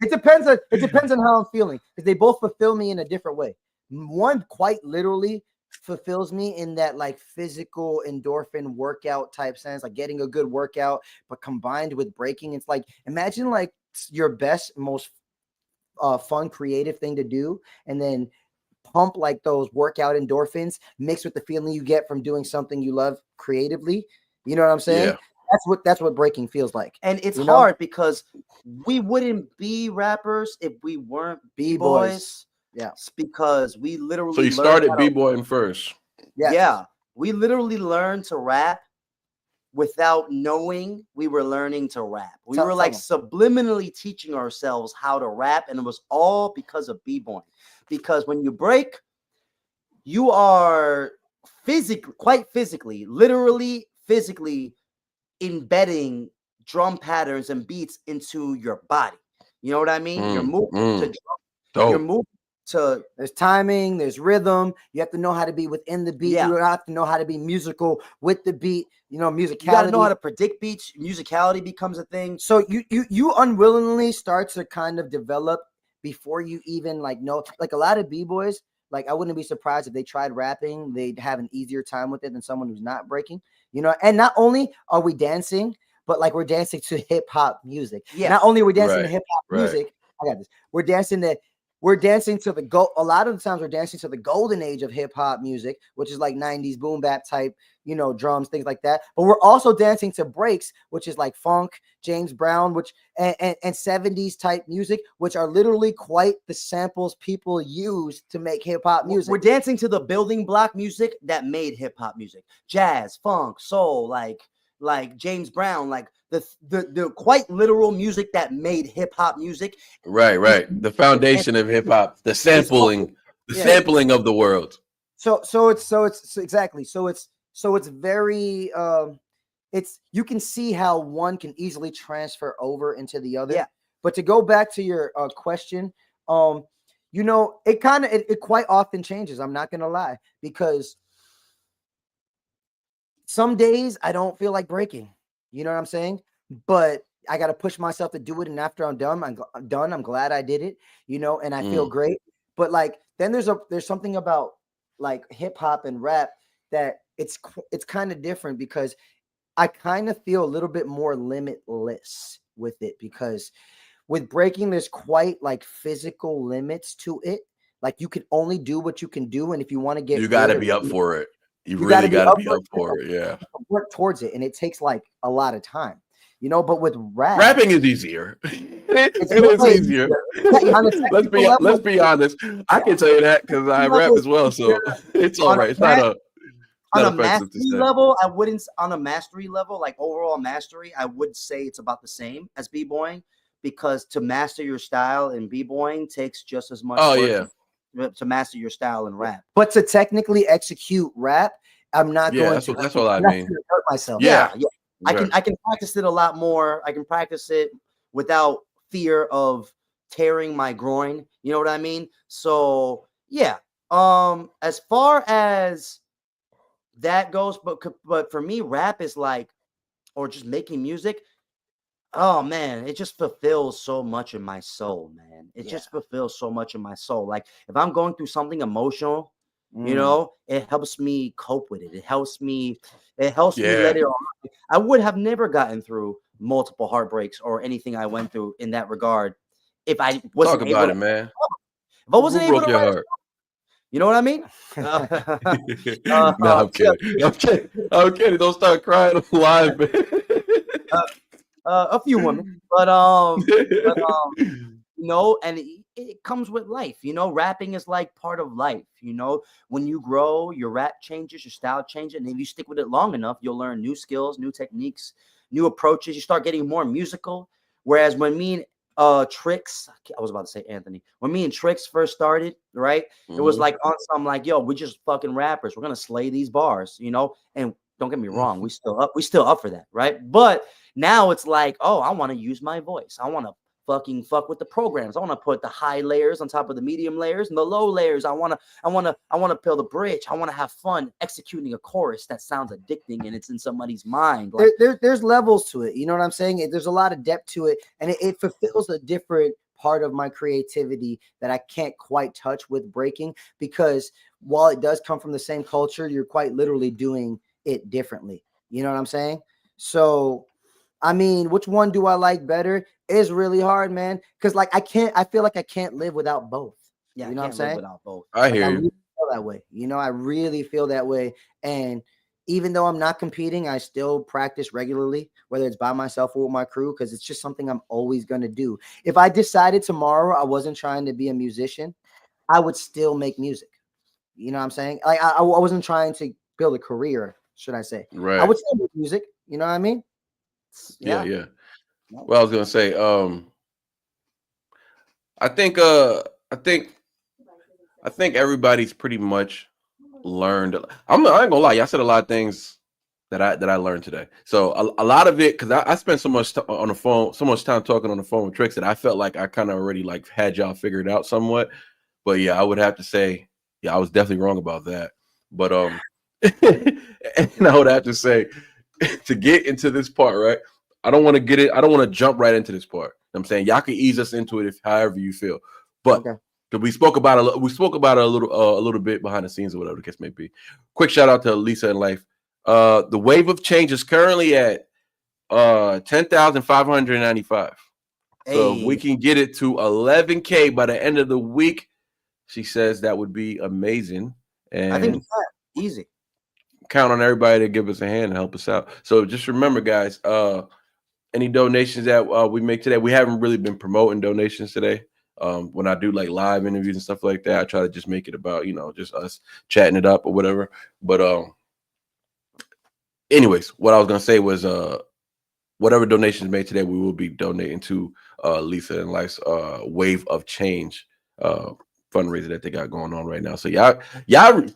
S3: It depends on how I'm feeling, because they both fulfill me in a different way. One quite literally fulfills me in that like physical endorphin workout type sense, like getting a good workout, but combined with breaking. It's like, imagine like your best, most fun, creative thing to do, and then pump like those workout endorphins mixed with the feeling you get from doing something you love creatively. You know what I'm saying?
S1: Yeah.
S3: That's what breaking feels like.
S2: And it's hard because we wouldn't be rappers if we weren't b-boys.
S3: Yeah.
S2: It's because we literally
S1: So you started b-boying first.
S3: Yes.
S2: Yeah. We literally learned to rap without knowing we were learning to rap. We were like subliminally teaching ourselves how to rap, and it was all because of b-boying. Because when you break, you are literally physically embedding drum patterns and beats into your body. You know what I mean? You're moving to drum. You're moving to,
S3: there's timing, there's rhythm. You have to know how to be within the beat. You have to know how to be musical with the beat. You know, musicality.
S2: You got to know how to predict beats. Musicality becomes a thing.
S3: So you unwillingly start to kind of develop before you even like know. Like a lot of b-boys, like I wouldn't be surprised if they tried rapping, they'd have an easier time with it than someone who's not breaking. You know, and not only are we dancing, but like we're dancing to hip hop music. Yeah. Not only are we dancing to hip hop music, I got this. We're dancing to the a lot of the times we're dancing to the golden age of hip hop music, which is like 90s boom bap type, you know, drums, things like that. But we're also dancing to breaks, which is like funk, James Brown, which and 70s type music, which are literally quite the samples people use to make hip hop music.
S2: We're dancing to the building block music that made hip hop music. Jazz, funk, soul, like James Brown, like the quite literal music that made hip hop music.
S1: Right. The foundation of hip hop, the sampling of the world.
S3: So it's very you can see how one can easily transfer over into the other. Yeah. But to go back to your question, you know, it quite often changes. I'm not gonna lie, because some days I don't feel like breaking. You know what I'm saying? But I got to push myself to do it. And after I'm done, I'm glad I did it, you know, and I feel great. But like, then there's something about like hip hop and rap that it's kind of different, because I kind of feel a little bit more limitless with it, because with breaking, there's quite like physical limits to it. Like you can only do what you can do. And if you want to get,
S1: you got to be up for it. You really got to be up for it. Yeah.
S3: Work towards it. And it takes like a lot of time, you know, but with
S1: rapping is easier. It's easier. Let's be honest. I can tell you that because I rap as well. So it's all right. It's not
S2: on a mastery level. I wouldn't, on a mastery level, like overall mastery, I would say it's about the same as b-boying, because to master your style in b-boying takes just as much work to master your style in rap.
S3: But to technically execute rap, I'm not going to.
S1: That's what I mean.
S3: Hurt myself.
S2: Yeah. I can practice it a lot more. I can practice it without fear of tearing my groin. You know what I mean? So yeah. As far as that goes, but for me, rap is like, or just making music. Oh man, it just fulfills so much in my soul, man. It just fulfills so much in my soul. Like if I'm going through something emotional, you know, it helps me cope with it. It helps me let it on. I would have never gotten through multiple heartbreaks or anything I went through in that regard if I wasn't
S1: able to, man.
S2: If I wasn't able to write, you know what I mean?
S1: No, I'm kidding. I'm kidding. Don't start crying live, man.
S2: A few women, you know, and it comes with life. You know, rapping is like part of life. You know, when you grow, your rap changes, your style changes, and if you stick with it long enough, you'll learn new skills, new techniques, new approaches. You start getting more musical. Whereas when me and Tricks, I was about to say Anthony, when me and Tricks first started, right, it was like on some like, yo, we just fucking rappers. We're gonna slay these bars, you know. And don't get me wrong, we still up for that, right? But now it's like, oh, I want to use my voice. I want to fucking fuck with the programs. I want to put the high layers on top of the medium layers and the low layers. I want to build a bridge. I want to have fun executing a chorus that sounds addicting and it's in somebody's mind. Like,
S3: there's levels to it. You know what I'm saying? There's a lot of depth to it, and it fulfills a different part of my creativity that I can't quite touch with breaking, because while it does come from the same culture, you're quite literally doing it differently. You know what I'm saying? So I mean, which one do I like better? It's really hard, man. Because like I feel like I can't live without both.
S2: Yeah,
S3: you know what I'm saying?
S2: Without both.
S1: I
S3: Like,
S1: hear
S3: I
S1: you.
S3: really feel that way. You know, I really feel that way. And even though I'm not competing, I still practice regularly, whether it's by myself or with my crew, because it's just something I'm always going to do. If I decided tomorrow I wasn't trying to be a musician, I would still make music. You know what I'm saying? Like I wasn't trying to build a career, should I say. I
S1: Right.
S3: would still make music. You know what I mean?
S1: Yeah. Well, I was gonna say, I think everybody's pretty much learned. I ain't gonna lie, y'all said a lot of things that I learned today. So a lot of it, because I spent so much on the phone, so much time talking on the phone with Tricks, that I felt like I kind of already like had y'all figured out somewhat. But yeah, I would have to say, yeah, I was definitely wrong about that. But and I would have to say, to get into this part, right? I don't want to get it. I don't want to jump right into this part. I'm saying y'all can ease us into it if however you feel. But we spoke about it. We spoke about it a little bit behind the scenes or whatever the case may be. Quick shout out to Lisa and Life. The wave of change is currently at 10,595. So if we can get it to 11K by the end of the week, she says that would be amazing. And
S2: I think it's easy.
S1: Count on everybody to give us a hand and help us out. So just remember, guys, any donations that we make today, we haven't really been promoting donations today. When I do like live interviews and stuff like that, I try to just make it about, you know, just us chatting it up or whatever. But anyways, what I was gonna say was whatever donations made today, we will be donating to Lisa and Life's Wave of Change fundraiser that they got going on right now. So y'all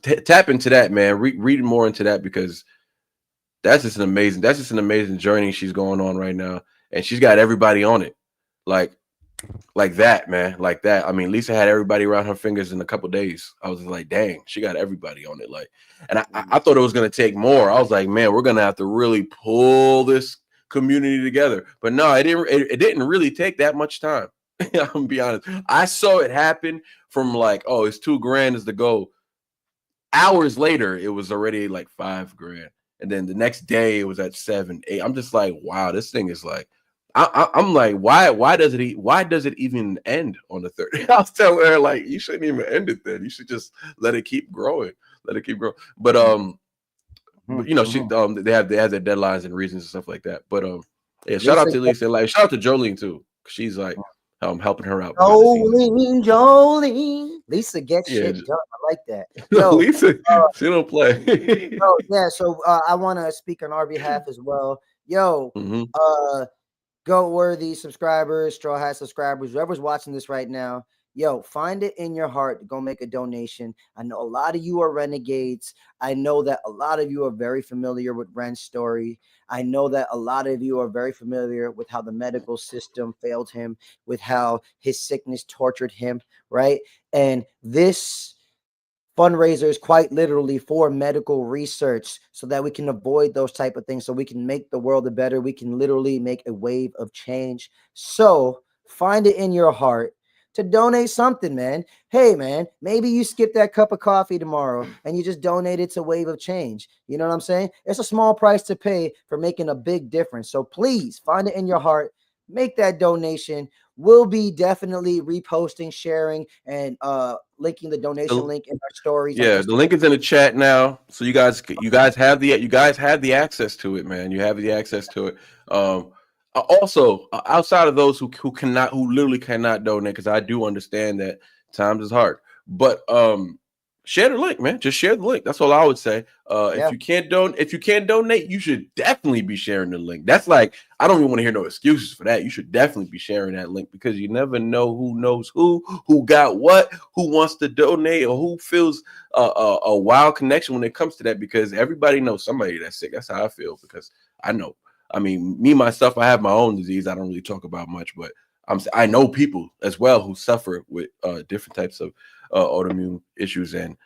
S1: tap into that, man. Read more into that, because that's just an amazing journey she's going on right now, and she's got everybody on it, like that, man, like that. I mean, Lisa had everybody around her fingers in a couple days. I was like, dang, she got everybody on it, like. And I thought it was gonna take more. I was like, man, we're gonna have to really pull this community together. But no, it didn't really take that much time. I'm gonna be honest. I saw it happen from like, oh, it's $2,000 is the goal. Hours later, it was already like $5,000. And then the next day it was at 7, 8. I'm just like, wow, this thing is like, I'm like, why does it even end on the 30th? I was telling her, like, you shouldn't even end it then. You should just let it keep growing. But but you know, they have their deadlines and reasons and stuff like that. But yeah, shout out to Lisa, like shout out to Jolene too. She's like helping her out.
S3: Jolene. Lisa gets shit done. I like that. So,
S1: Lisa, she don't play.
S3: Yeah, so I want to speak on our behalf as well. Yo, Go Worthy subscribers, Straw Hat subscribers, whoever's watching this right now, yo, find it in your heart to go make a donation. I know a lot of you are renegades. I know that a lot of you are very familiar with Ren's story. I know that a lot of you are very familiar with how the medical system failed him, with how his sickness tortured him, right? And this fundraiser is quite literally for medical research so that we can avoid those type of things, so we can make the world a better. We can literally make a wave of change. So find it in your heart to donate something, man. Hey, man, maybe you skip that cup of coffee tomorrow and you just donate it to Wave of Change. You know what I'm saying? It's a small price to pay for making a big difference. So please find it in your heart. Make that donation. We'll be definitely reposting, sharing, and linking the donation link in our stories.
S1: Yeah, the link is in the chat now, so you guys have the access to it, man. You have the access to it. Also, outside of those who literally cannot donate, because I do understand that times is hard. But share the link, man. Just share the link. That's all I would say. If you can't donate, you should definitely be sharing the link. That's like, I don't even want to hear no excuses for that. You should definitely be sharing that link, because you never know who knows who got what, who wants to donate, or who feels a wild connection when it comes to that. Because everybody knows somebody that's sick. That's how I feel, because I know. I mean, me myself, I have my own disease. I don't really talk about much, but I know people as well who suffer with different types of autoimmune issues, and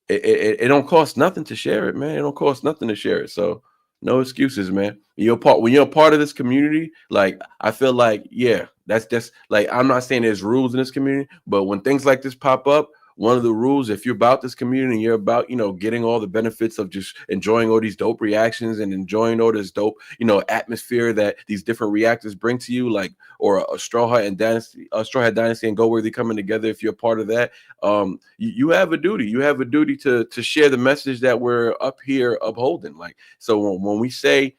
S1: it don't cost nothing to share it, man. It don't cost nothing to share it. So no excuses, man. When you're a part of this community, like, I feel like, yeah, that's just like, I'm not saying there's rules in this community, but when things like this pop up, one of the rules, if you're about this community and you're about, getting all the benefits of just enjoying all these dope reactions and enjoying all this dope, atmosphere that these different reactors bring to you, like, or a Straw Hat Dynasty and Go Worthy coming together, if you're a part of that, you have a duty. You have a duty to share the message that we're up here upholding. Like, so when we say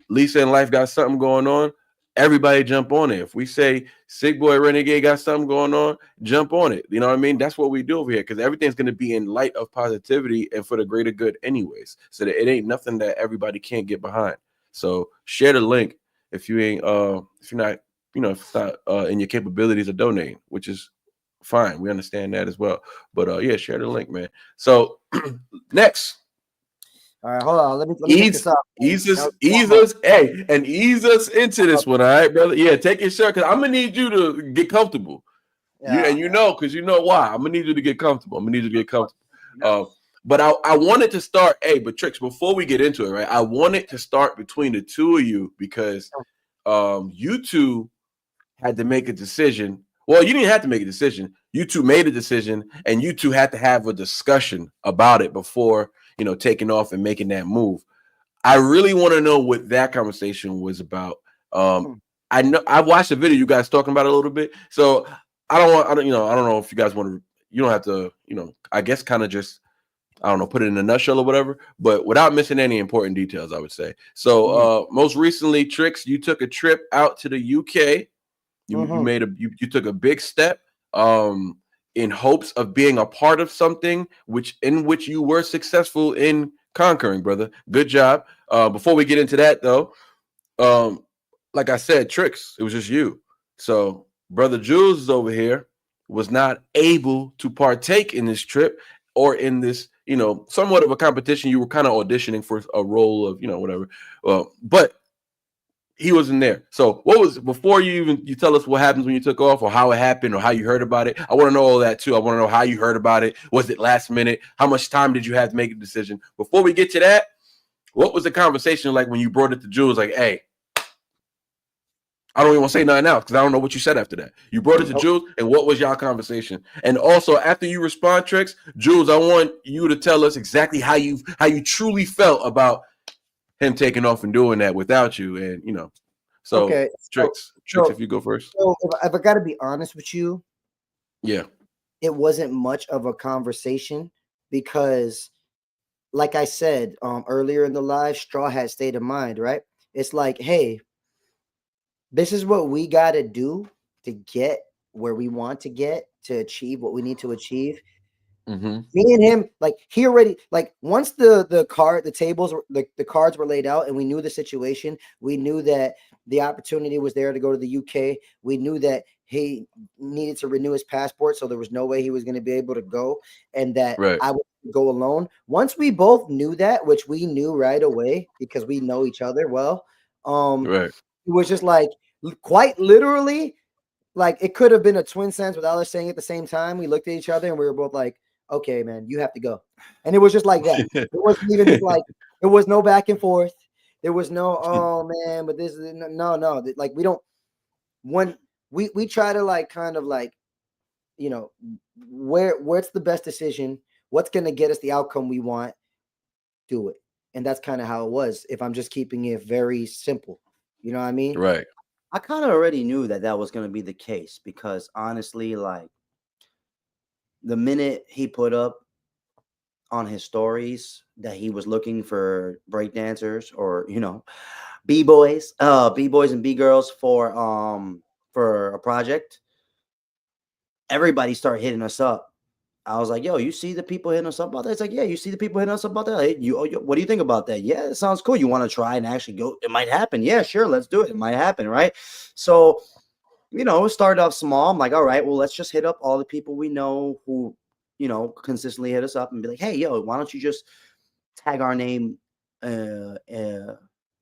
S1: Lisa and Life got something going on, everybody jump on it. If we say Sick Boy Renegade got something going on, jump on it. You know what I mean? That's what we do over here, because everything's going to be in light of positivity and for the greater good anyways. So that it ain't nothing that everybody can't get behind. So share the link if you ain't if you're not, if it's not in your capabilities of donating, which is fine. We understand that as well. But yeah, share the link, man. So next.
S3: All right, hold on. Let me pick this up.
S1: Ease us into this one, all right, brother. Yeah, take your shirt, because I'm gonna need you to get comfortable.
S3: Yeah.
S1: Because you know why. I'm gonna need you to get comfortable. But I wanted to start. Hey, but Trix, before we get into it, right? I wanted to start between the two of you, because you two had to make a decision. Well, you didn't have to make a decision. You two made a decision, and you two had to have a discussion about it before, taking off and making that move. I really want to know what that conversation was about. I know I watched the video you guys talking about it a little bit, so I don't know if you guys want to. You don't have to, I guess kind of just, I don't know, put it in a nutshell or whatever, but without missing any important details, I would say. So most recently, Trix, you took a trip out to the UK. You took a big step in hopes of being a part of something in which you were successful in conquering, brother. Good job. Before we get into that, though, like I said, Trix, it was just you. So brother Jules is over here, was not able to partake in this trip or in this, somewhat of a competition. You were kind of auditioning for a role of, whatever. But he wasn't there. So what was, before you tell us what happens when you took off, or how it happened, or how you heard about it? I want to know all that too. I want to know how you heard about it. Was it last minute? How much time did you have to make a decision? Before we get to that, what was the conversation like when you brought it to Jules? Like, hey, I don't even want to say nothing else, because I don't know what you said after that. You brought it to Jules, and what was y'all conversation? And also, after you respond, Trix, Jules, I want you to tell us exactly how you truly felt about him taking off and doing that without you, and so
S3: okay,
S1: Trix, if you go first.
S3: So if I got to be honest with you,
S1: yeah,
S3: it wasn't much of a conversation, because, like I said earlier in the live, Straw Hat State of Mind, right? It's like, hey, this is what we got to do to get where we want to get, to achieve what we need to achieve. Me and him, like, he already, like, once the cards were laid out and we knew the situation, we knew that the opportunity was there to go to the UK. We knew that he needed to renew his passport, so there was no way he was going to be able to go, and that I would go alone. Once we both knew that, which we knew right away because we know each other well, it was just like, quite literally, like, it could have been a twin sense without us saying it at the same time. We looked at each other and we were both like, okay, man, you have to go. And it was just like that. It wasn't even like, there was no back and forth. There was no, oh man, but this is no. Like, we don't, when we try to, like, kind of like, what's the best decision? What's going to get us the outcome we want? Do it. And that's kind of how it was. If I'm just keeping it very simple, you know what I mean?
S1: Right.
S2: I kind of already knew that was going to be the case, because honestly, like, the minute he put up on his stories that he was looking for breakdancers or, B-boys and B-girls for a project. Everybody started hitting us up. I was like, yo, you see the people hitting us up about that? It's like, yeah, you see the people hitting us up about that? Hey, what do you think about that? Yeah, it sounds cool. You want to try and actually go? It might happen. Yeah, sure, let's do it. It might happen, right? So, it started off small. I'm like, all right, well, let's just hit up all the people we know who, consistently hit us up and be like, hey, yo, why don't you just tag our name in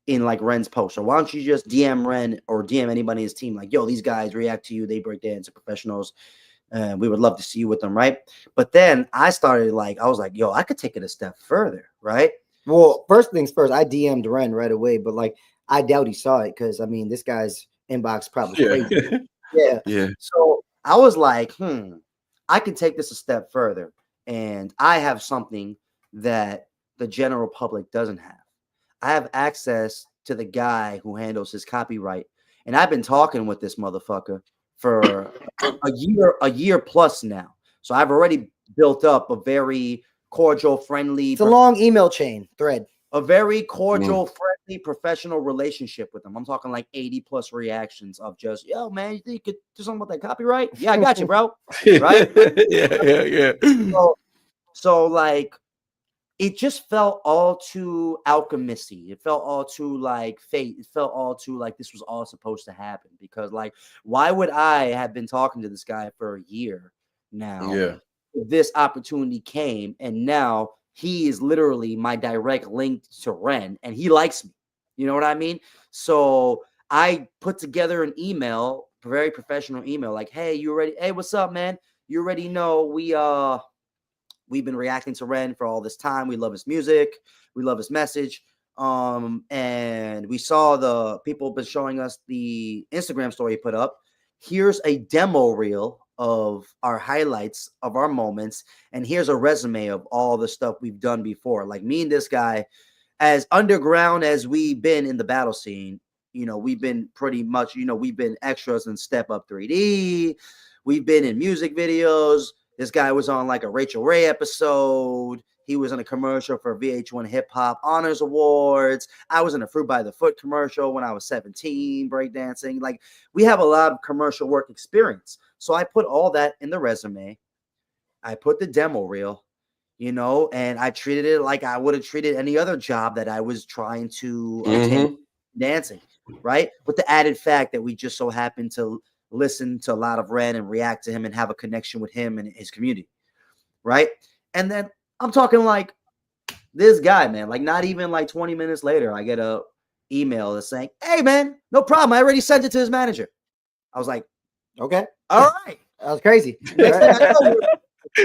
S2: like Ren's post, or why don't you just DM Ren or DM anybody in his team? Like, yo, these guys react to you. They break dance, professionals. We would love to see you with them, right? But then I was like, yo, I could take it a step further, right?
S3: Well, first things first, I DM'd Ren right away, but like I doubt he saw it because I mean this guy's inbox probably crazy.
S1: Yeah.
S2: So I was like, I can take this a step further, and I have something that the general public doesn't have. I have access to the guy who handles his copyright, and I've been talking with this motherfucker for a year plus now. So I've already built up a very cordial, friendly.
S3: It's a long email chain thread.
S2: A very cordial, friendly, professional relationship with them. I'm talking like 80 plus reactions of just, yo, man, you think you could do something about that copyright? Yeah, I got you, bro. Right?
S1: Yeah.
S2: So like, it just felt all too alchemisty. It felt all too like fate. It felt all too like this was all supposed to happen. Because like, why would I have been talking to this guy for a year now?
S1: Yeah.
S2: This opportunity came, and now he is literally my direct link to Ren, and he likes me. You know what I mean? So I put together an email, a very professional email, like, hey, you ready? Hey, what's up, man? You already know we've been reacting to Ren for all this time. We love his music. We love his message. And we saw the people have been showing us the Instagram story he put up. Here's a demo reel of our highlights of our moments. And here's a resume of all the stuff we've done before. Like me and this guy, as underground as we've been in the battle scene, we've been pretty much, we've been extras in Step Up 3D. We've been in music videos. This guy was on like a Rachel Ray episode. He was in a commercial for VH1 Hip Hop Honors Awards. I was in a Fruit by the Foot commercial when I was 17, breakdancing. Like, we have a lot of commercial work experience. So I put all that in the resume. I put the demo reel, and I treated it like I would have treated any other job that I was trying to obtain dancing, right? With the added fact that we just so happened to listen to a lot of Ren and react to him and have a connection with him and his community, right? And then I'm talking like this guy, man, like not even like 20 minutes later, I get a email that's saying, hey, man, no problem. I already sent it to his manager. I was like,
S3: okay,
S2: all right.
S3: That was crazy.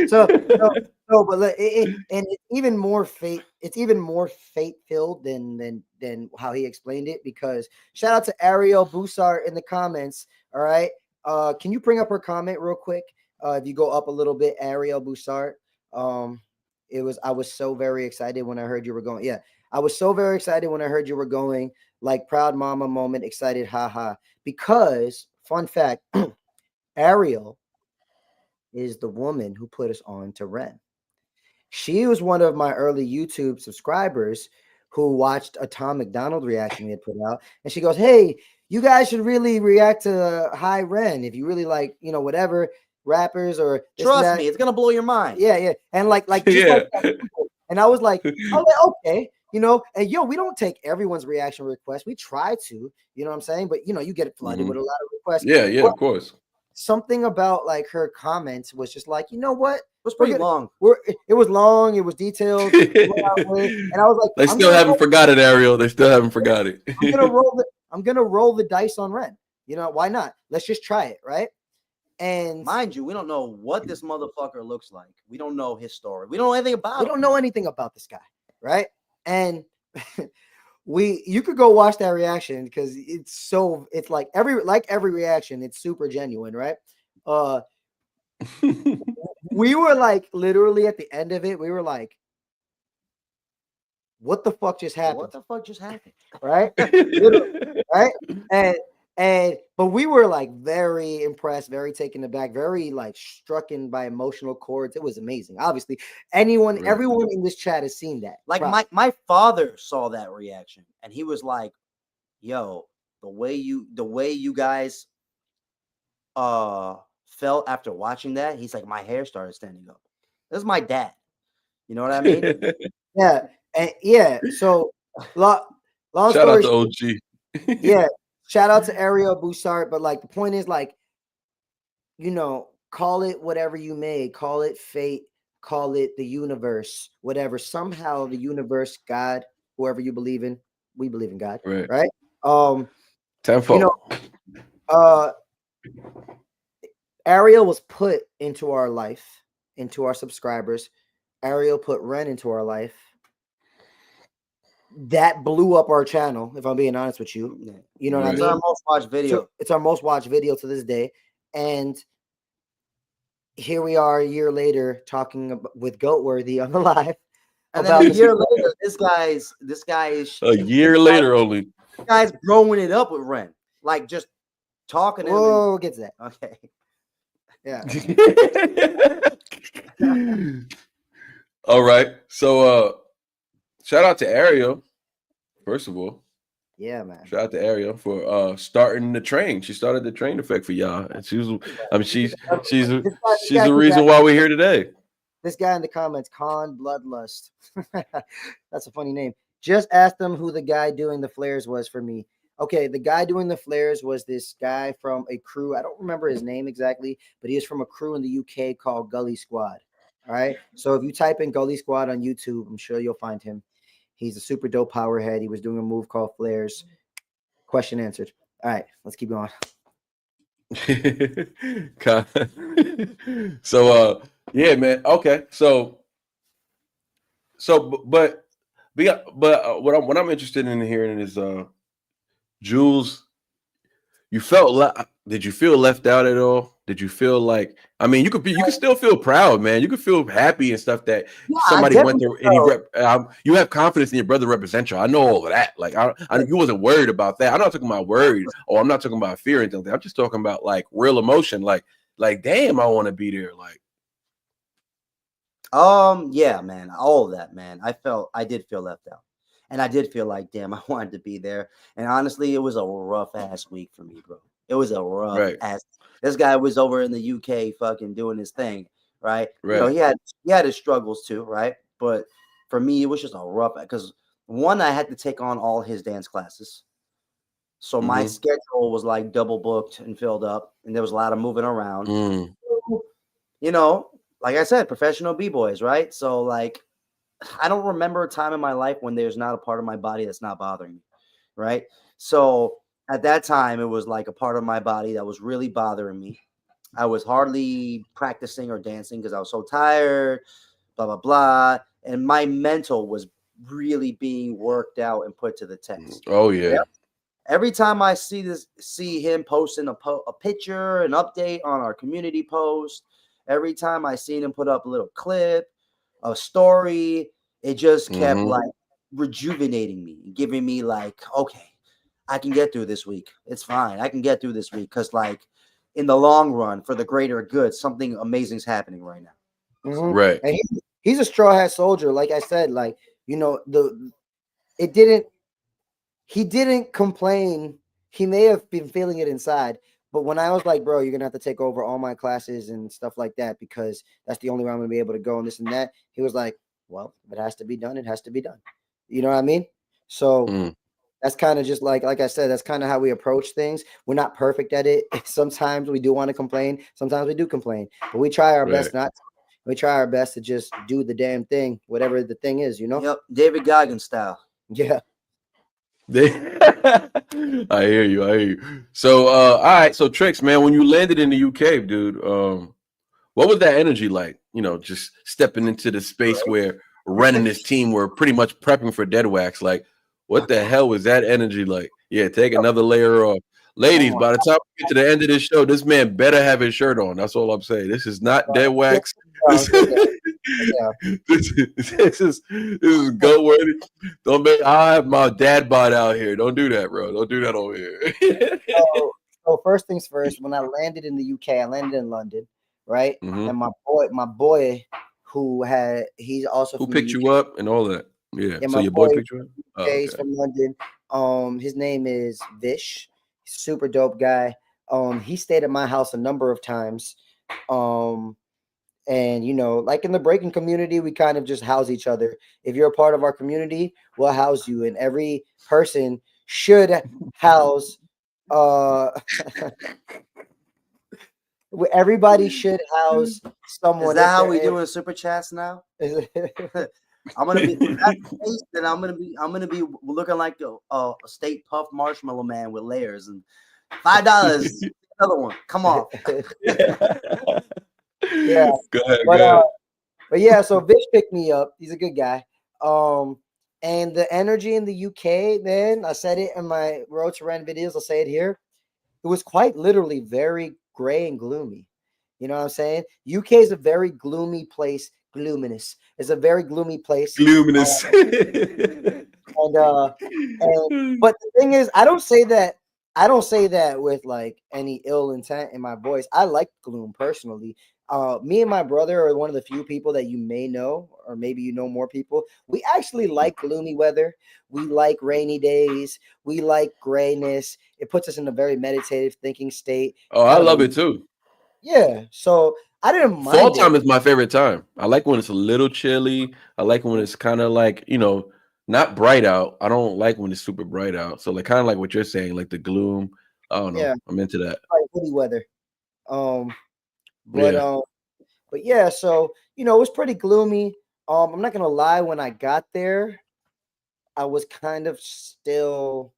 S3: So, but and it's even more fate. It's even more fate filled than how he explained it. Because shout out to Ariel Bussard in the comments. All right, can you bring up her comment real quick? If you go up a little bit, Ariel Bussard. I was so very excited when I heard you were going. Yeah, I was so very excited when I heard you were going. Like proud mama moment, excited, haha. Because fun fact, Ariel is the woman who put us on to Ren. She was one of my early YouTube subscribers who watched a Tom McDonald reaction we had put out. And she goes, hey, you guys should really react to High Ren if you really like, whatever rappers or
S2: trust me, it's gonna blow your mind.
S3: Yeah. And like just like that. And I was like, oh, okay, and we don't take everyone's reaction request. We try to, you know what I'm saying? But you get flooded with a lot of requests.
S1: Yeah, of course.
S3: Something about like her comments was just like, you know what?
S2: It was pretty long.
S3: It was long. It was detailed. And I was like,
S1: they still haven't forgot it, Ariel. They still haven't forgot it.
S3: I'm gonna roll the dice on Ren. Why not? Let's just try it, right? And
S2: mind you, we don't know what this motherfucker looks like. We don't know his story. We don't know anything about him.
S3: We don't know anything about this guy, right? And you could go watch that reaction because it's like every reaction, it's super genuine, right? We were like literally at the end of it, we were like, what the fuck just happened?
S2: What the fuck just happened?
S3: Right? Right? But we were like very impressed, very taken aback, very like struck by emotional chords. It was amazing. Obviously, everyone in this chat has seen that.
S2: Like my father saw that reaction and he was like, yo, the way you guys felt after watching that, he's like, my hair started standing up. This is my dad. You know what I mean?
S3: Yeah, and yeah. So, long
S1: Shout
S3: story
S1: out to OG.
S3: yeah, shout out to Ariel Bouchard. But like the point is, like, call it whatever you may, call it fate, call it the universe, whatever. Somehow the universe, God, whoever you believe in, we believe in God, right?
S1: Tenfold.
S3: Ariel was put into our life, into our subscribers. Ariel put Ren into our life. That blew up our channel, if I'm being honest with you. You know what I mean?
S2: It's our most watched video.
S3: So it's our most watched video to this day. And here we are a year later talking with Goatworthy on the live.
S2: And then a year later, this guy is
S1: a year later only.
S2: This guy's growing it up with Ren. Like just talking to him.
S3: Whoa, get to that.
S2: Okay.
S3: Yeah.
S1: All right. So shout out to Ariel, first of all.
S3: Yeah, man.
S1: Shout out to Ariel for starting the train. She started the train effect for y'all. And she's the reason why we're here today.
S3: This guy in the comments, Khan Bloodlust. That's a funny name. Just ask them who the guy doing the flares was for me. Okay, the guy doing the flares was this guy from a crew. I don't remember his name exactly, but he is from a crew in the UK called Gully Squad. All right. So if you type in Gully Squad on YouTube, I'm sure you'll find him. He's a super dope powerhead. He was doing a move called flares. Question answered. All right, let's keep going.
S1: So yeah, man. Okay. But what I'm interested in hearing is Jules, did you feel left out at all? Did you feel like, I mean, you could still feel proud, man. You could feel happy and stuff that somebody went there and you have confidence in your brother represent you. I know all of that. Like, you wasn't worried about that. I'm not talking about worried, or I'm not talking about fear and things. I'm just talking about like real emotion. Like, damn, I want to be there. Like,
S2: yeah, man, all of that, man. I did feel left out. And I did feel like, damn, I wanted to be there. And honestly, it was a rough ass week for me, bro. It was a rough ass. This guy was over in the UK fucking doing his thing, right? You know, he had his struggles too, right? But for me, it was just a rough, because one, I had to take on all his dance classes. So my schedule was like double booked and filled up, and there was a lot of moving around. You know, like I said, professional B-boys, right? So like, I don't remember a time in my life when there's not a part of my body that's not bothering me, right? So at that time, it was like a part of my body that was really bothering me. I was hardly practicing or dancing because I was so tired, blah, blah, blah. And my mental was really being worked out and put to the test.
S1: Oh, yeah.
S2: Every time I see him posting a picture, an update on our community post, every time I seen him put up a little clip, a story, it just kept like rejuvenating me, giving me like, okay, I can get through this week. It's fine. I can get through this week, because like in the long run, for the greater good, something amazing is happening right now.
S1: Right.
S3: And he's a straw hat soldier. Like I said, like, you know, he didn't complain. He may have been feeling it inside. But when I was like, bro, you're going to have to take over all my classes and stuff like that, because that's the only way I'm going to be able to go and this and that. He was like, well, if it has to be done, it has to be done. You know what I mean? So that's kind of just like I said, that's kind of how we approach things. We're not perfect at it. Sometimes we do want to complain. Sometimes we do complain. But we try our best not to. We try our best to just do the damn thing, whatever the thing is, you know?
S2: Yep. David Goggins style.
S3: Yeah.
S1: I hear you. So all right, so Tricks, man, when you landed in the UK, dude, what was that energy like? You know, just stepping into the space where Ren and his team were pretty much prepping for Dead Wax. Like, what the hell was that energy like? Yeah, take another layer off. Ladies, by the time we get to the end of this show, this man better have his shirt on. That's all I'm saying. This is not Dead Wax. This is Goatworthy. Don't make I have my dad bod out here. Don't do that, bro. Don't do that over here.
S3: So first things first, when I landed in the UK, I landed in London, right? And my boy he's also
S1: who picked you up and all that. Yeah. So your boy picked you up?
S3: He's from London. His name is Vish. Super dope guy. He stayed at my house a number of times. And you know, like in the breaking community, we kind of just house each other. If you're a part of our community, we'll house you, and every person should house everybody should house someone.
S2: Is that how we doing super chats now? I'm gonna be then I'm gonna be looking like a state puff marshmallow man with layers and $5. Another one. Come on.
S3: Yeah.
S1: Go ahead,
S3: But yeah, so Vish picked me up. He's a good guy. And the energy in the UK, man, I said it in my Road to REN videos. I'll say it here. It was quite literally very gray and gloomy. You know what I'm saying? UK is a very gloomy place. Gloominess. It's a very gloomy place.
S1: Luminous.
S3: But the thing is, I don't say that with like any ill intent in my voice. I like gloom personally. Me and my brother are one of the few people that you may know, or maybe you know more people. We actually like gloomy weather. We like rainy days. We like grayness. It puts us in a very meditative thinking state.
S1: Oh, I love it too.
S3: Yeah. So I didn't mind
S1: Fall time
S3: it.
S1: is my favorite time. I like when it's a little chilly. I like when it's kind of like, you know, not bright out. I don't like when it's super bright out. So like kind of like what you're saying, like the gloom. I don't know.
S3: Yeah.
S1: I'm into that.
S3: Like hoodie weather. But yeah, so you know, it was pretty gloomy. I'm not gonna lie, when I got there, I was kind of it still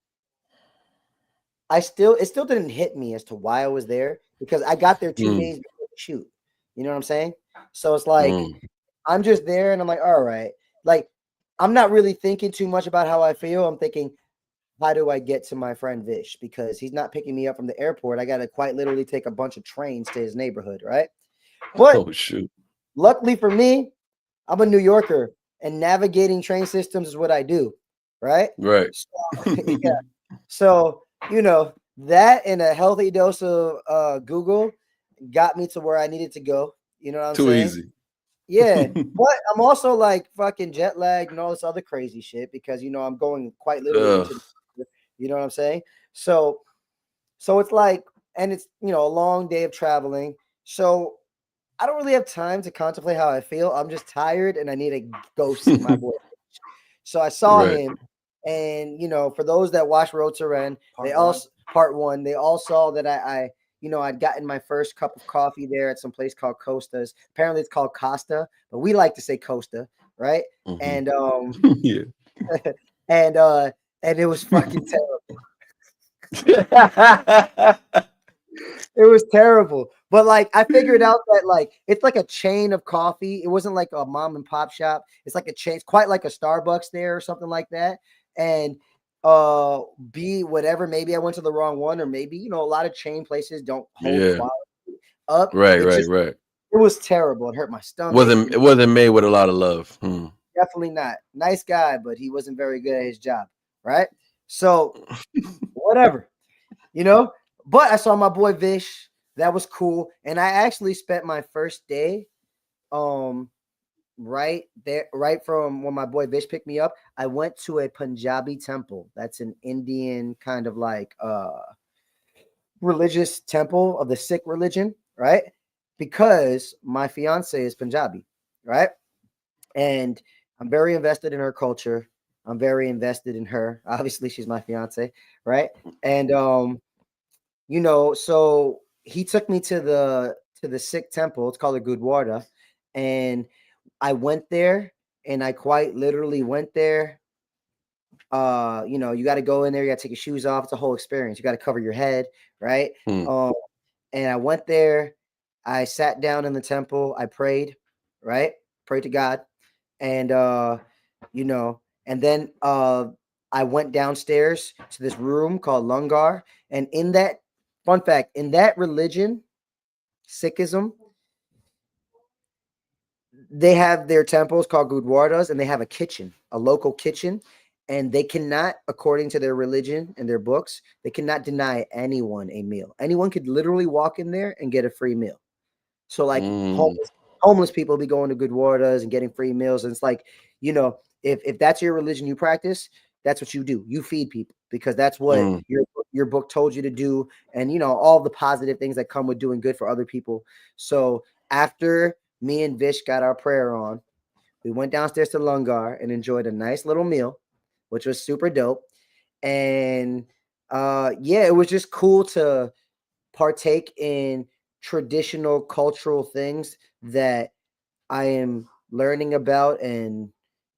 S3: didn't hit me as to why I was there, because I got there 2 days before the shoot. You know what I'm saying? So it's like I'm just there and I'm like, all right. Like, I'm not really thinking too much about how I feel. I'm thinking, how do I get to my friend Vish? Because he's not picking me up from the airport. I gotta quite literally take a bunch of trains to his neighborhood, right? But
S1: Oh shoot.
S3: luckily for me, I'm a New Yorker and navigating train systems is what I do, right?
S1: Right.
S3: So, yeah. So, you know, that and a healthy dose of Google got me to where I needed to go. You know what I'm
S1: Too
S3: saying?
S1: easy.
S3: Yeah. But I'm also like fucking jet lagged and all this other crazy shit because, you know, I'm going quite literally into you know what I'm saying? So it's like, and it's, you know, a long day of traveling. So I don't really have time to contemplate how I feel. I'm just tired and I need to go see my boy. So I saw him, and you know, for those that watch Road to REN, part one, they all saw that I you know, I'd gotten my first cup of coffee there at some place called Costa's. Apparently it's called Costa, but we like to say Costa, right? And
S1: yeah.
S3: and it was fucking terrible. It was terrible. But like I figured out that like it's like a chain of coffee. It wasn't like a mom and pop shop. It's like a chain. It's quite like a Starbucks there or something like that. And B, whatever, maybe I went to the wrong one, or maybe, you know, a lot of chain places don't hold quality up.
S1: Right.
S3: It was terrible. It hurt my stomach.
S1: It wasn't made with a lot of love.
S3: Definitely not. Nice guy, but he wasn't very good at his job. Right. So whatever, you know. But I saw my boy Vish. That was cool. And I actually spent my first day right from when my boy Vish picked me up. I went to a Punjabi temple. That's an Indian kind of like religious temple of the Sikh religion, right? Because my fiance is Punjabi, right? And I'm very invested in her culture. I'm very invested in her. Obviously, she's my fiance, right? And you know, so he took me to the Sikh temple. It's called the Gurdwara, and I went there, and I quite literally went there. You know, you got to go in there. You got to take your shoes off. It's a whole experience. You got to cover your head, right? And I went there. I sat down in the temple. I prayed, right? Prayed to God, and you know, and then I went downstairs to this room called Langar, and in that. Fun fact, in that religion, Sikhism, they have their temples called Gurdwaras, and they have a kitchen, a local kitchen, and they cannot, according to their religion and their books, they cannot deny anyone a meal. Anyone could literally walk in there and get a free meal. So like homeless people be going to Gurdwaras and getting free meals, and it's like, you know, if that's your religion you practice, that's what you do. You feed people, because that's what your book told you to do, and you know all the positive things that come with doing good for other people. So after me and Vish got our prayer on, we went downstairs to Lungar and enjoyed a nice little meal, which was super dope. And yeah, it was just cool to partake in traditional cultural things that I am learning about and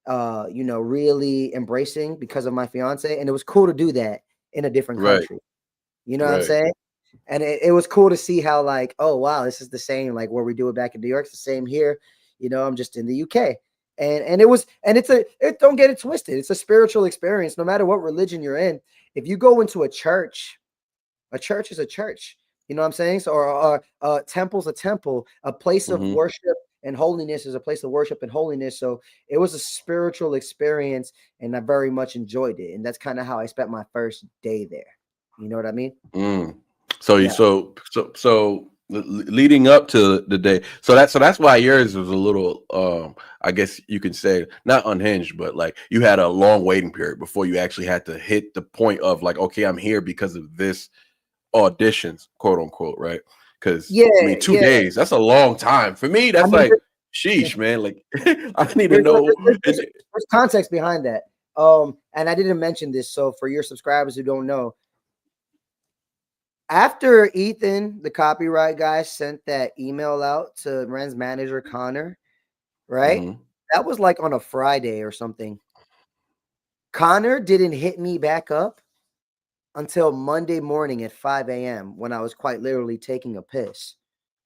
S3: you know, really embracing because of my fiance. And it was cool to do that in a different country. You know what I'm saying? And it was cool to see how, like, oh wow, this is the same like where we do it back in New York. It's the same here. You know, I'm just in the UK. And don't get it twisted. It's a spiritual experience, no matter what religion you're in. If you go into a church is a church. You know what I'm saying? So, or temple's a temple, a place of worship and holiness is a place of worship and holiness. So it was a spiritual experience, and I very much enjoyed it. And that's kind of how I spent my first day there. You know what I mean?
S1: So leading up to the day, so that's why yours was a little, I guess you can say not unhinged, but like you had a long waiting period before you actually had to hit the point of like, okay, I'm here because of this auditions, quote unquote, right? Because I mean, 2 days, that's a long time for me. That's like sheesh, man. Like I need to know.
S3: There's context behind that. And I didn't mention this, so for your subscribers who don't know, after Ethan, the copyright guy, sent that email out to REN's manager Connor, right? That was like on a Friday or something. Connor didn't hit me back up until Monday morning at 5 a.m. when I was quite literally taking a piss,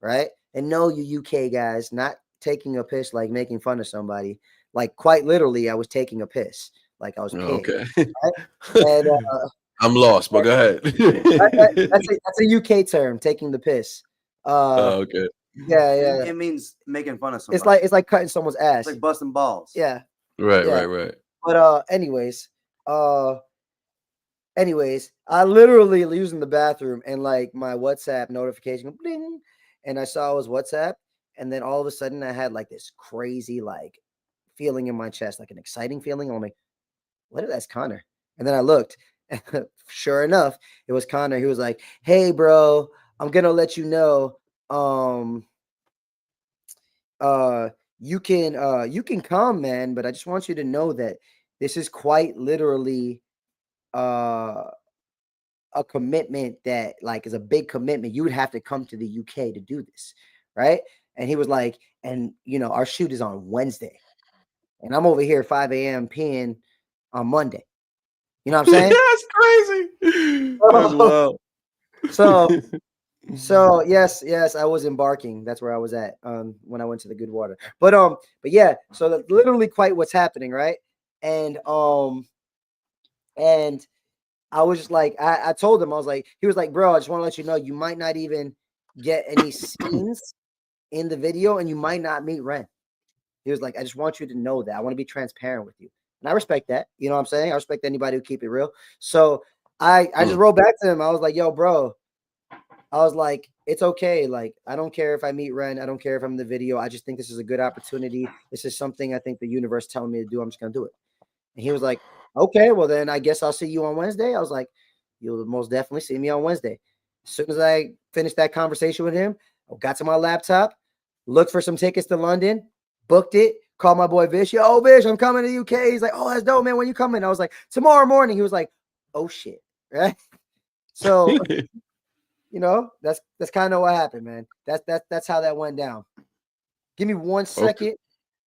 S3: right? And no, you UK guys, not taking a piss like making fun of somebody. Like quite literally, I was taking a piss. Like I was peeing.
S1: Okay.
S3: Right? And
S1: I'm lost, but go ahead.
S3: that's a UK term, taking the piss.
S1: Okay.
S3: Yeah.
S2: It means making fun of somebody.
S3: It's like cutting someone's ass.
S2: It's like busting balls.
S3: Yeah.
S1: Right.
S3: But anyways, I literally using the bathroom and like my WhatsApp notification, bling, and I saw it was WhatsApp, and then all of a sudden I had like this crazy like feeling in my chest, like an exciting feeling. I'm like, what if that's Connor? And then I looked, and sure enough, it was Connor. He was like, hey bro, I'm gonna let you know, you can come, man, but I just want you to know that this is quite literally a commitment that like is a big commitment. You would have to come to the UK to do this, right? And he was like, and you know, our shoot is on Wednesday, and I'm over here 5 a.m. peeing on Monday. You know what I'm saying?
S1: That's crazy. That's wild.
S3: So yes, I was embarking. That's where I was at when I went to the good water. But yeah, so that's literally quite what's happening, right? And I was just like, I told him, I was like, he was like, bro, I just want to let you know you might not even get any scenes in the video, and you might not meet Ren. He was like, I just want you to know that. I want to be transparent with you. And I respect that. You know what I'm saying? I respect anybody who keep it real. So I just wrote back to him. I was like, yo, bro. I was like, it's okay. Like, I don't care if I meet Ren. I don't care if I'm in the video. I just think this is a good opportunity. This is something I think the universe is telling me to do. I'm just going to do it. And he was like, okay, well, then I guess I'll see you on Wednesday. I was like, you'll most definitely see me on Wednesday. As soon as I finished that conversation with him, I got to my laptop, looked for some tickets to London, booked it, called my boy Vish. Yo, Vish, I'm coming to the UK. He's like, oh, that's dope, man. When you coming? I was like, tomorrow morning. He was like, oh, shit. Right? So, you know, that's kind of what happened, man. That's how that went down. Give me 1 second.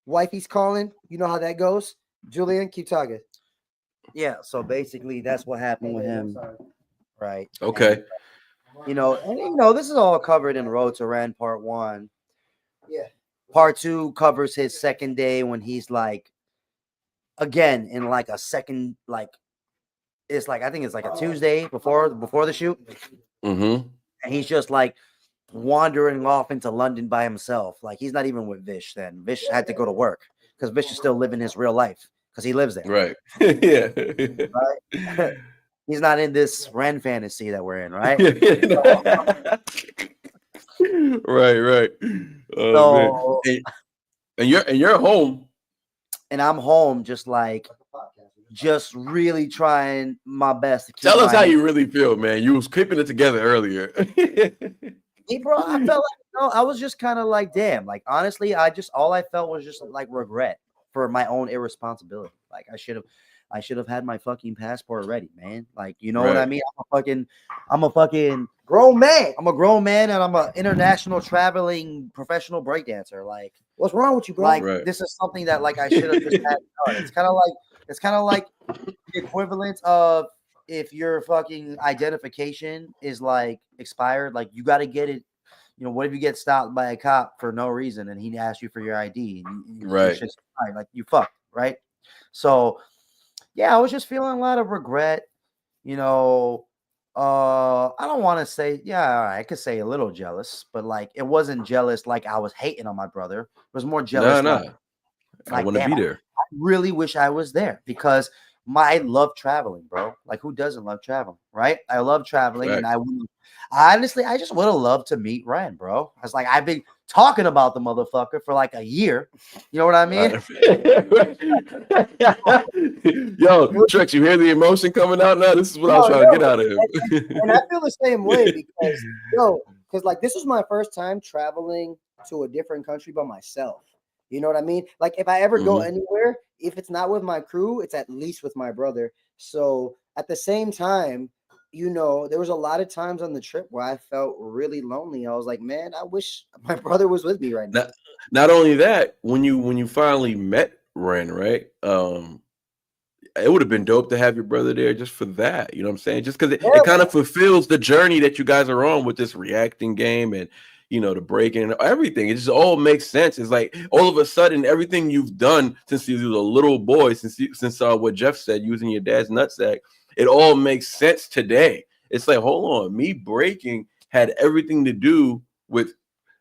S3: Wifey's calling. You know how that goes. Julian, keep talking. Yeah, so basically that's what happened with him. Right.
S1: Okay.
S3: And, you know, this is all covered in Road to REN Part 1. Yeah. Part 2 covers his second day when he's like, again, in like a second, like, it's like, I think it's like a Tuesday before the shoot.
S1: Mm-hmm.
S3: And he's just like wandering off into London by himself. Like, he's not even with Vish then. Vish had to go to work because Vish is still living his real life because he lives there.
S1: Right. Yeah.
S3: Right? He's not in this REN fantasy that we're in, right?
S1: Right.
S3: So,
S1: and you're home.
S3: And I'm home just like
S2: just really trying my best to keep
S1: Tell us
S2: my
S1: how
S2: head.
S1: you really feel, man. You was keeping it together earlier.
S2: Hey, bro, I felt like, you know, I was just kind of like, damn, like, honestly, all I felt was just like regret for my own irresponsibility. Like, I should have had my fucking passport ready, man. Like, you know what I
S1: Right.
S2: mean? I'm a fucking grown man. I'm a grown man, and I'm an international traveling professional breakdancer. Like,
S3: What's wrong with you, bro?
S2: like
S1: Right.
S2: this is something that like I should have just had done. It's kind of like the equivalent of if your fucking identification is like expired, like you got to get it. You know, what if you get stopped by a cop for no reason and he asks you for your ID and your
S1: Right.
S2: shit's expired, like you fucked, right? So yeah, I was just feeling a lot of regret, you know. I don't want to say, yeah, all right, I could say a little jealous, but like it wasn't jealous like I was hating on my brother. It was more jealous
S1: No. I
S2: like
S1: want to
S2: damn,
S1: be there.
S2: I really wish I was there because I love traveling, bro. Like who doesn't love traveling, right? I love traveling, and
S1: Facts.
S2: honestly, I just would have loved to meet Ren, bro. I was like, I've been talking about the motherfucker for like a year. You know what I mean?
S1: Yo, Trex, you hear the emotion coming out now? This is what I was trying to get out of him.
S3: And I feel the same way because, because like this was my first time traveling to a different country by myself. You know what I mean? Like if I ever go anywhere, if it's not with my crew, it's at least with my brother. So at the same time, you know, there was a lot of times on the trip where I felt really lonely. I was like, man, I wish my brother was with me right now.
S1: Not only that, when you finally met Ren, right? It would have been dope to have your brother there just for that. You know what I'm saying? Just because it kind of fulfills the journey that you guys are on with this reacting game and, you know, the breaking and everything. It just all makes sense. It's like all of a sudden, everything you've done since you were a little boy, since what Jeff said, using your dad's nutsack, it all makes sense today. It's like, hold on, me breaking had everything to do with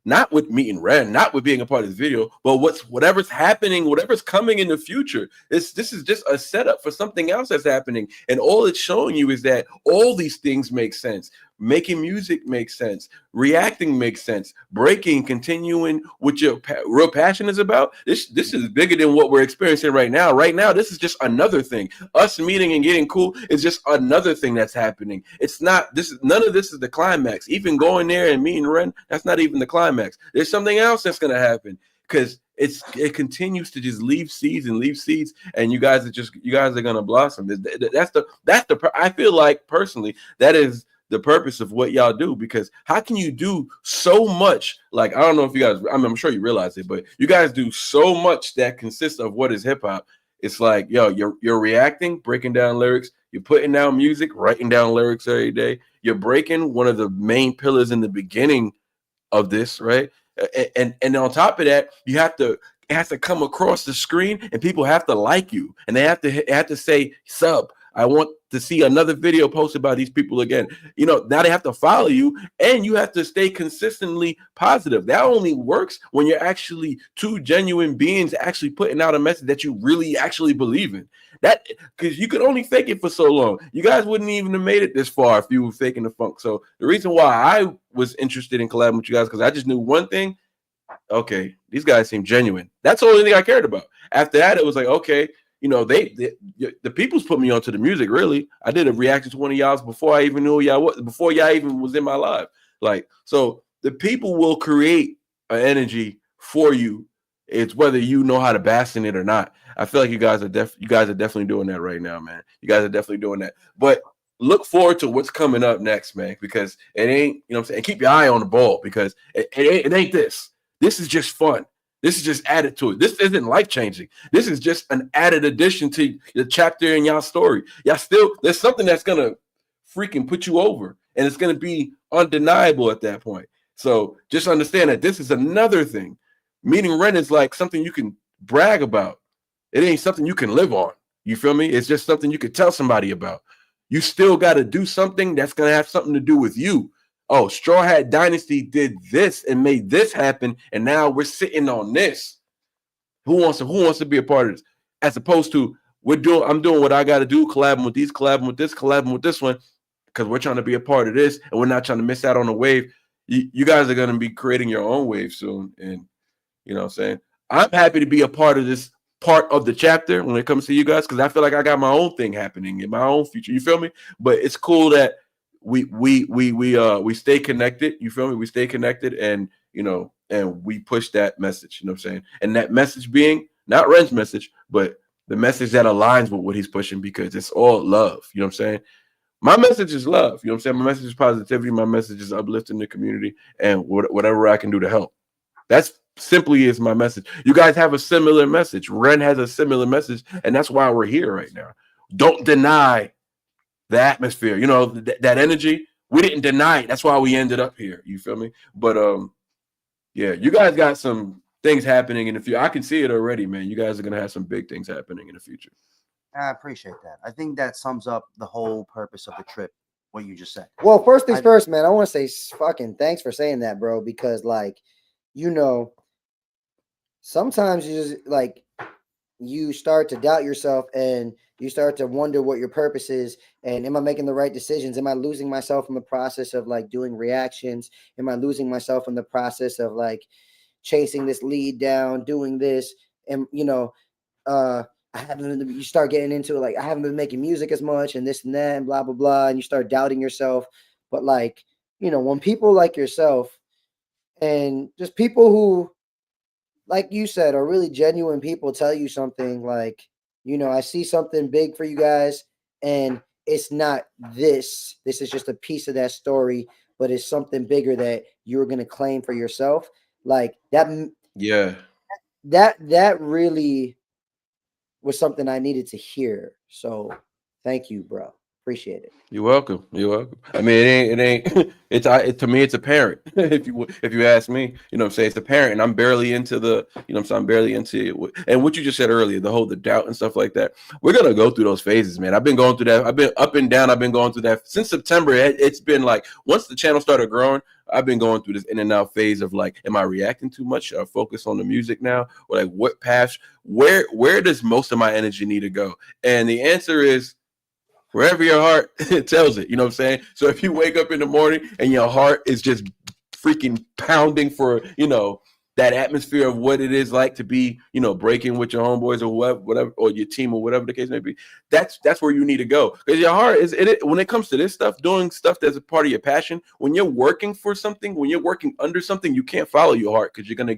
S1: not with meeting Ren, not with being a part of this video, but whatever's happening, whatever's coming in the future. This is just a setup for something else that's happening. And all it's showing you is that all these things make sense. Making music makes sense. Reacting makes sense. Breaking, continuing what your real passion is about. This is bigger than what we're experiencing right now. Right now, this is just another thing. Us meeting and getting cool is just another thing that's happening. It's not none of this is the climax. Even going there and meeting Ren, that's not even the climax. There's something else that's gonna happen because it continues to just leave seeds, and you guys are gonna blossom. That's the I feel like personally that is the purpose of what y'all do, because how can you do so much? Like, I don't know if you guys, I'm sure you realize it, but you guys do so much that consists of what is hip hop. It's like, yo, you're reacting, breaking down lyrics, you're putting down music, writing down lyrics every day. You're breaking one of the main pillars in the beginning of this, right? And on top of that, it has to come across the screen, and people have to like you, and they have to say sub. I want to see another video posted by these people again. You know, now they have to follow you, and you have to stay consistently positive. That only works when you're actually two genuine beings actually putting out a message that you really actually believe in. That, because you could only fake it for so long. You guys wouldn't even have made it this far if you were faking the funk. So the reason why I was interested in collabing with you guys, because I just knew one thing. Okay, these guys seem genuine. That's the only thing I cared about. After that, it was like, okay, you know, the people's put me onto the music. Really, I did a reaction to one of y'all's before I even knew who y'all was, before y'all even was in my life. Like, so the people will create an energy for you. It's whether you know how to bask in it or not. I feel like you guys are definitely doing that right now, man. You guys are definitely doing that. But look forward to what's coming up next, man, because it ain't, you know what I'm saying? And keep your eye on the ball, because it ain't this. This is just fun. This is just added to it. This isn't life-changing. This is just an added addition to the chapter in y'all story. Y'all still, there's something that's going to freaking put you over, and it's going to be undeniable at that point. So just understand that this is another thing. Meeting Ren is like something you can brag about. It ain't something you can live on. You feel me? It's just something you could tell somebody about. You still got to do something that's going to have something to do with you. Oh, Straw Hat Dynasty did this and made this happen, and now we're sitting on this. Who wants to be a part of this? As opposed to I'm doing what I got to do, collabing with these, collabing with this one, because we're trying to be a part of this, and we're not trying to miss out on the wave. You guys are going to be creating your own wave soon, and you know what I'm saying? I'm happy to be a part of this part of the chapter when it comes to you guys, because I feel like I got my own thing happening in my own future. You feel me? But it's cool that we stay connected. You feel me? We stay connected, and and we push that message. You know what I'm saying? And that message being not Ren's message, but the message that aligns with what he's pushing, because it's all love. You know what I'm saying? My message is love. You know what I'm saying? My message is positivity. My message is uplifting the community and whatever I can do to help. That's simply is my message. You guys have a similar message. Ren has a similar message, and that's why we're here right now. Don't deny the atmosphere. You know, that energy. We didn't deny it. That's why we ended up here. You feel me? But yeah, you guys got some things happening in the future. I can see it already, man. You guys are gonna have some big things happening in the future.
S2: I appreciate that. I think that sums up the whole purpose of the trip, what you just said.
S3: Well, first things first, man, I want to say fucking thanks for saying that, bro, because sometimes you just you start to doubt yourself and you start to wonder what your purpose is. And am I making the right decisions? Am I losing myself in the process of doing reactions? Am I losing myself in the process of chasing this lead down, doing this? And, you start getting into it, I haven't been making music as much and this and that and blah, blah, blah. And you start doubting yourself. But when people like yourself and just people who, like you said, are really genuine people tell you something I see something big for you guys, and it's not this is just a piece of that story, but it's something bigger that you're going to claim for yourself. That. Yeah. That really was something I needed to hear. So thank you, bro. Appreciate it.
S1: You're welcome. You're welcome. I mean, it ain't to me, it's apparent. if you ask me, you know what I'm saying, it's apparent. And I'm barely into I'm barely into it. And what you just said earlier, the doubt and stuff like that, we're going to go through those phases, man. I've been going through that. I've been up and down. I've been going through that since September. It's been once the channel started growing, I've been going through this in and out phase of am I reacting too much? Should I focus on the music now? Or what path, where does most of my energy need to go? And the answer is, wherever your heart tells it, you know what I'm saying? So if you wake up in the morning and your heart is just freaking pounding for, that atmosphere of what it is like to be, breaking with your homeboys or whatever, or your team or whatever the case may be, that's where you need to go. Because your heart is when it comes to this stuff, doing stuff that's a part of your passion, when you're working for something, when you're working under something, you can't follow your heart because you're going to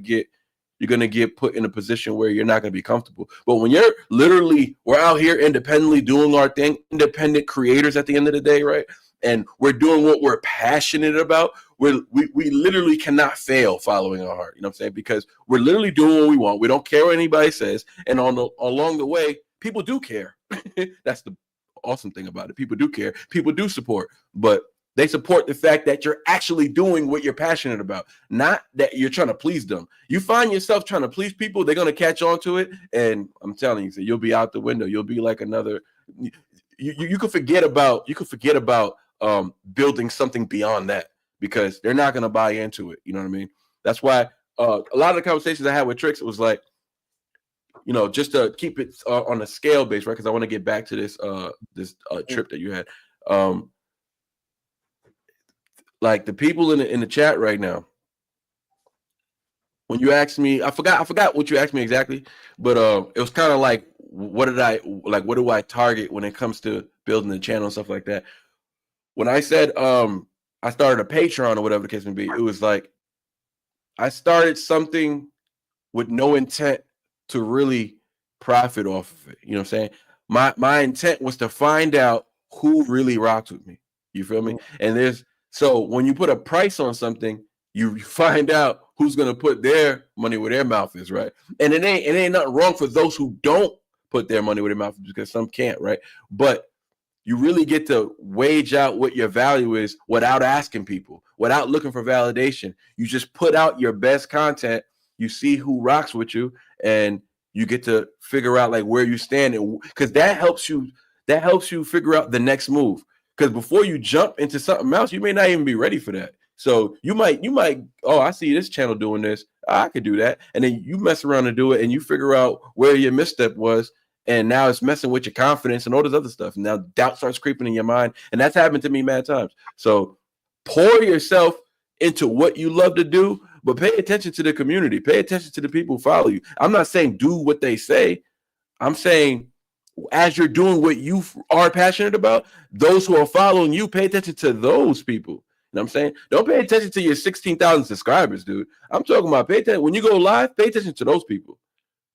S1: get put in a position where you're not going to be comfortable. But when we're out here independently doing our thing, independent creators at the end of the day, right? And we're doing what we're passionate about, we literally cannot fail following our heart. You know what I'm saying? Because we're literally doing what we want. We don't care what anybody says. And along the way, people do care. That's the awesome thing about it. People do care. People do support. But they support the fact that you're actually doing what you're passionate about, not that you're trying to please them. You find yourself trying to please people, they're going to catch on to it. And I'm telling you, so you'll be out the window. You'll be like another, you could forget about building something beyond that, because they're not going to buy into it. You know what I mean? That's why a lot of the conversations I had with Trix, it was just to keep it on a scale base, right? Because I want to get back to this trip that you had. The people in the chat right now, when you asked me, I forgot what you asked me exactly, but it was kind of what do I target when it comes to building the channel and stuff like that. When I said I started a Patreon or whatever the case may be, it was I started something with no intent to really profit off of it. You know what I'm saying? My intent was to find out who really rocks with me. You feel me? And so when you put a price on something, you find out who's going to put their money where their mouth is, right? And it ain't nothing wrong for those who don't put their money where their mouth is, because some can't, right? But you really get to wage out what your value is without asking people, without looking for validation. You just put out your best content. You see who rocks with you, and you get to figure out where you stand, because that helps you figure out the next move. Because before you jump into something else, you may not even be ready for that. So you might, oh, I see this channel doing this, I could do that. And then you mess around and do it, and you figure out where your misstep was. And now it's messing with your confidence and all this other stuff. And now doubt starts creeping in your mind. And that's happened to me mad times. So pour yourself into what you love to do, but pay attention to the community. Pay attention to the people who follow you. I'm not saying do what they say. I'm saying, as you're doing what you are passionate about, those who are following you, pay attention to those people. You know what I'm saying? Don't pay attention to your 16,000 subscribers, dude. I'm talking about pay attention. When you go live, pay attention to those people.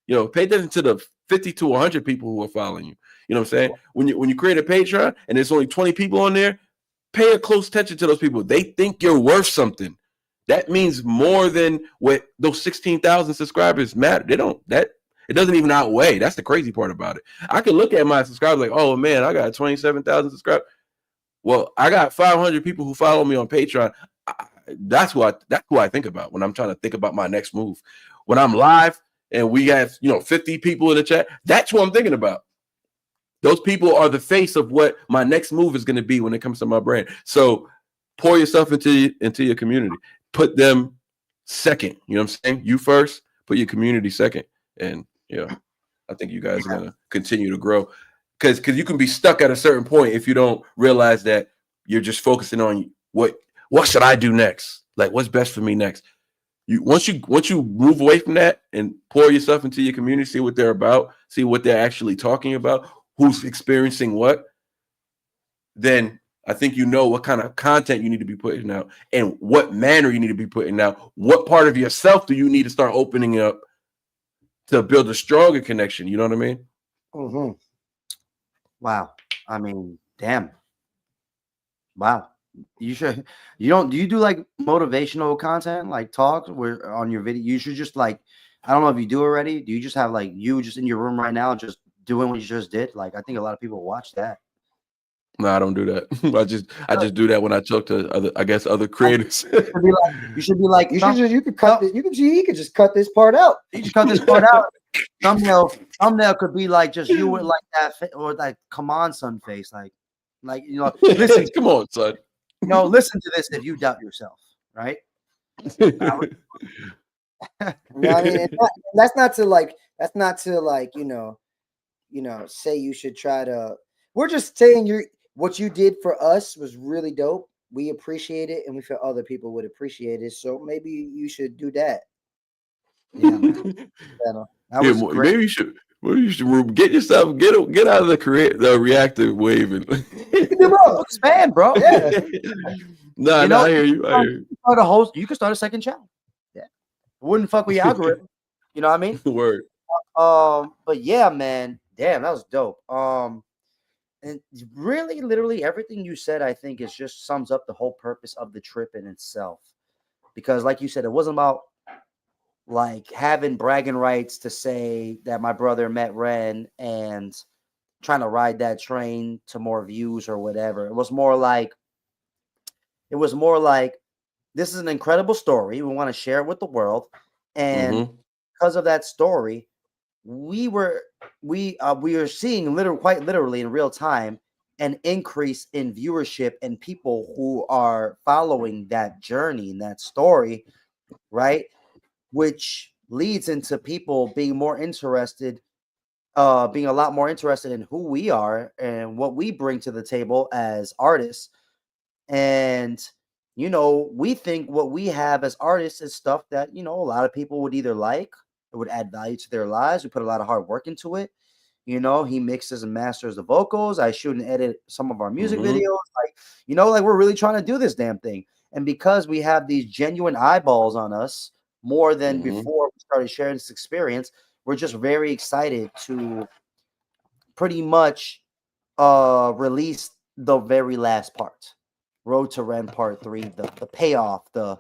S1: You know, pay attention to the 50 to 100 people who are following you. You know what I'm saying? When you create a Patreon and there's only 20 people on there, pay a close attention to those people. They think you're worth something. That means more than what those 16,000 subscribers matter. It doesn't even outweigh. That's the crazy part about it. I can look at my subscribers like, oh man, I got 27,000 subscribers. Well, I got 500 people who follow me on Patreon. That's who I think about when I'm trying to think about my next move. When I'm live and we have 50 people in the chat, that's what I'm thinking about. Those people are the face of what my next move is going to be when it comes to my brand. So pour yourself into your community. Put them second. You know what I'm saying? You first, put your community second. And I think you guys are going to continue to grow. Because you can be stuck at a certain point if you don't realize that you're just focusing on what should I do next? Like, what's best for me next? Once you move away from that and pour yourself into your community, see what they're about, see what they're actually talking about, who's experiencing what, then I think you know what kind of content you need to be putting out and what manner you need to be putting out. What part of yourself do you need to start opening up to build a stronger connection? You know what I mean?
S2: Mm-hmm. Wow. I mean, damn. Wow. Do you do like motivational content, like talks where on your video? You should just like, I don't know if you do already. Do you just have like you just in your room right now, just doing what you just did? Like, I think a lot of people watch that.
S1: No, I don't do that. I just do that when I talk to other creators.
S2: You should be like,
S3: you could cut this. You could just cut this part out.
S2: You just cut this part out. Thumbnail could be like just you with like that or like come on son face, like listen.
S1: Come on, son.
S2: Listen to this if you doubt yourself, right?
S3: I mean, that's not to say you should try to. We're just saying what you did for us was really dope. We appreciate it, and we feel other people would appreciate it. So maybe you should do that.
S2: Yeah,
S1: maybe you should get yourself get out of the reactor wave and
S2: expand, bro. Yeah.
S1: No, I hear you.
S2: You can start a second channel. Yeah, wouldn't fuck with your algorithm. You know what I mean?
S1: Word.
S2: But yeah, man, damn, that was dope. And really, literally everything you said, I think, is just sums up the whole purpose of the trip in itself. Because, like you said, it wasn't about like having bragging rights to say that my brother met REN and trying to ride that train to more views or whatever. It was more like this is an incredible story. We want to share it with the world, and because of that story, we are seeing quite literally in real time an increase in viewership and people who are following that journey and that story, right? Which leads into people being more interested, being a lot more interested in who we are and what we bring to the table as artists. And, we think what we have as artists is stuff that, a lot of people would either like, it would add value to their lives. We put a lot of hard work into it. He mixes and masters the vocals. I shoot and edit some of our music videos. Like we're really trying to do this damn thing. And because we have these genuine eyeballs on us more than before we started sharing this experience, we're just very excited to pretty much release the very last part. Road to REN Part 3, the payoff, the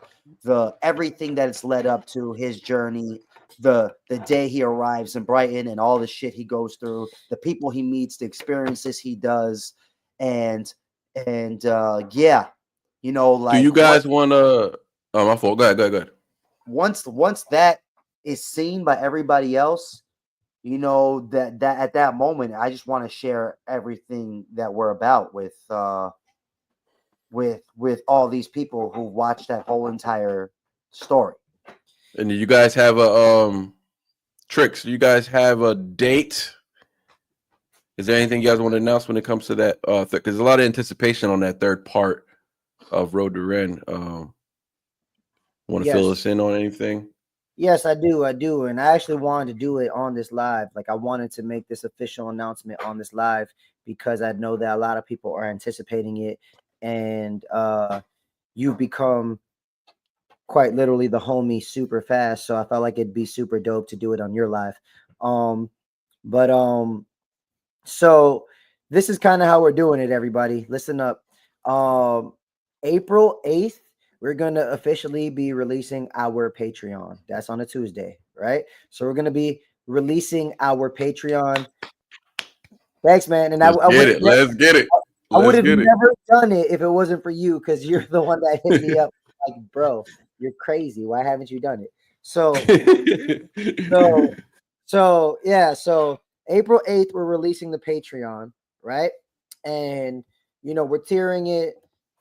S2: everything that it's led up to, his journey, the day he arrives in Brighton and all the shit he goes through, the people he meets, the experiences he does, and yeah, like.
S1: Do you guys want to? Oh, my fault. Go ahead.
S2: Once that is seen by everybody else, that at that moment, I just want to share everything that we're about with all these people who watched that whole entire story.
S1: And do you guys have a Tricks? Do you guys have a date? Is there anything you guys want to announce when it comes to that? Because there's a lot of anticipation on that third part of Road to REN. Want to fill us in on anything?
S3: Yes, I do. I do. And I actually wanted to do it on this live. Like I wanted to make this official announcement on this live because I know that a lot of people are anticipating it. And you've become quite literally the homie super fast. So I felt like it'd be super dope to do it on your live. But so this is kind of how we're doing it, everybody. Listen up. April 8th, we're gonna officially be releasing our Patreon. That's on a Tuesday, right? So we're gonna be releasing our Patreon. Thanks, man. And
S1: Let's get it. Let's get it.
S3: I would
S1: Let's
S3: have
S1: get it.
S3: never done it if it wasn't for you, because you're the one that hit me up. Like, bro, you're crazy. Why haven't you done it? So yeah. So April 8th, we're releasing the Patreon, right? And we're tiering it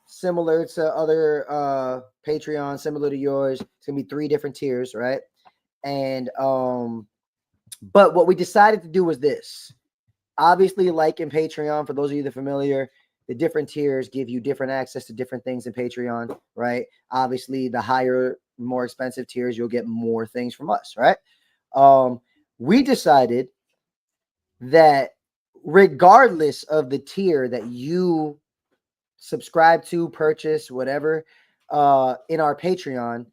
S3: similar to other Patreon, similar to yours. It's gonna be 3 different tiers, right? And but what we decided to do was this. Obviously, like in Patreon, for those of you that are familiar, the different tiers give you different access to different things in Patreon, right? Obviously, the higher, more expensive tiers, you'll get more things from us, right? We decided that regardless of the tier that you subscribe to, purchase, whatever, in our Patreon,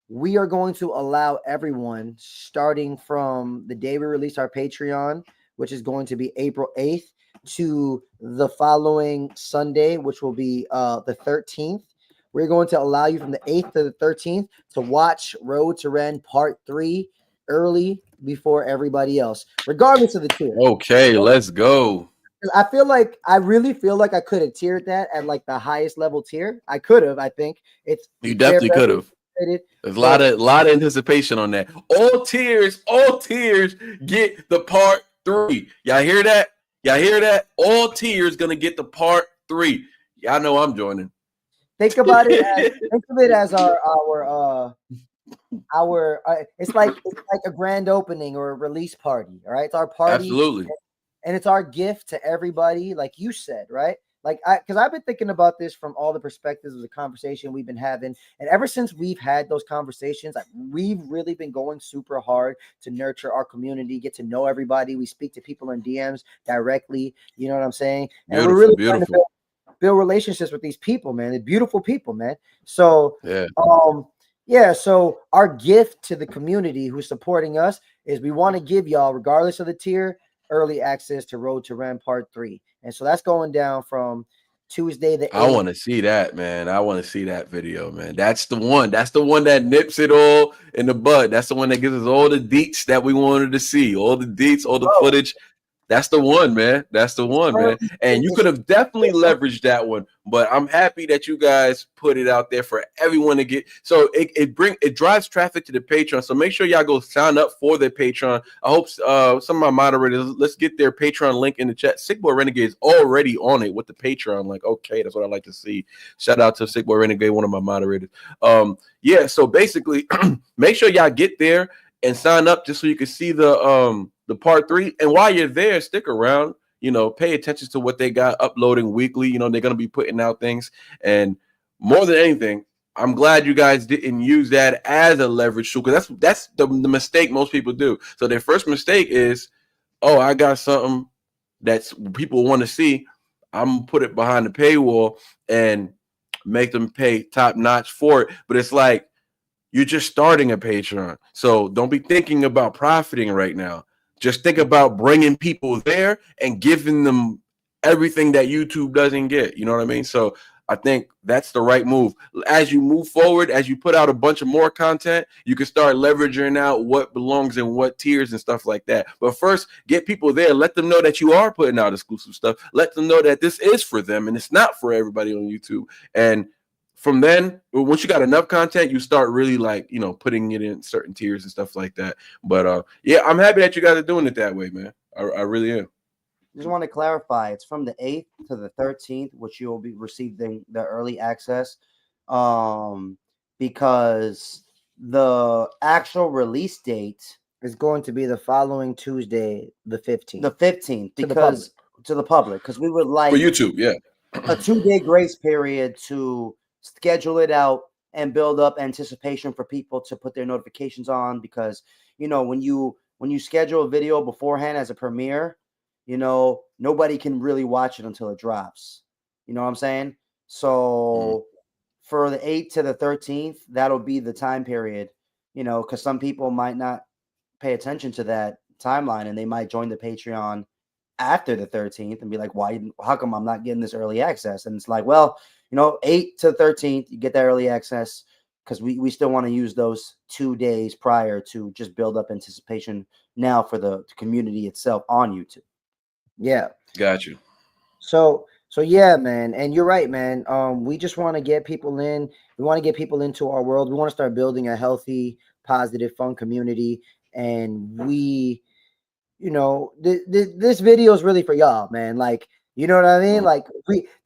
S3: we are going to allow everyone, starting from the day we release our Patreon, which is going to be April 8th, to the following Sunday, which will be the 13th. We're going to allow you from the 8th to the 13th to watch Road to REN Part 3 early before everybody else, regardless of the tier.
S1: Okay, let's go.
S3: I really feel like I could have tiered that at like the highest level tier. I could have. I think
S1: You definitely could have. There's a lot of anticipation on that. All tiers get the Part 3. Y'all hear that? Y'all hear that? All tiers gonna get the Part 3. Y'all know I'm joining.
S3: Think about it. Think of it as it's like a grand opening or a release party. All right, it's our party.
S1: Absolutely.
S3: And it's our gift to everybody, like you said, right? Like, because I've been thinking about this from all the perspectives of the conversation we've been having. And ever since we've had those conversations, we've really been going super hard to nurture our community, get to know everybody. We speak to people in DMs directly. You know what I'm saying? And
S1: beautiful,
S3: we're really
S1: beautiful.
S3: trying to build relationships with these people, man. They're beautiful people, man. So, so our gift to the community who's supporting us is we want to give y'all, regardless of the tier, early access to Road to REN Part 3. And so that's going down from Tuesday the 8th.
S1: I want to see that, man. I want to see that video, man. That's the one. That's the one that nips it all in the bud. That's the one that gives us all the deets that we wanted to see. All the deets, all the footage. That's the one, man. That's the one, man. And you could have definitely leveraged that one, but I'm happy that you guys put it out there for everyone to get. So it drives traffic to the Patreon. So make sure y'all go sign up for their Patreon. I hope some of my moderators, let's get their Patreon link in the chat. Sick Boy Renegade is already on it with the Patreon link. Okay, that's what I like to see. Shout out to Sick Boy Renegade, one of my moderators. Yeah. So basically, make sure y'all get there and sign up just so you can see the Part 3. And while you're there, stick around, pay attention to what they got uploading weekly. They're going to be putting out things. And more than anything, I'm glad you guys didn't use that as a leverage tool, because that's the mistake most people do. So their first mistake is, oh, I got something that's people want to see. I'm going to put it behind the paywall and make them pay top notch for it. But it's like, you're just starting a Patreon. So don't be thinking about profiting right now. Just think about bringing people there and giving them everything that YouTube doesn't get. You know what I mean? So I think that's the right move. As you move forward, as you put out a bunch of more content, you can start leveraging out what belongs in what tiers and stuff like that. But first, get people there. Let them know that you are putting out exclusive stuff. Let them know that this is for them and it's not for everybody on YouTube. And from then, once you got enough content, you start really putting it in certain tiers and stuff like that. But yeah, I'm happy that you guys are doing it that way, man. I really am.
S2: Just want to clarify, it's from the 8th to the 13th, which you'll be receiving the early access, because the actual release date
S3: is going to be the following Tuesday, the 15th.
S2: The 15th, because to the public, because we would like
S1: for YouTube, yeah,
S2: a 2-day grace period to schedule it out and build up anticipation for people to put their notifications on, because you know when you schedule a video beforehand as a premiere, you know nobody can really watch it until it drops. You know what I'm saying? So for the 8th to the 13th, that'll be the time period, you know, because some people might not pay attention to that timeline and they might join the Patreon after the 13th and be like, how come I'm not getting this early access? And it's like, well, you know, 8th to 13th, you get that early access because we still want to use those 2 days prior to just build up anticipation now for the community itself on YouTube.
S3: Yeah.
S1: Got you.
S3: So yeah, man. And you're right, man. We just want to get people in. We want to get people into our world. We want to start building a healthy, positive, fun community. And we, you know, this video is really for y'all, man. Like, you know what I mean? Like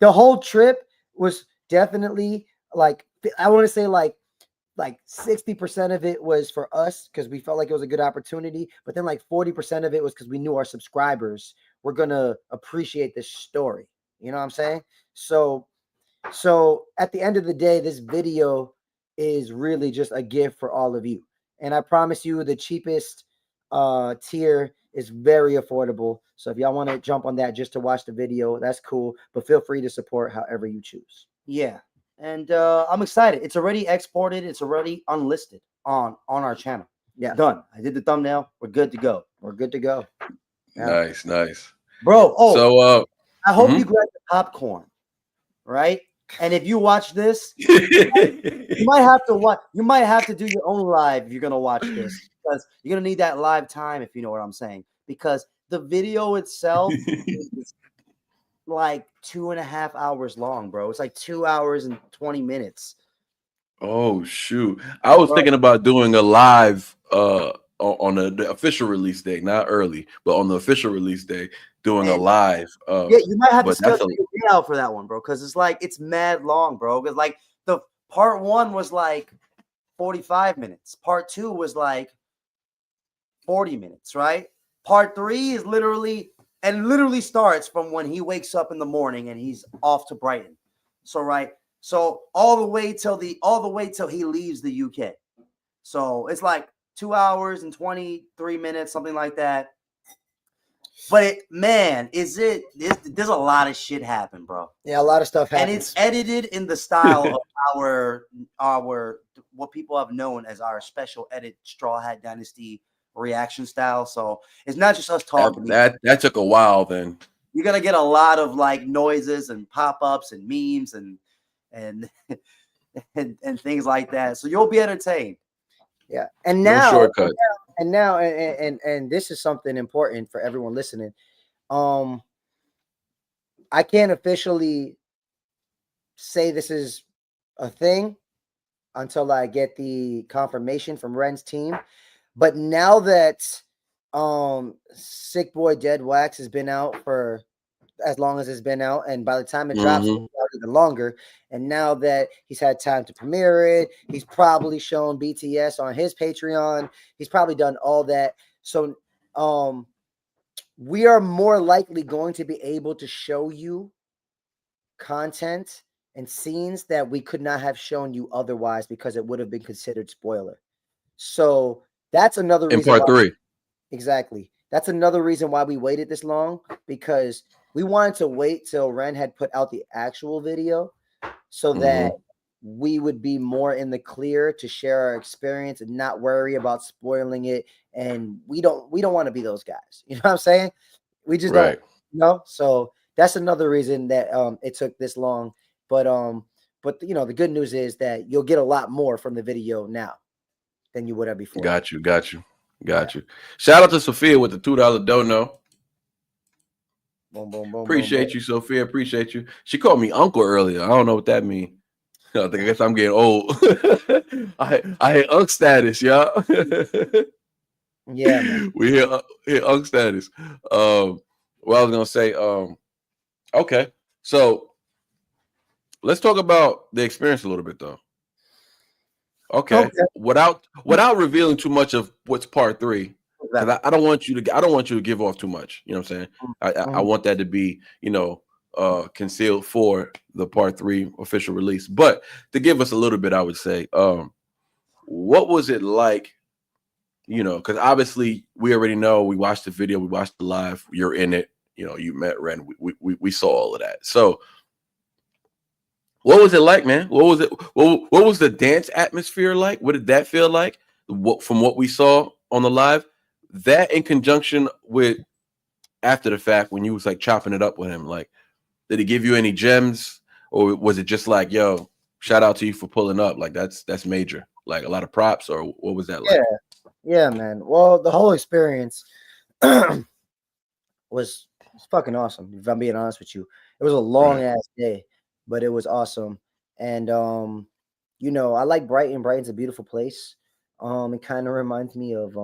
S3: the whole trip was definitely like, I want to say like 60% of it was for us because we felt like it was a good opportunity. But then like 40% of it was because we knew our subscribers were going to appreciate this story. You know what I'm saying? So at the end of the day, this video is really just a gift for all of you. And I promise you the cheapest tier is very affordable. So if y'all want to jump on that just to watch the video, that's cool. But feel free to support however you choose.
S2: Yeah. And I'm excited. It's already exported. It's already unlisted on our channel.
S3: Yeah.
S2: Done. I did the thumbnail. We're good to go.
S3: We're good to go.
S1: Yeah. Nice.
S2: Bro,
S1: so
S2: I hope you grab the popcorn, right? And if you watch this, you might have to watch. You might have to do your own live if you're gonna watch this, because you're gonna need that live time, if you know what I'm saying. Because the video itself is like 2.5 hours long, bro. It's like 2 hours and 20 minutes.
S1: Oh shoot! I was thinking about doing a live on the official release day, not early, but on the official release day, doing a live.
S2: Yeah, you might have to schedule your day out for that one, bro, because it's mad long, bro. Because like the part 1 was like 45 minutes, part 2 was like 40 minutes, right? Part 3 is literally starts from when he wakes up in the morning and he's off to Brighton. So all the way till he leaves the UK. So it's like 2 hours and 23 minutes, something like that. But there's a lot of shit happen, bro.
S3: Yeah, a lot of stuff happens.
S2: And it's edited in the style of our what people have known as our special edit Straw Hat Dynasty reaction style. So it's not just us talking.
S1: That took a while. Then
S2: you're gonna get a lot of like noises and pop-ups and memes and things like that. So you'll be entertained.
S3: Yeah. And now,
S1: no shortcut.
S3: And this is something important for everyone listening. I can't officially say this is a thing until I get the confirmation from Ren's team. But now that Sick Boy Dead Wax has been out for as long as it's been out, and by the time it drops, it's out even longer. And now that he's had time to premiere it, he's probably shown BTS on his Patreon. He's probably done all that. So we are more likely going to be able to show you content and scenes that we could not have shown you otherwise because it would have been considered spoiler. So that's another reason.
S1: In part 3.
S3: Exactly. That's another reason why we waited this long, because we wanted to wait till Ren had put out the actual video so that we would be more in the clear to share our experience and not worry about spoiling it. And we don't want to be those guys. You know what I'm saying? We just don't, you know? So that's another reason that it took this long. But you know, the good news is that you'll get a lot more from the video now than you would have before.
S1: Got you. Shout out to Sophia with the $2 dono.
S3: Boom, boom, boom.
S1: Appreciate you, Sophia. Appreciate you. She called me uncle earlier. I don't know what that means. I guess I'm getting old. I hit unk status, y'all.
S3: Yeah, man.
S1: We hit unk status. Well, I was gonna say, okay. So let's talk about the experience a little bit, though. Okay. Without revealing too much of what's part 3. I don't want you to give off too much. You know what I'm saying? I want that to be, you know, concealed for the part 3 official release. But to give us a little bit, I would say, what was it like? You know, because obviously we already know, we watched the video, we watched the live, you're in it, you know, you met Ren, we saw all of that. So what was it like, man? What was it? What was the dance atmosphere like? What did that feel like? From what we saw on the live, that in conjunction with after the fact when you was like chopping it up with him, like, did he give you any gems, or was it just like, yo, shout out to you for pulling up? Like that's major, like a lot of props, or what was that like?
S3: Yeah, man. Well, the whole experience was fucking awesome. If I'm being honest with you, it was a long ass day, but it was awesome. And you know, I like Brighton. Brighton's a beautiful place. It kind of reminds me of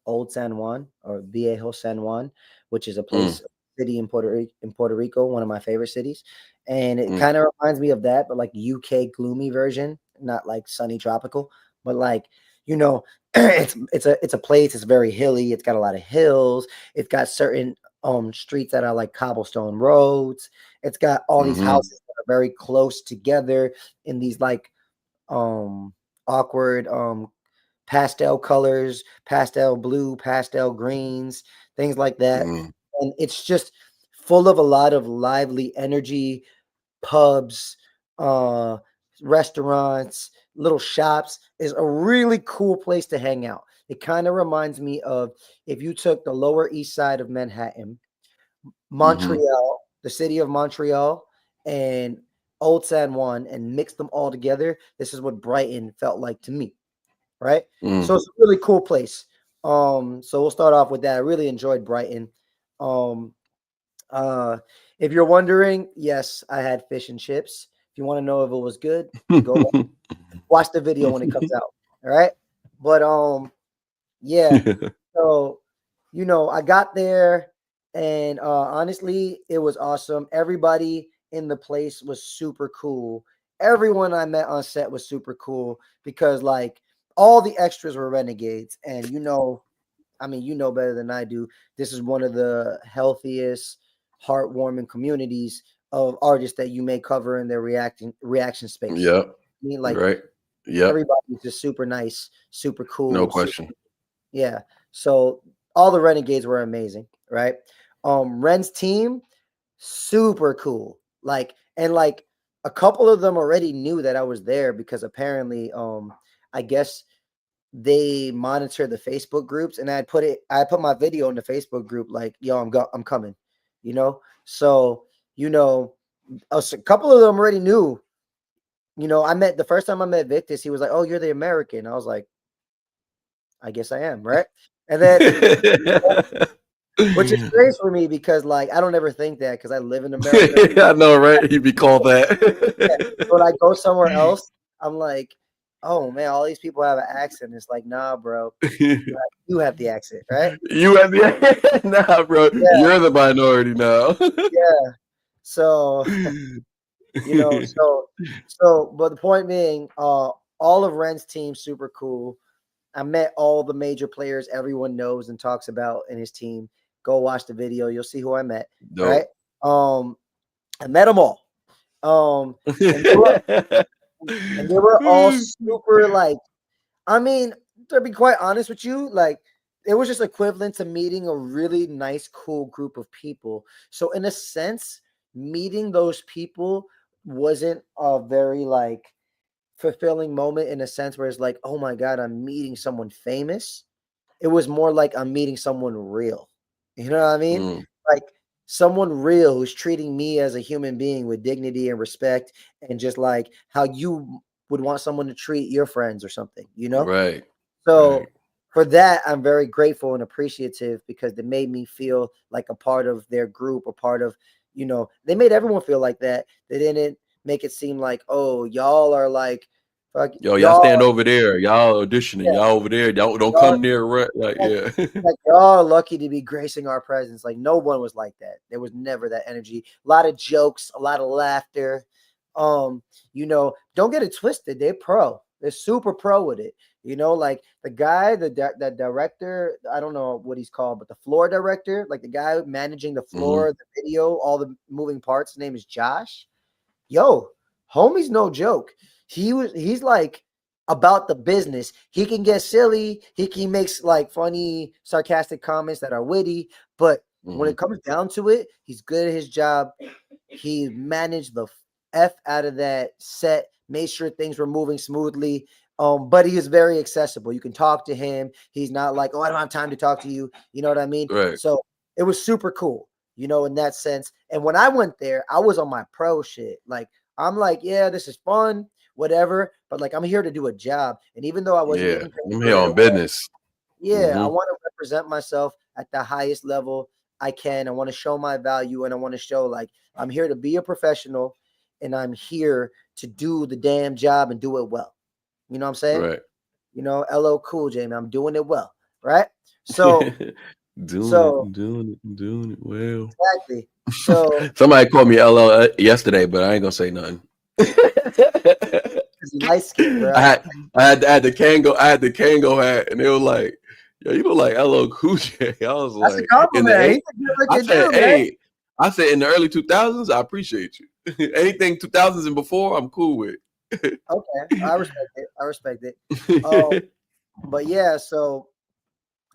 S3: Old San Juan, or Viejo San Juan, which is a place, city in Puerto Rico, one of my favorite cities. And it kind of reminds me of that, but like UK gloomy version, not like sunny tropical, but like, you know, it's a place. It's very hilly. It's got a lot of hills. It's got certain streets that are like cobblestone roads. It's got all these houses that are very close together in these like awkward pastel colors, pastel blue, pastel greens, things like that. And it's just full of a lot of lively energy, pubs, restaurants, little shops. Is a really cool place to hang out. It kind of reminds me of if you took the Lower East Side of Manhattan, Montreal, the city of Montreal, and Old San Juan, and mixed them all together. This is what Brighton felt like to me, right? So it's a really cool place. So we'll start off with that. I really enjoyed Brighton. If you're wondering, yes, I had fish and chips. If you want to know if it was good, go watch the video when it comes out. All right. But yeah. So, you know, I got there, and honestly, it was awesome. Everybody in the place was super cool. Everyone I met on set was super cool because like all the extras were renegades. And you know, I mean, you know better than I do. This is one of the healthiest, heartwarming communities of artists that you may cover in their reaction space.
S1: Yeah.
S3: I mean, like,
S1: Right. Yeah.
S3: everybody's just super nice, super cool.
S1: No question.
S3: Yeah. So all the renegades were amazing, right? Ren's team, super cool. Like, and like a couple of them already knew that I was there because apparently, I guess they monitor the Facebook groups, and I put my video in the Facebook group, like, yo, I'm coming, you know? So, you know, a couple of them already knew. You know, the first time I met Victus, he was like, oh, you're the American. I was like, I guess I am, right? And then, which is great for me because, like, I don't ever think that because I live in America.
S1: I know, right? You'd be called that.
S3: When I go somewhere else, I'm like, oh man, all these people have an accent. It's like, nah, bro, you have the accent, right?
S1: You have the nah, bro. Yeah. You're the minority now.
S3: Yeah. So, you know, so, but the point being, all of Ren's team super cool. I met all the major players everyone knows and talks about in his team. Go watch the video. You'll see who I met. Dope. Right. I met them all. And they were all super, like, I mean, to be quite honest with you, like, it was just equivalent to meeting a really nice, cool group of people. So in a sense, meeting those people wasn't a very, like, fulfilling moment in a sense where it's like, oh my God, I'm meeting someone famous. It was more like I'm meeting someone real. You know what I mean? Like someone real who's treating me as a human being with dignity and respect, and just like how you would want someone to treat your friends or something, you know?
S1: Right.
S3: So for that, I'm very grateful and appreciative because they made me feel like a part of their group, a part of, you know, they made everyone feel like that. They didn't make it seem like, oh, y'all are like, fuck,
S1: y'all stand over there, y'all auditioning, y'all over there, don't come near, right? Like, yeah,
S3: like y'all are lucky to be gracing our presence. Like no one was like that. There was never that energy. A lot of jokes, a lot of laughter. You know, don't get it twisted. They're pro. They're super pro with it. You know, like the guy, that director, I don't know what he's called, but the floor director, like the guy managing the floor, the video, all the moving parts, his name is Josh. Yo, homie's no joke. He's like about the business. He can get silly. He makes like funny, sarcastic comments that are witty, but when it comes down to it, he's good at his job. He managed the F out of that set, made sure things were moving smoothly. But he is very accessible. You can talk to him. He's not like, oh, I don't have time to talk to you. You know what I mean?
S1: Right.
S3: So it was super cool, you know, in that sense. And when I went there, I was on my pro shit. Like, I'm like, yeah, this is fun, whatever. But like, I'm here to do a job. And even though I wasn't getting paid,
S1: I'm here on business.
S3: I want to represent myself at the highest level I can. I want to show my value, and I want to show like I'm here to be a professional, and I'm here to do the damn job and do it well. You know what I'm saying?
S1: Right.
S3: You know, LL Cool J, man, I'm doing it well, right? So
S1: doing it well.
S3: Exactly. So
S1: somebody called me LL yesterday, but I ain't gonna say nothing.
S3: Light skin, bro.
S1: I had the Kango hat, and they were like, "Yo, you look like LL Cool J." I was
S3: That's
S1: like,
S3: a compliment.
S1: I said in the early 2000s, I appreciate you. Anything 2000s and before, I'm cool with.
S3: Okay, I respect it. But yeah, so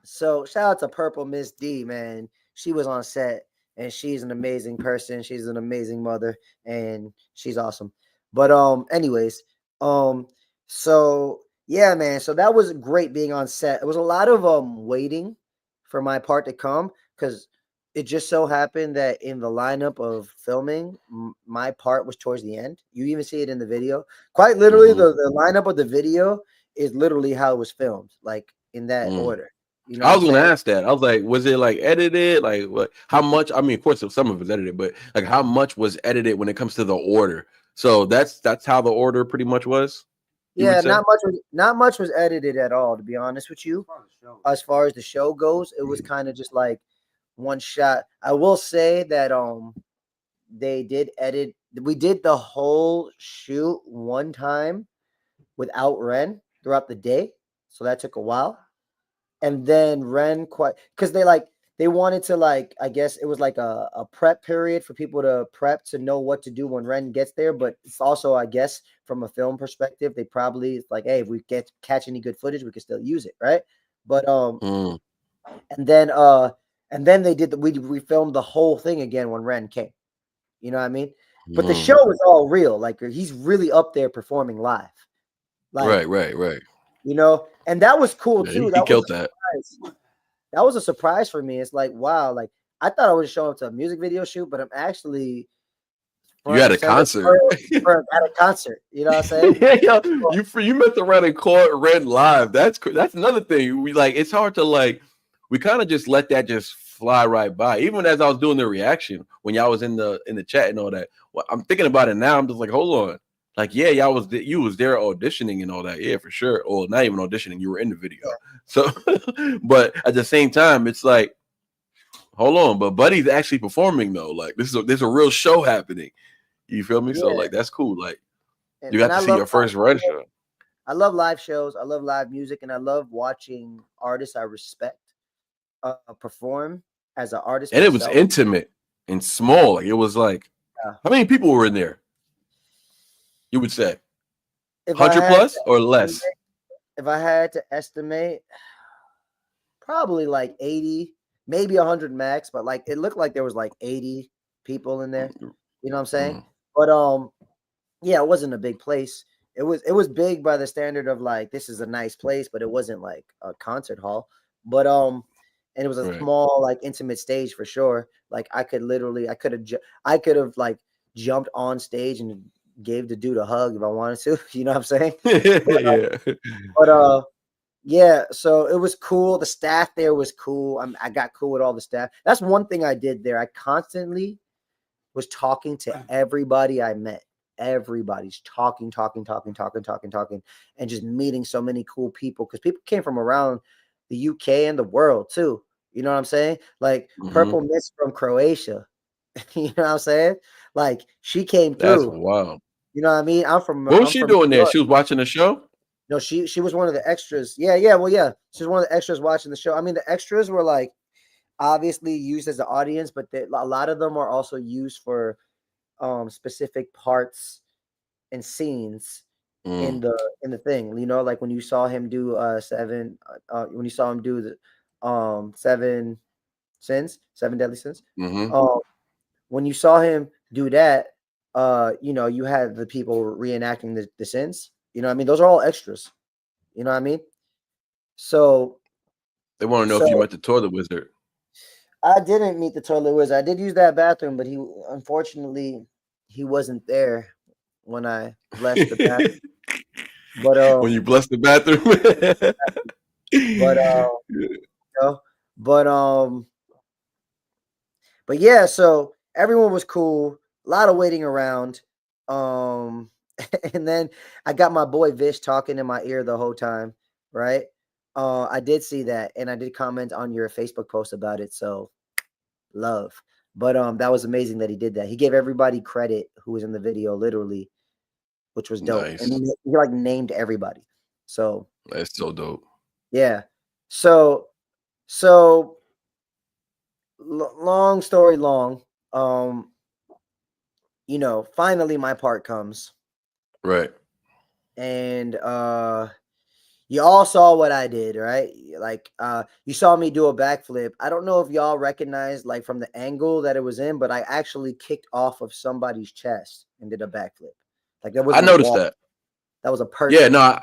S3: shout out to Purple Miss D, man. She was on set, and she's an amazing person. She's an amazing mother, and she's awesome. But anyways, so yeah, man. So that was great being on set. It was a lot of waiting for my part to come, because it just so happened that in the lineup of filming, my part was towards the end. You even see it in the video. Quite literally, the lineup of the video is literally how it was filmed, like in that order. You know,
S1: I was gonna ask that. I was like, was it like edited? Like what? How much? I mean, of course, some of it's edited, but like how much was edited when it comes to the order? So that's how the order pretty much was.
S3: Yeah, not much was edited at all, to be honest with you. As far as the show goes, it was kind of just like one shot. I will say that they did edit. We did the whole shoot one time without REN throughout the day, so that took a while. And then REN because they wanted to, like, I guess it was like a prep period for people to prep to know what to do when REN gets there. But it's also, I guess, from a film perspective, they probably, it's like, hey, if we catch any good footage, we can still use it, right? But and then they did we filmed the whole thing again when REN came. You know what I mean? But the show was all real. Like, he's really up there performing live. Like,
S1: Right.
S3: You know, and that was cool too.
S1: He killed that.
S3: That was a surprise for me. It's like, wow, like I thought I was showing up to a music video shoot, but I'm actually
S1: you had a concert.
S3: At a concert. You know what I'm saying?
S1: You meant to REN live. That's another thing. We like, it's hard to like, we kind of just let that just fly right by. Even as I was doing the reaction when y'all was in the chat and all that. Well, I'm thinking about it now. I'm just like, hold on. Like, yeah, you was there auditioning and all that. Yeah, for sure. Or not even auditioning. You were in the video. So, but at the same time, it's like, hold on. But Buddy's actually performing though. Like, there's a real show happening. You feel me? Yeah. So like, that's cool. Like, you got to see your first REN show.
S3: I love live shows. I love live music, and I love watching artists I respect perform as an artist.
S1: And myself. It was intimate and small. Like, it was like, how many people were in there? You would say 100 plus or less?
S3: If I had to estimate, probably like 80, maybe 100 max, but like it looked like there was like 80 people in there. You know what I'm saying? But yeah, it wasn't a big place. It was big by the standard of like, this is a nice place, but it wasn't like a concert hall. But and it was a small, like, intimate stage for sure. Like, I could have like jumped on stage and gave the dude a hug if I wanted to. You know what I'm saying? Yeah, so it was cool. The staff there was cool. I got cool with all the staff. That's one thing I did there. I constantly was talking to everybody I met. Everybody's talking, and just meeting so many cool people, because people came from around the UK and the world too. You know what I'm saying? Like, Purple Miss from Croatia. You know what I'm saying? Like, she came through.
S1: That's wild.
S3: You know what I mean?
S1: What was she doing there? She was watching the show?
S3: No, she was one of the extras. Yeah. Well, yeah, she was one of the extras watching the show. I mean, the extras were like obviously used as the audience, but a lot of them are also used for specific parts and scenes in the thing. You know, like when you saw him do seven the seven deadly sins. When you saw him do that, you know, you had the people reenacting the sins. You know what I mean? Those are all extras. You know what I mean? So
S1: they want to know if you met the toilet wizard.
S3: I didn't meet the toilet wizard. I did use that bathroom, but unfortunately he wasn't there when I blessed the bathroom. But
S1: when you blessed the bathroom.
S3: But yeah, so everyone was cool. A lot of waiting around. And then I got my boy Vish talking in my ear the whole time, right? I did see that, and I did comment on your Facebook post about it. So love. But that was amazing that he did that. He gave everybody credit who was in the video, literally, which was dope.
S1: Nice.
S3: And he like named everybody. So
S1: that's so dope.
S3: Yeah. So long story long, you know, finally my part comes.
S1: Right.
S3: And you all saw what I did, right? Like you saw me do a backflip. I don't know if y'all recognized like from the angle that it was in, but I actually kicked off of somebody's chest and did a backflip. Like that was
S1: I noticed that.
S3: That was a person.
S1: Yeah, no,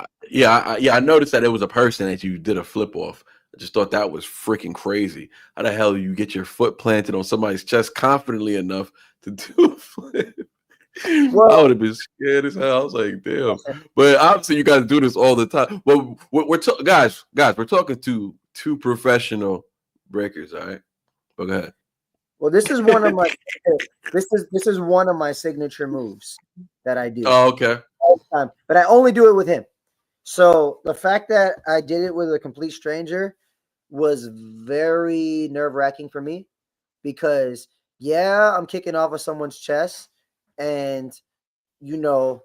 S1: I noticed that it was a person that you did a flip off. I just thought that was freaking crazy. How the hell you get your foot planted on somebody's chest confidently enough to do a flip? Well, I would have been scared as hell. I was like, damn. But obviously, you guys do this all the time. Well, guys, we're talking to two professional breakers, all right? But go ahead.
S3: Well, this is one of my this is one of my signature moves that I do.
S1: Oh, okay.
S3: All the time, but I only do it with him. So the fact that I did it with a complete stranger was very nerve-wracking for me because yeah, I'm kicking off of someone's chest, and you know,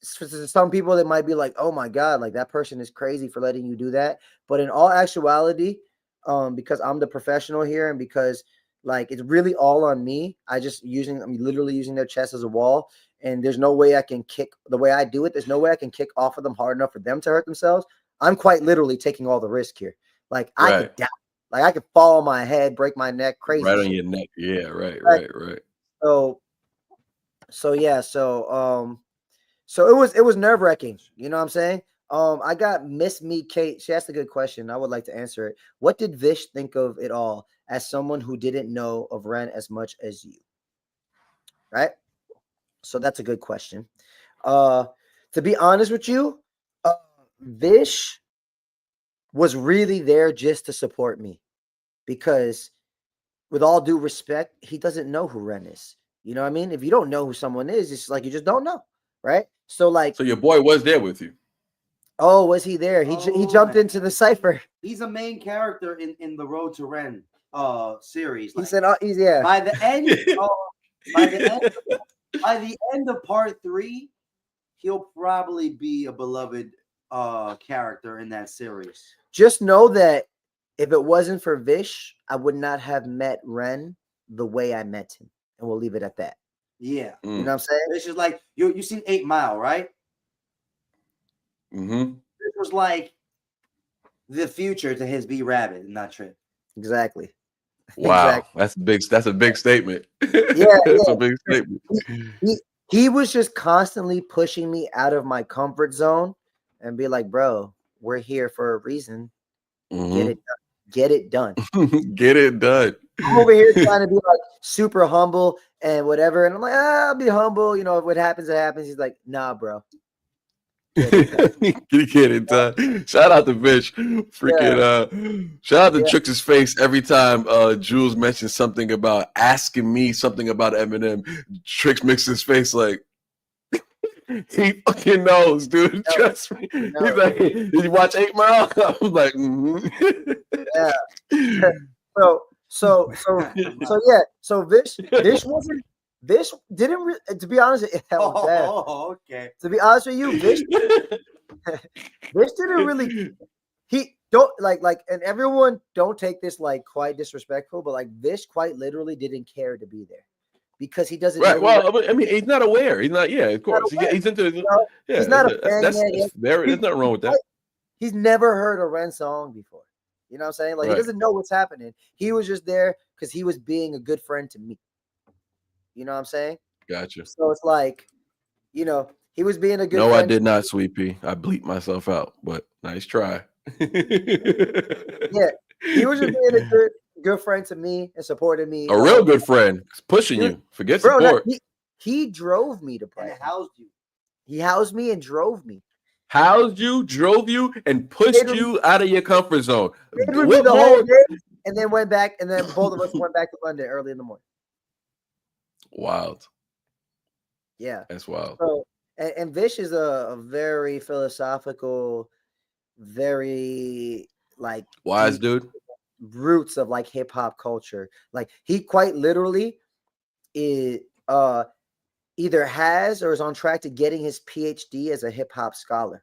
S3: some people that might be like, "Oh my God, like that person is crazy for letting you do that." But in all actuality, because I'm the professional here, and because like it's really all on me, I'm literally using their chest as a wall. And there's no way I can kick the way I do it. There's no way I can kick off of them hard enough for them to hurt themselves. I'm quite literally taking all the risk here. Like I could die. Like I could fall on my head, break my neck, crazy.
S1: Right on your neck. Yeah, right.
S3: So yeah, so it was nerve-wracking. You know what I'm saying? I got Miss Meet Kate. She asked a good question. I would like to answer it. What did Vish think of it all as someone who didn't know of REN as much as you? Right? So that's a good question. To be honest with you, Vish was really there just to support me because with all due respect, he doesn't know who REN is. You know what I mean? If you don't know who someone is, it's like you just don't know, right? So your boy was there with you. Oh, was he there? He jumped into the cipher.
S2: He's a main character in the Road to REN series.
S3: He said, "He's yeah."
S2: By the end, by the end of part 3, he'll probably be a beloved character in that series.
S3: Just know that if it wasn't for Vish, I would not have met REN the way I met him. And we'll leave it at that.
S2: Yeah.
S3: You know what I'm saying?
S2: Vish is like, you seen 8 Mile, right?
S1: Mm-hmm.
S2: This was like the future to his B-Rabbit in that trip.
S3: Exactly.
S1: Wow, exactly. That's a big statement.
S3: Yeah,
S1: that's a big statement.
S3: He was just constantly pushing me out of my comfort zone and be like, bro, we're here for a reason.
S1: Mm-hmm.
S3: Get it done.
S1: Get it done.
S3: I'm over here trying to be like super humble and whatever. And I'm like, I'll be humble. You know, if what happens, it happens. He's like, nah, bro.
S1: Get it done. Shout out to Vish. Freaking shout out to Trix's face every time Jules mentions something about asking me something about Eminem. Trix makes his face like he fucking knows, dude. Trust me. He's like, did you watch 8 Mile? I'm like,
S3: yeah. So yeah. So Vish didn't to be honest.
S2: Okay.
S3: To be honest with you, Vish didn't really. He don't like, and everyone don't take this like quite disrespectful, but like Vish quite literally didn't care to be there because he doesn't
S1: Right.
S3: know.
S1: Well, I mean, he's not aware. He's not. Yeah, of course. He's into. Yeah,
S3: he's not a fan
S1: that's
S3: yet.
S1: there's nothing wrong with that.
S3: He's never heard a Ren song before. You know what I'm saying? Like,
S1: Right.
S3: he doesn't know what's happening. He was just there because he was being a good friend to me. You know what I'm saying?
S1: Gotcha.
S3: So it's like, you know, he was being a good
S1: No,
S3: friend.
S1: I did not, Sweet Pea. I bleeped myself out, but nice try.
S3: Yeah, he was just being a good friend to me and supported me.
S1: A real good friend. He's pushing you. Forget support.
S3: He drove me to play.
S2: Housed you.
S3: He housed me and drove me.
S1: Housed you, drove you, and pushed you out of your comfort zone.
S3: The whole day, and then went back, and then both of us went back to London early in the morning.
S1: Wild.
S3: Yeah,
S1: that's wild.
S3: So, and Vish is a very philosophical, very like
S1: wise dude.
S3: Roots of like hip hop culture. Like he quite literally is either has or is on track to getting his PhD as a hip hop scholar.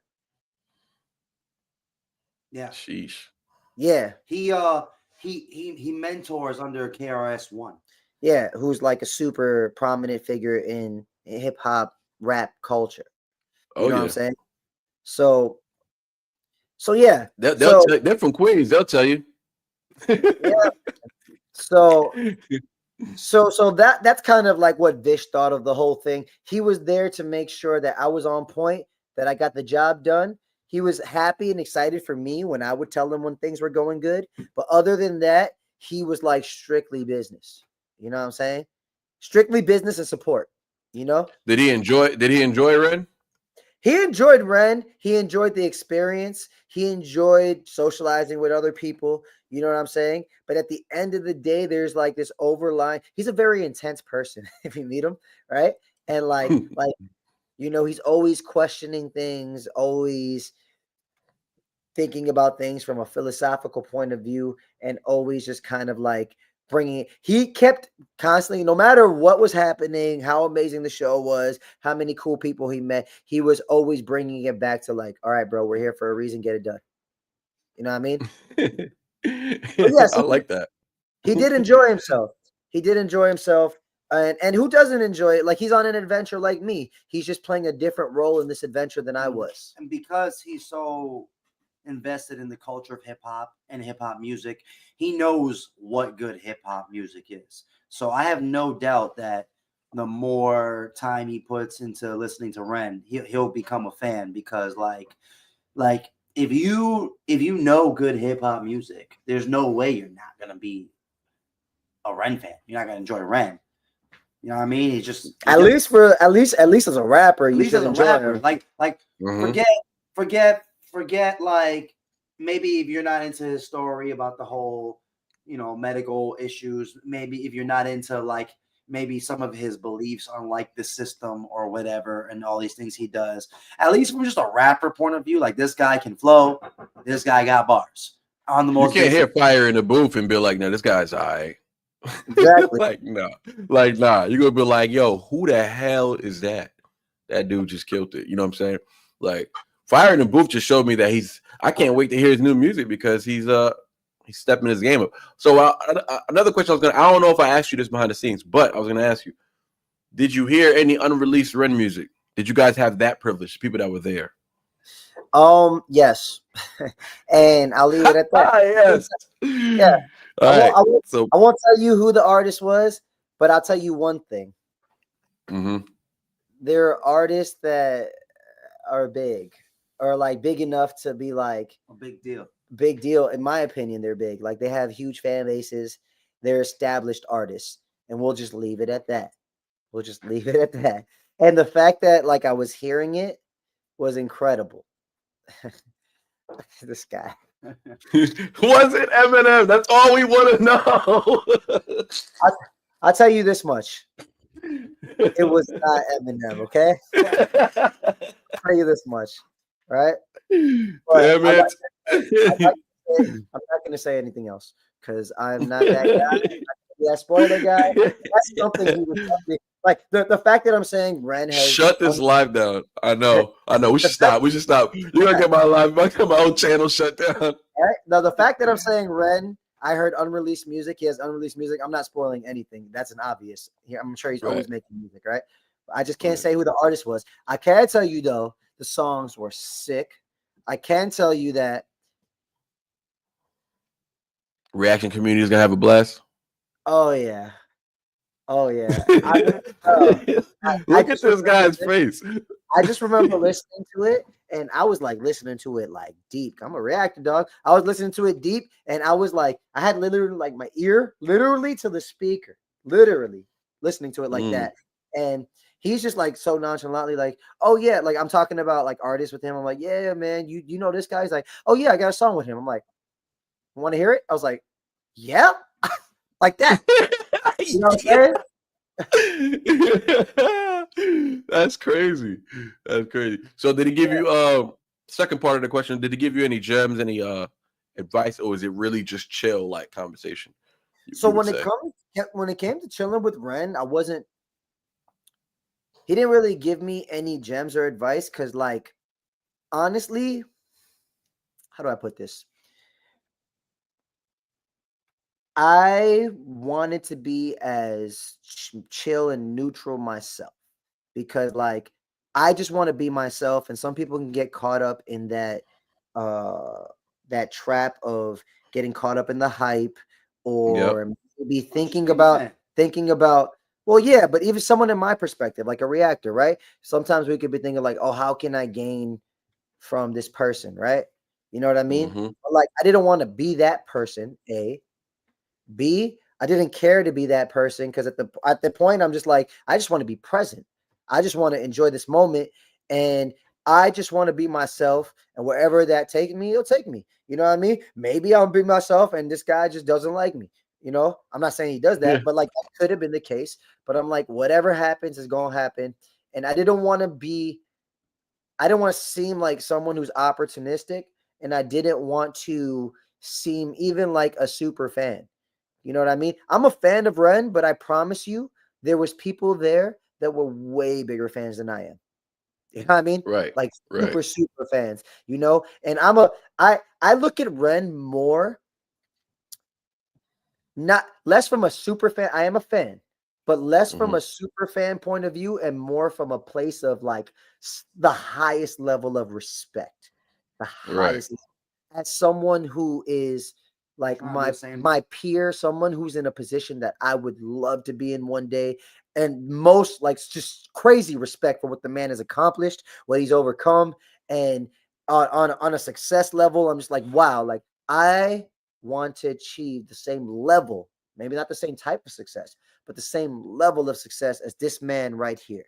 S2: Yeah.
S1: Sheesh.
S3: Yeah.
S2: He mentors under KRS-One.
S3: Yeah, who's like a super prominent figure in hip hop rap culture. You know what I'm saying? So yeah.
S1: They're from Queens, they'll tell you.
S3: Yeah. So that's kind of like what Vish thought of the whole thing. He was there to make sure that I was on point, that I got the job done. He was happy and excited for me when I would tell him when things were going good. But other than that, he was like strictly business. You know what I'm saying? Strictly business and support. You know?
S1: Did he enjoy Ren?
S3: He enjoyed Ren. He enjoyed the experience. He enjoyed socializing with other people. You know what I'm saying? But at the end of the day, there's like this overlying. He's a very intense person if you meet him, right? And like, you know, he's always questioning things, always thinking about things from a philosophical point of view, and always just kind of like bringing it. He kept constantly, no matter what was happening, how amazing the show was, how many cool people he met, he was always bringing it back to like, all right, bro, we're here for a reason, get it done. You know what I mean?
S1: Yes, I like that.
S3: He did enjoy himself. He did enjoy himself. And who doesn't enjoy it? Like, he's on an adventure like me. He's just playing a different role in this adventure than I was.
S2: And because he's so invested in the culture of hip hop and hip hop music, he knows what good hip hop music is. So I have no doubt that the more time he puts into listening to Ren, he'll become a fan, because like if you know good hip hop music, there's no way you're not gonna be a Ren fan. You're not gonna enjoy Ren. You know what I mean? He's just
S3: at least as a rapper, you should enjoy him.
S2: Like forget like maybe if you're not into his story about the whole, you know, medical issues, maybe if you're not into like maybe some of his beliefs on like the system or whatever and all these things he does, at least from just a rapper point of view, like this guy can flow, this guy got bars. On the most,
S1: you can't hear fire in the booth and be like, no, this guy's all right.
S3: Exactly.
S1: nah. You're gonna be like, yo, who the hell is that? That dude just killed it. You know what I'm saying? Like, fire in the booth just showed me that I can't wait to hear his new music, because he's stepping his game up. So another question I don't know if I asked you this behind the scenes, but I was gonna ask you, did you hear any unreleased Ren music? Did you guys have that privilege? People that were there.
S3: Yes. And I'll leave it at that.
S1: Yes.
S3: Yeah. I won't tell you who the artist was, but I'll tell you one thing.
S1: Mm-hmm.
S3: There are artists that are big, or like big enough to be like
S2: a big deal.
S3: Big deal. In my opinion, they're big. Like, they have huge fan bases. They're established artists. And we'll just leave it at that. And the fact that like I was hearing it was incredible. This guy.
S1: Was it Eminem? That's all we want to know.
S3: I'll tell you this much. It was not Eminem, okay? I'll tell you this much, right?
S1: Damn it.
S3: I'm not going to say anything else, because I'm not that guy. That spoiler guy. That's something he would Like the fact that I'm saying Ren has
S1: Shut this live down. I know. We should stop. We should stop. You're gonna get my live. I get my own channel shut down.
S3: Right? Now, the fact that I'm saying Ren, I heard unreleased music. He has unreleased music. I'm not spoiling anything. That's an obvious. I'm sure he's always making music, right? I just can't say who the artist was. I can tell you though, the songs were sick. I can tell you that
S1: Reaction community is gonna have a blast.
S3: Oh yeah.
S1: Look at this guy's face.
S3: I just remember listening to it, and I was like listening to it like deep. I'm a reactor, dog. I was listening to it deep, and I was like, I had literally like my ear literally to the speaker, literally listening to it like that. And he's just like so nonchalantly, like, oh yeah, like I'm talking about like artists with him. I'm like, yeah, man, you know this guy? He's like, oh yeah, I got a song with him. I'm like, want to hear it? I was like, yeah, like that. You know what I'm
S1: saying? That's crazy. That's crazy. So did he give you second part of the question, did he give you any gems, any advice, or is it really just chill like conversation?
S3: So when it came to chilling with Ren, he didn't really give me any gems or advice because, like, honestly, how do I put this? I wanted to be as chill and neutral myself because, like, I just want to be myself, and some people can get caught up in that that trap of getting caught up in the hype or maybe thinking about. Well, yeah, but even someone in my perspective, like a reactor, right? Sometimes we could be thinking like, oh, how can I gain from this person, right? You know what I mean? But like, I didn't want to be that person, A. B, I didn't care to be that person because at the point I'm just like, I just want to be present. I just want to enjoy this moment, and I just want to be myself. And wherever that takes me, it'll take me. You know what I mean? Maybe I'll be myself, and this guy just doesn't like me. You know, I'm not saying he does that, but like that could have been the case. But I'm like, whatever happens is gonna happen, and I didn't want to seem like someone who's opportunistic, and I didn't want to seem even like a super fan. You know what I mean? I'm a fan of Ren, but I promise you, there was people there that were way bigger fans than I am. You know what I mean?
S1: Right.
S3: Like super fans, you know? And I look at Ren more, not less from a super fan. I am a fan, but less from a super fan point of view and more from a place of like the highest level of respect. The highest as someone who is like my peer, someone who's in a position that I would love to be in one day, and most like just crazy respect for what the man has accomplished, what he's overcome, and on a success level, I'm just like, wow, like I want to achieve the same level, maybe not the same type of success, but the same level of success as this man right here.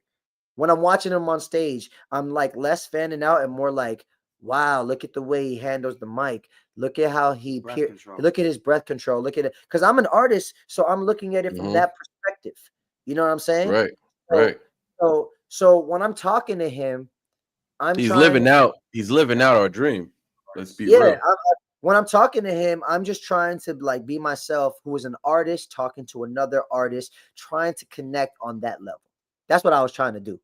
S3: When I'm watching him on stage, I'm like less fanning out and more like, wow, look at the way he handles the mic. Look at how look at his breath control. Look at it. Because I'm an artist, so I'm looking at it from that perspective. You know what I'm saying?
S1: Right.
S3: So when I'm talking to him,
S1: he's living out our dream. Let's be real.
S3: When I'm talking to him, I'm just trying to like be myself, who is an artist talking to another artist, trying to connect on that level. That's what I was trying to do.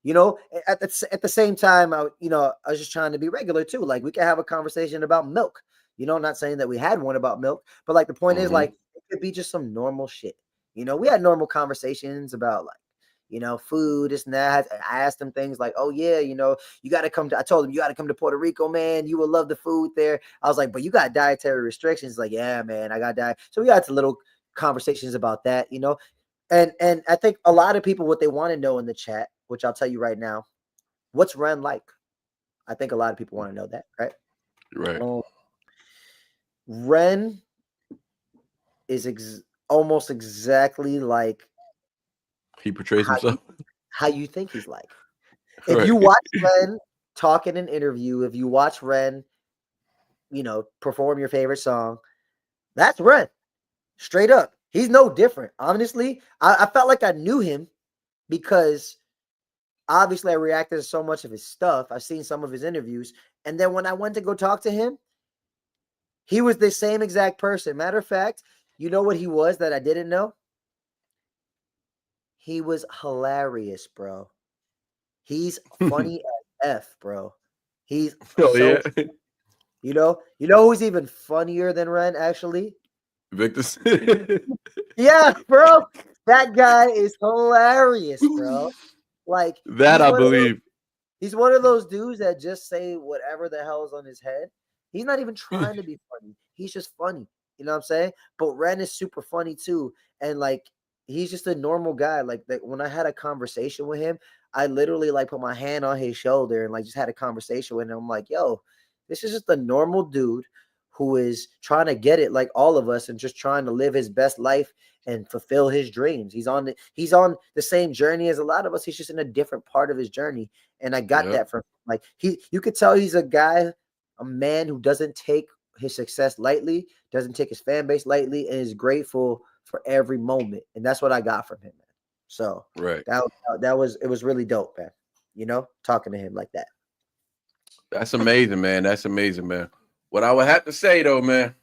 S3: You know, at the same time, I was just trying to be regular too. Like we could have a conversation about milk. You know, not saying that we had one about milk, but like the point is like it could be just some normal shit. You know, we had normal conversations about like, you know, food, this and that. I asked him things like, oh yeah, you know, I told him you got to come to Puerto Rico, man. You will love the food there. I was like, but you got dietary restrictions. Like, yeah, man, I got diet. So we got to little conversations about that, you know. And I think a lot of people, what they want to know in the chat, which I'll tell you right now, what's Ren like? I think a lot of people want to know that, right?
S1: Right.
S3: Ren is almost exactly like
S1: he portrays himself.
S3: How you think he's like. If you watch Ren talk in an interview, if you watch Ren, you know, perform your favorite song, that's Ren. Straight up. He's no different. Honestly, I felt like I knew him because obviously I reacted to so much of his stuff. I've seen some of his interviews. And then when I went to go talk to him, he was the same exact person. Matter of fact, you know what he was that I didn't know? He was hilarious, bro. He's funny as F, bro. He's
S1: Oh
S3: so
S1: yeah,
S3: you know who's even funnier than Ren, actually?
S1: Victor.
S3: Yeah, bro. That guy is hilarious, bro. Like
S1: That I believe.
S3: he's one of those dudes that just say whatever the hell is on his head. He's not even trying to be funny. He's just funny. You know what I'm saying? But Ren is super funny too. And like he's just a normal guy. Like when I had a conversation with him, I literally like put my hand on his shoulder and like just had a conversation with him. I'm like, yo, this is just a normal dude who is trying to get it like all of us and just trying to live his best life and fulfill his dreams. He's on the same journey as a lot of us. He's just in a different part of his journey. And I got that from like you could tell he's a man who doesn't take his success lightly, doesn't take his fan base lightly, and is grateful for every moment. And that's what I got from him, man. So
S1: Right.
S3: it was really dope, man. You know, talking to him like that.
S1: That's amazing, man. That's amazing, man. What I would have to say though, man,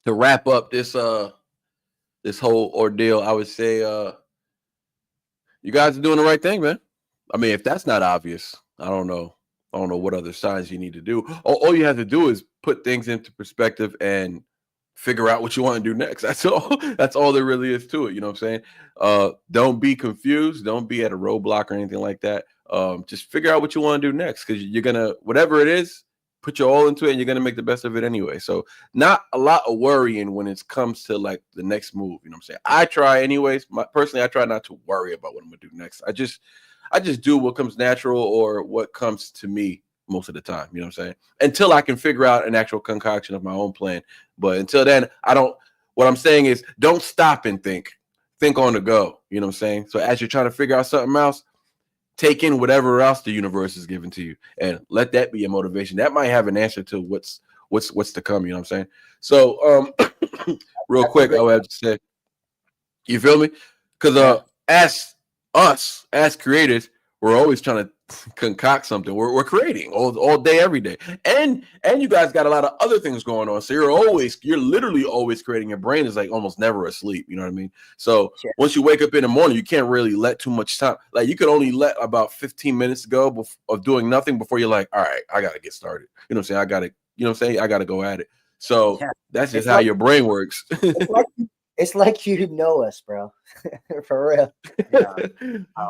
S1: to wrap up this this whole ordeal, I would say you guys are doing the right thing, man. I mean, if that's not obvious, I don't know what other signs you need to do. All you have to do is put things into perspective and figure out what you want to do next. That's all. That's all there really is to it. You know what I'm saying? Don't be confused. Don't be at a roadblock or anything like that. Just figure out what you want to do next, because you're gonna, whatever it is, put your all into it, and you're gonna make the best of it anyway. So not a lot of worrying when it comes to like the next move. You know what I'm saying? I try anyways. Personally, I try not to worry about what I'm gonna do next. I just do what comes natural or what comes to me most of the time. You know what I'm saying? Until I can figure out an actual concoction of my own plan. But until then, what I'm saying is don't stop and think on the go. You know what I'm saying? So as you're trying to figure out something else, take in whatever else the universe is giving to you and let that be your motivation. That might have an answer to what's to come. You know what I'm saying? So real quick, I would have to say, you feel me? Because as creators, we're always trying to concoct something. We're creating all day, every day, and you guys got a lot of other things going on. So you're literally always creating. Your brain is like almost never asleep. You know what I mean? So once you wake up in the morning, you can't really let too much time. Like you could only let about 15 minutes go of doing nothing before you're like, all right, I gotta get started. You know what I'm saying? I gotta go at it. So that's just how your brain works.
S3: It's like you know us, bro. For real.
S2: Yeah.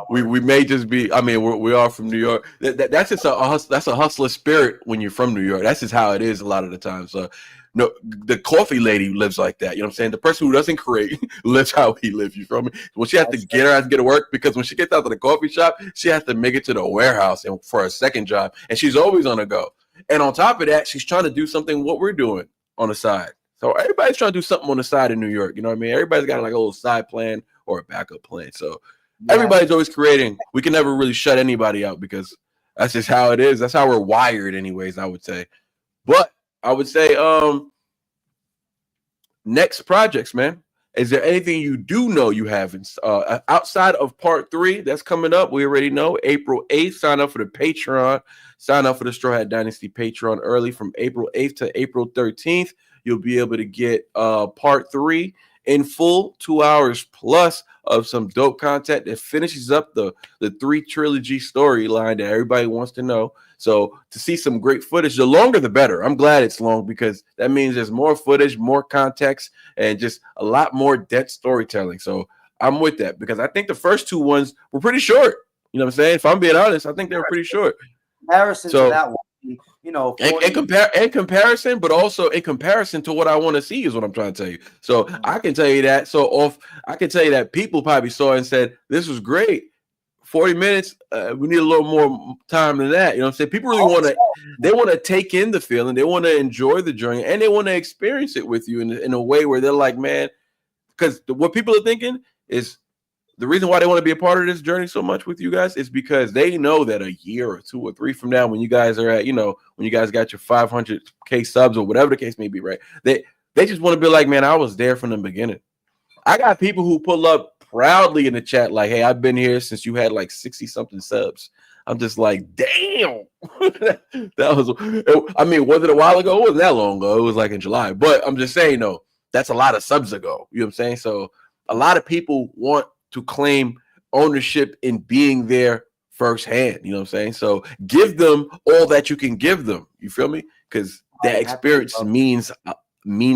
S1: we may just be. I mean, we are from New York. That's just that's a hustler spirit when you're from New York. That's just how it is a lot of the time. So, no, the coffee lady lives like that. You know what I'm saying? The person who doesn't create lives how he lives. You feel me? When she has to get her ass to get to work, because when she gets out to the coffee shop, she has to make it to the warehouse and for a second job, and she's always on the go. And on top of that, she's trying to do something what we're doing on the side. So everybody's trying to do something on the side in New York. You know what I mean? Everybody's got like a little side plan or a backup plan. So everybody's always creating. We can never really shut anybody out because that's just how it is. That's how we're wired anyways, I would say. But I would say next projects, man. Is there anything you do know you have outside of part 3 that's coming up? We already know April 8th. Sign up for the Patreon. Sign up for the Straw Hat Dynasty Patreon early from April 8th to April 13th. You'll be able to get part 3 in full, 2 hours plus of some dope content that finishes up the 3 trilogy storyline that everybody wants to know. So to see some great footage, the longer the better. I'm glad it's long because that means there's more footage, more context, and just a lot more dense storytelling. So I'm with that because I think the first 2 ones were pretty short. You know what I'm saying? If I'm being honest, I think they were pretty short.
S2: Comparison to that one. You know,
S1: in comparison, but also in comparison to what I want to see is what I'm trying to tell you. So I can tell you that. I can tell you that people probably saw it and said, this was great. 40 minutes. We need a little more time than that. You know what I'm saying? People really want to take in the feeling. They want to enjoy the journey and they want to experience it with you in a way where they're like, man, because what people are thinking is, the reason why they want to be a part of this journey so much with you guys is because they know that a year or 2 or 3 from now, when you guys are at, when you guys got your 500K subs or whatever the case may be, right? They just want to be like, man, I was there from the beginning. I got people who pull up proudly in the chat like, hey, I've been here since you had like 60 something subs. I'm just like, damn. Was it a while ago? It wasn't that long ago. It was like in July. But I'm just saying, that's a lot of subs ago. You know what I'm saying? So a lot of people want to claim ownership in being there firsthand. You know what I'm saying? So give them all that you can give them. You feel me? Because that experience means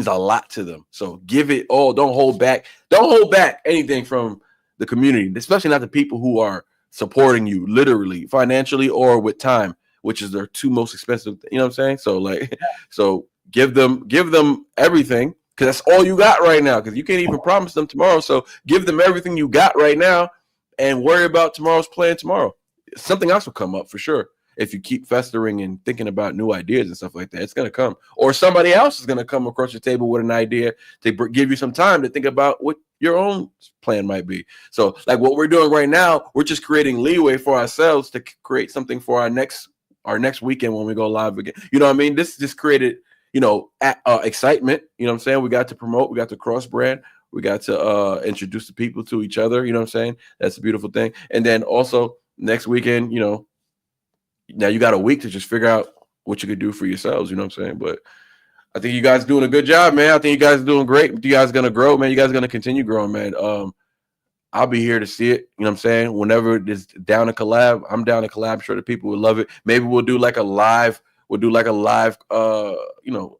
S1: a lot to them. So give it all. Don't hold back. Don't hold back anything from the community, especially not the people who are supporting you literally, financially, or with time, which is their two most expensive. You know what I'm saying? So like, so give them everything, because that's all you got right now. Because you can't even promise them tomorrow. So give them everything you got right now, and worry about tomorrow's plan tomorrow. Something else will come up for sure. If you keep festering and thinking about new ideas and stuff like that, it's going to come. Or somebody else is going to come across your table with an idea to give you some time to think about what your own plan might be. So like what we're doing right now, we're just creating leeway for ourselves to create something for our next weekend when we go live again. You know what I mean? This just created, excitement. You know what I'm saying? We got to promote, we got to cross brand. We got to introduce the people to each other. You know what I'm saying? That's a beautiful thing. And then also next weekend, now you got a week to just figure out what you could do for yourselves. You know what I'm saying? But I think you guys are doing a good job, man. I think you guys are doing great. You guys are going to grow, man. You guys are going to continue growing, man. I'll be here to see it. You know what I'm saying? Whenever it's down to collab, I'm down to collab. I'm sure the people will love it. Maybe we'll do like a live, a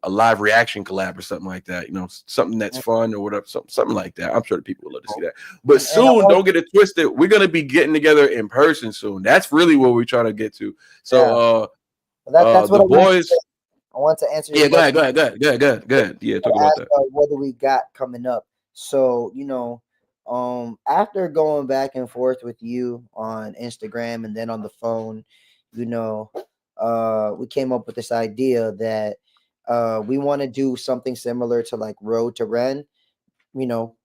S1: live reaction collab or something like that. Something that's fun or whatever, something like that. I'm sure the people would love to see that. But soon, don't get it twisted. We're gonna be getting together in person soon. That's really what we're trying to get to. So,
S3: that's what
S1: the boys.
S3: I want to answer.
S1: Yeah, go ahead. Yeah, talk about that.
S3: What do we got coming up? So, after going back and forth with you on Instagram and then on the phone, we came up with this idea that we want to do something similar to like Road to REN,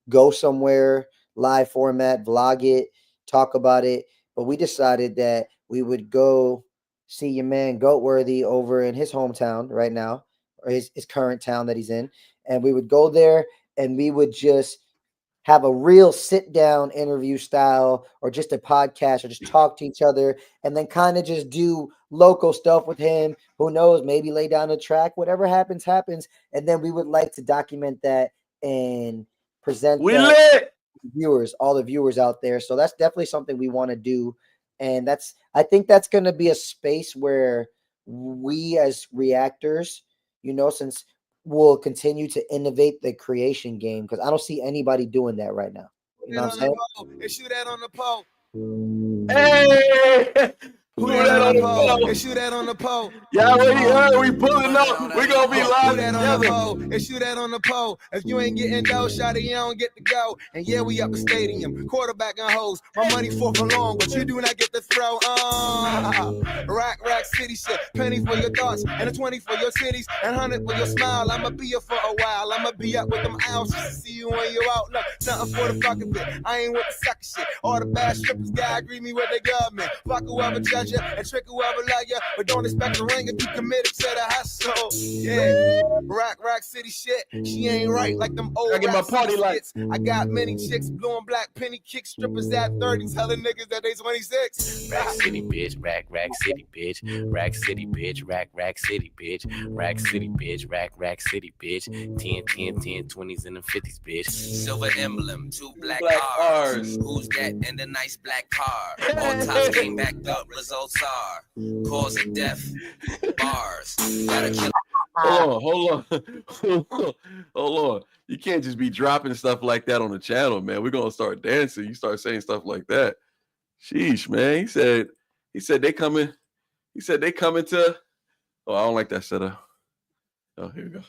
S3: go somewhere, live format, vlog it, talk about it. But we decided that we would go see your man Goatworthy over in his hometown right now, or his current town that he's in. And we would go there and we would just have a real sit down interview style, or just a podcast, or just talk to each other, and then kind of just do local stuff with him. Who knows, maybe lay down a track, whatever happens. And then we would like to document that and present that to viewers, all the viewers out there. So that's definitely something we want to do. And I think that's going to be a space where we as reactors, since we'll continue to innovate the creation game, because I don't see anybody doing that right now. You know what I'm saying?
S4: And shoot that on the pole.
S1: Hey! Who that on the pole?
S4: And shoot that on the pole.
S1: Y'all already heard we pulling up. We gonna be live together.
S4: And shoot that on the pole. If you ain't getting dough, shawty, you don't get to go. And yeah, we up the stadium, quarterback and hoes. My money for long, but you do not get to throw. Rack city shit. Penny for your thoughts, and a 20 for your titties, and 100 for your smile. I'ma be here for a while. I'ma be up with them owls just to see you when you out. Look, something for the fucking bit. I ain't with the sucker shit. All the bad strippers, God greet me with their government. Fuck whoever judge you and trick whoever love you, but don't expect a ring if you committed to the hustle. Yeah, rack city shit. She ain't right like them old.
S1: I get my party lights.
S4: I got many chicks, blue and black penny kick strippers at 30, telling niggas that they 26.
S5: Rack city bitch, rack city bitch, rack city bitch, rack city bitch, rack city bitch, rack city bitch, 10, 20s and the 50s bitch. Silver emblem, 2 black R's. Who's that in the nice black car? All tops came back up, results are cause of death, bars. Gotta kill.
S1: Hold on. You can't just be dropping stuff like that on the channel, man. We're gonna start dancing. You start saying stuff like that. Sheesh, man. He said they coming. He said they coming to. Oh, I don't like that setup. Oh, here we go.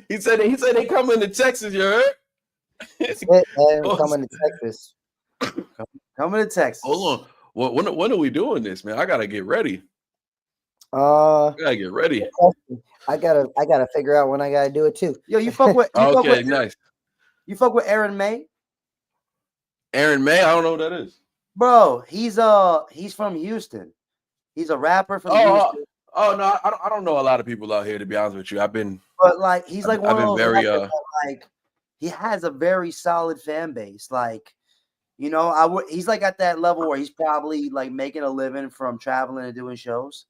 S1: he said they coming to Texas. You heard?
S3: Coming to Texas.
S2: Coming to Texas.
S1: Hold on. When are we doing this, man? I gotta get ready.
S3: I
S1: gotta get ready.
S3: I gotta figure out when I gotta do it too.
S2: Yo, you fuck with
S1: nice.
S2: You fuck with Aaron May?
S1: Aaron May? I don't know what that is.
S2: Bro, he's from Houston. He's a rapper from Houston.
S1: Oh no, I don't know a lot of people out here, to be honest with you.
S2: But like he's like one of those
S1: very
S2: like he has a very solid fan base. Like, he's like at that level where he's probably like making a living from traveling and doing shows,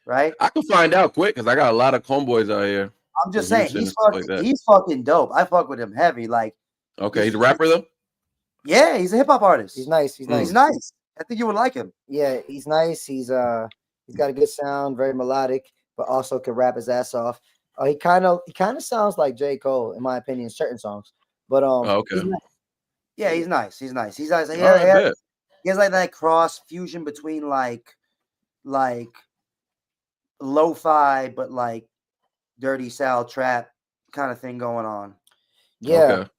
S2: right?
S1: I can find out quick because I got a lot of homeboys out here.
S2: I'm just saying he's fucking dope. I fuck with him heavy. Like,
S1: okay, he's a rapper though.
S2: Yeah, he's a hip hop artist.
S3: He's nice. He's nice.
S2: He's nice. I think you would like him.
S3: Yeah, he's nice. He's got a good sound, very melodic, but also can rap his ass off. He kind of sounds like J. Cole, in my opinion, certain songs. But
S1: Okay.
S3: he's nice.
S2: Yeah, he's nice. He's nice. He's nice.
S1: All right, bet.
S2: He has like that cross fusion between like lo-fi, but like dirty South trap kind of thing going on.
S3: Yeah.
S1: Okay.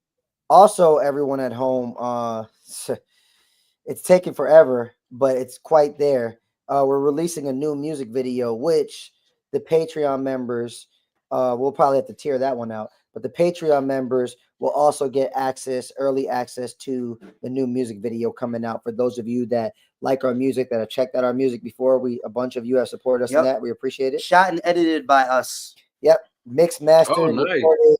S3: Also, everyone at home, it's taken forever, but it's quite there. We're releasing a new music video, which the Patreon members, we'll probably have to tear that one out. But the Patreon members will also get early access to the new music video coming out. For those of you that like our music, that have checked out our music before, a bunch of you have supported us in that. We appreciate it.
S2: Shot and edited by us.
S3: Yep. Mixed, mastered,
S1: Oh, nice.
S3: recorded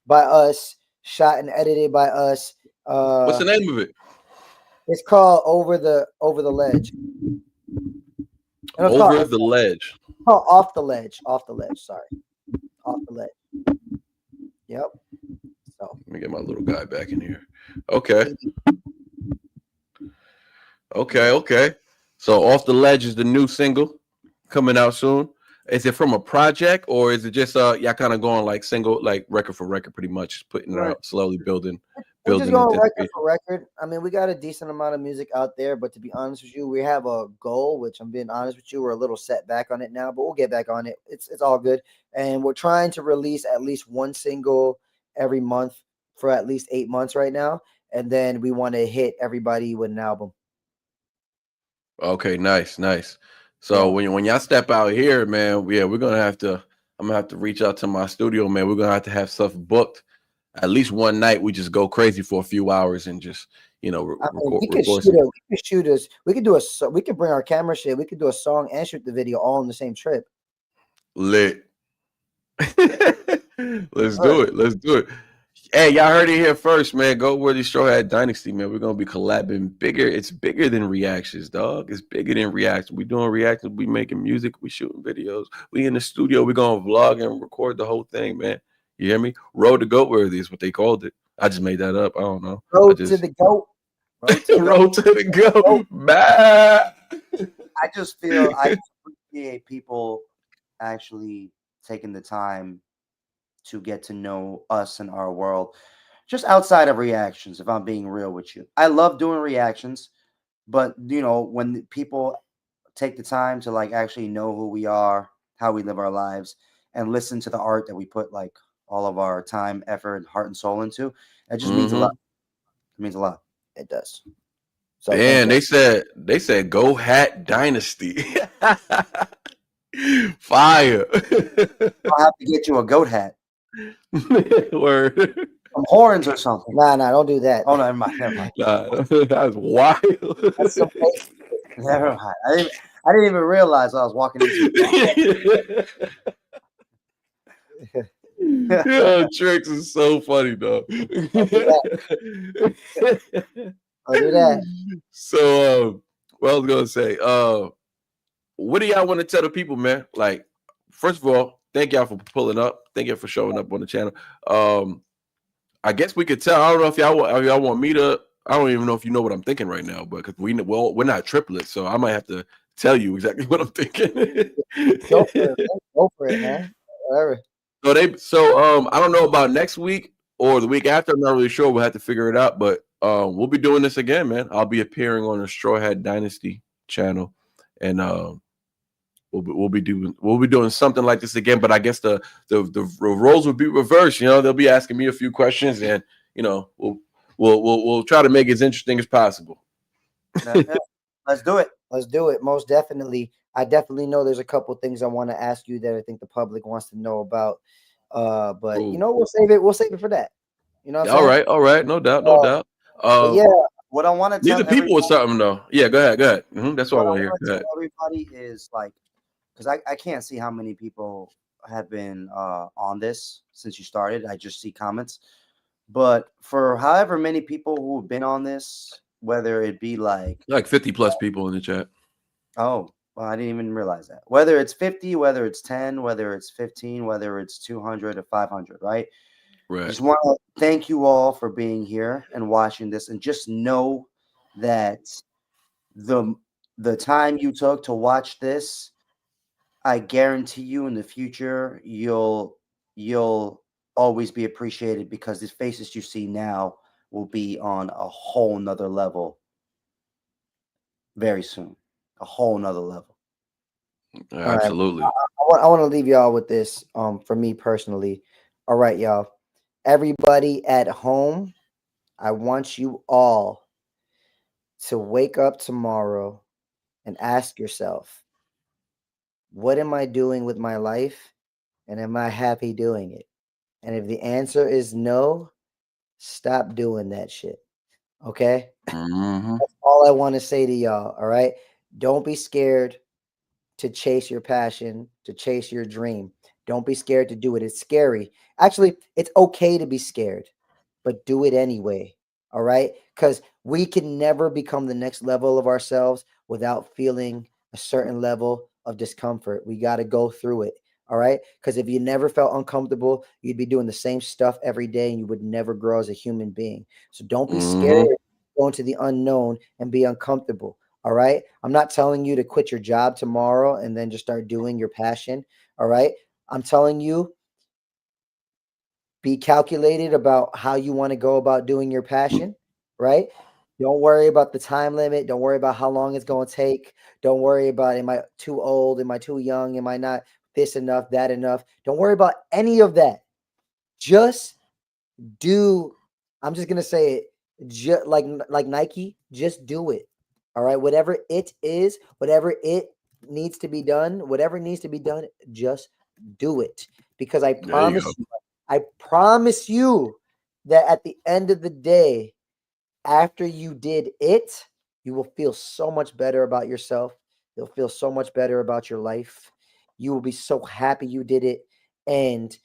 S3: by us, shot and edited by us.
S1: What's the name of it?
S3: It's called Over the Ledge.
S1: Over the Ledge.
S3: Oh, Off the Ledge. Off the Ledge. Sorry. Off the Ledge. Yep. So
S1: Let me get my little guy back in here. Okay. Okay. So Off the Ledge is the new single coming out soon. Is it from a project, or is it just y'all kind of going like single, like record for record, pretty much just putting it out, slowly building?
S3: We're just going record for record. I mean, we got a decent amount of music out there, but to be honest with you, we have a goal, which I'm being honest with you, we're a little set back on it now, but we'll get back on it. It's all good. And we're trying to release at least one single every month for at least 8 months right now. And then we want to hit everybody with an album.
S1: Okay, nice. So when y'all step out here, man, I'm gonna have to reach out to my studio, man. We're gonna have stuff booked. At least one night, we just go crazy for a few hours and just, record.
S3: We could bring our camera shit. We could do a song and shoot the video all on the same trip.
S1: Lit. Let's do it. Hey, y'all heard it here first, man. Go where the strawhat-dynasty, man. We're gonna be collabing bigger. It's bigger than reactions, dog. It's bigger than reactions. We doing reactions. We making music. We shooting videos. We in the studio. We gonna vlog and record the whole thing, man. You hear me? Road to Goat Worthy is what they called it. I just made that up. I don't know.
S3: Road to the Goat.
S1: Road to the Goat. Bye.
S2: I just feel I appreciate people actually taking the time to get to know us and our world just outside of reactions, if I'm being real with you. I love doing reactions, but when people take the time to like actually know who we are, how we live our lives, and listen to the art that we put like all of our time, effort, heart, and soul into, it just means a lot. It means a lot.
S3: It does. So
S1: man, they said Go Hat Dynasty. Fire.
S2: I'll have to get you a goat hat.
S1: Word.
S2: Some horns or something.
S3: Nah, don't do that.
S2: Oh, never mind.
S1: Nah, that's wild.
S3: That's so
S2: never mind. I didn't even realize I was walking into it.
S1: Yo, Tricks is so funny, though.
S3: I'll do that.
S1: So, what I was gonna say, what do y'all want to tell the people, man? Like, first of all, thank y'all for pulling up. Thank you for showing up on the channel. I guess we could tell. I don't know if y'all want me to. I don't even know if you know what I'm thinking right now, but because we're not triplets, so I might have to tell you exactly what I'm thinking.
S3: Go for it, man. Whatever.
S1: So I don't know about next week or the week after. I'm not really sure. We'll have to figure it out, but we'll be doing this again, man. I'll be appearing on the strawhat-dynasty channel, and we'll be doing something like this again. But I guess the roles will be reversed. They'll be asking me a few questions, and we'll try to make it as interesting as possible.
S2: Let's do it.
S3: Let's do it. Most definitely. I definitely know there's a couple things I want to ask you that I think the public wants to know about. But
S1: Ooh.
S3: We'll save it. We'll save it for that.
S1: All right. No doubt.
S3: Yeah.
S2: What I want to tell
S1: these are people with something though. Yeah, go ahead. That's what I want to hear. Go ahead.
S2: Everybody is like, because I can't see how many people have been on this since you started. I just see comments. But for however many people who have been on this, whether it be like
S1: 50 plus people in the chat.
S2: Oh, well, I didn't even realize that. Whether it's 50, whether it's 10, whether it's 15, whether it's 200 or 500, right?
S1: Right.
S2: Just want to thank you all for being here and watching this, and just know that the time you took to watch this, I guarantee you in the future you'll always be appreciated, because these faces you see now will be on a whole nother level very soon. A whole nother level.
S3: All right.
S1: Absolutely.
S3: I want to leave y'all with this. For me personally. All right, y'all. Everybody at home, I want you all to wake up tomorrow and ask yourself, what am I doing with my life? And am I happy doing it? And if the answer is no, stop doing that shit. Okay?
S1: Mm-hmm.
S3: That's all I want to say to y'all. All right? Don't be scared to chase your passion, to chase your dream. Don't be scared to do it. It's scary. Actually, it's okay to be scared, but do it anyway. All right? Because we can never become the next level of ourselves without feeling a certain level of discomfort. We got to go through it. All right? Because if you never felt uncomfortable, you'd be doing the same stuff every day and you would never grow as a human being. So don't be scared to go into the unknown and be uncomfortable. All right. I'm not telling you to quit your job tomorrow and then just start doing your passion. All right. I'm telling you, be calculated about how you want to go about doing your passion. Right. Don't worry about the time limit. Don't worry about how long it's going to take. Don't worry about, am I too old? Am I too young? Am I not this enough, that enough? Don't worry about any of that. Just do. I'm just going to say it. Just like Nike, just do it. All right, whatever it is, whatever it needs to be done, whatever needs to be done, just do it. Because I promise you that at the end of the day, after you did it, you will feel so much better about yourself. You'll feel so much better about your life. You will be so happy you did it. And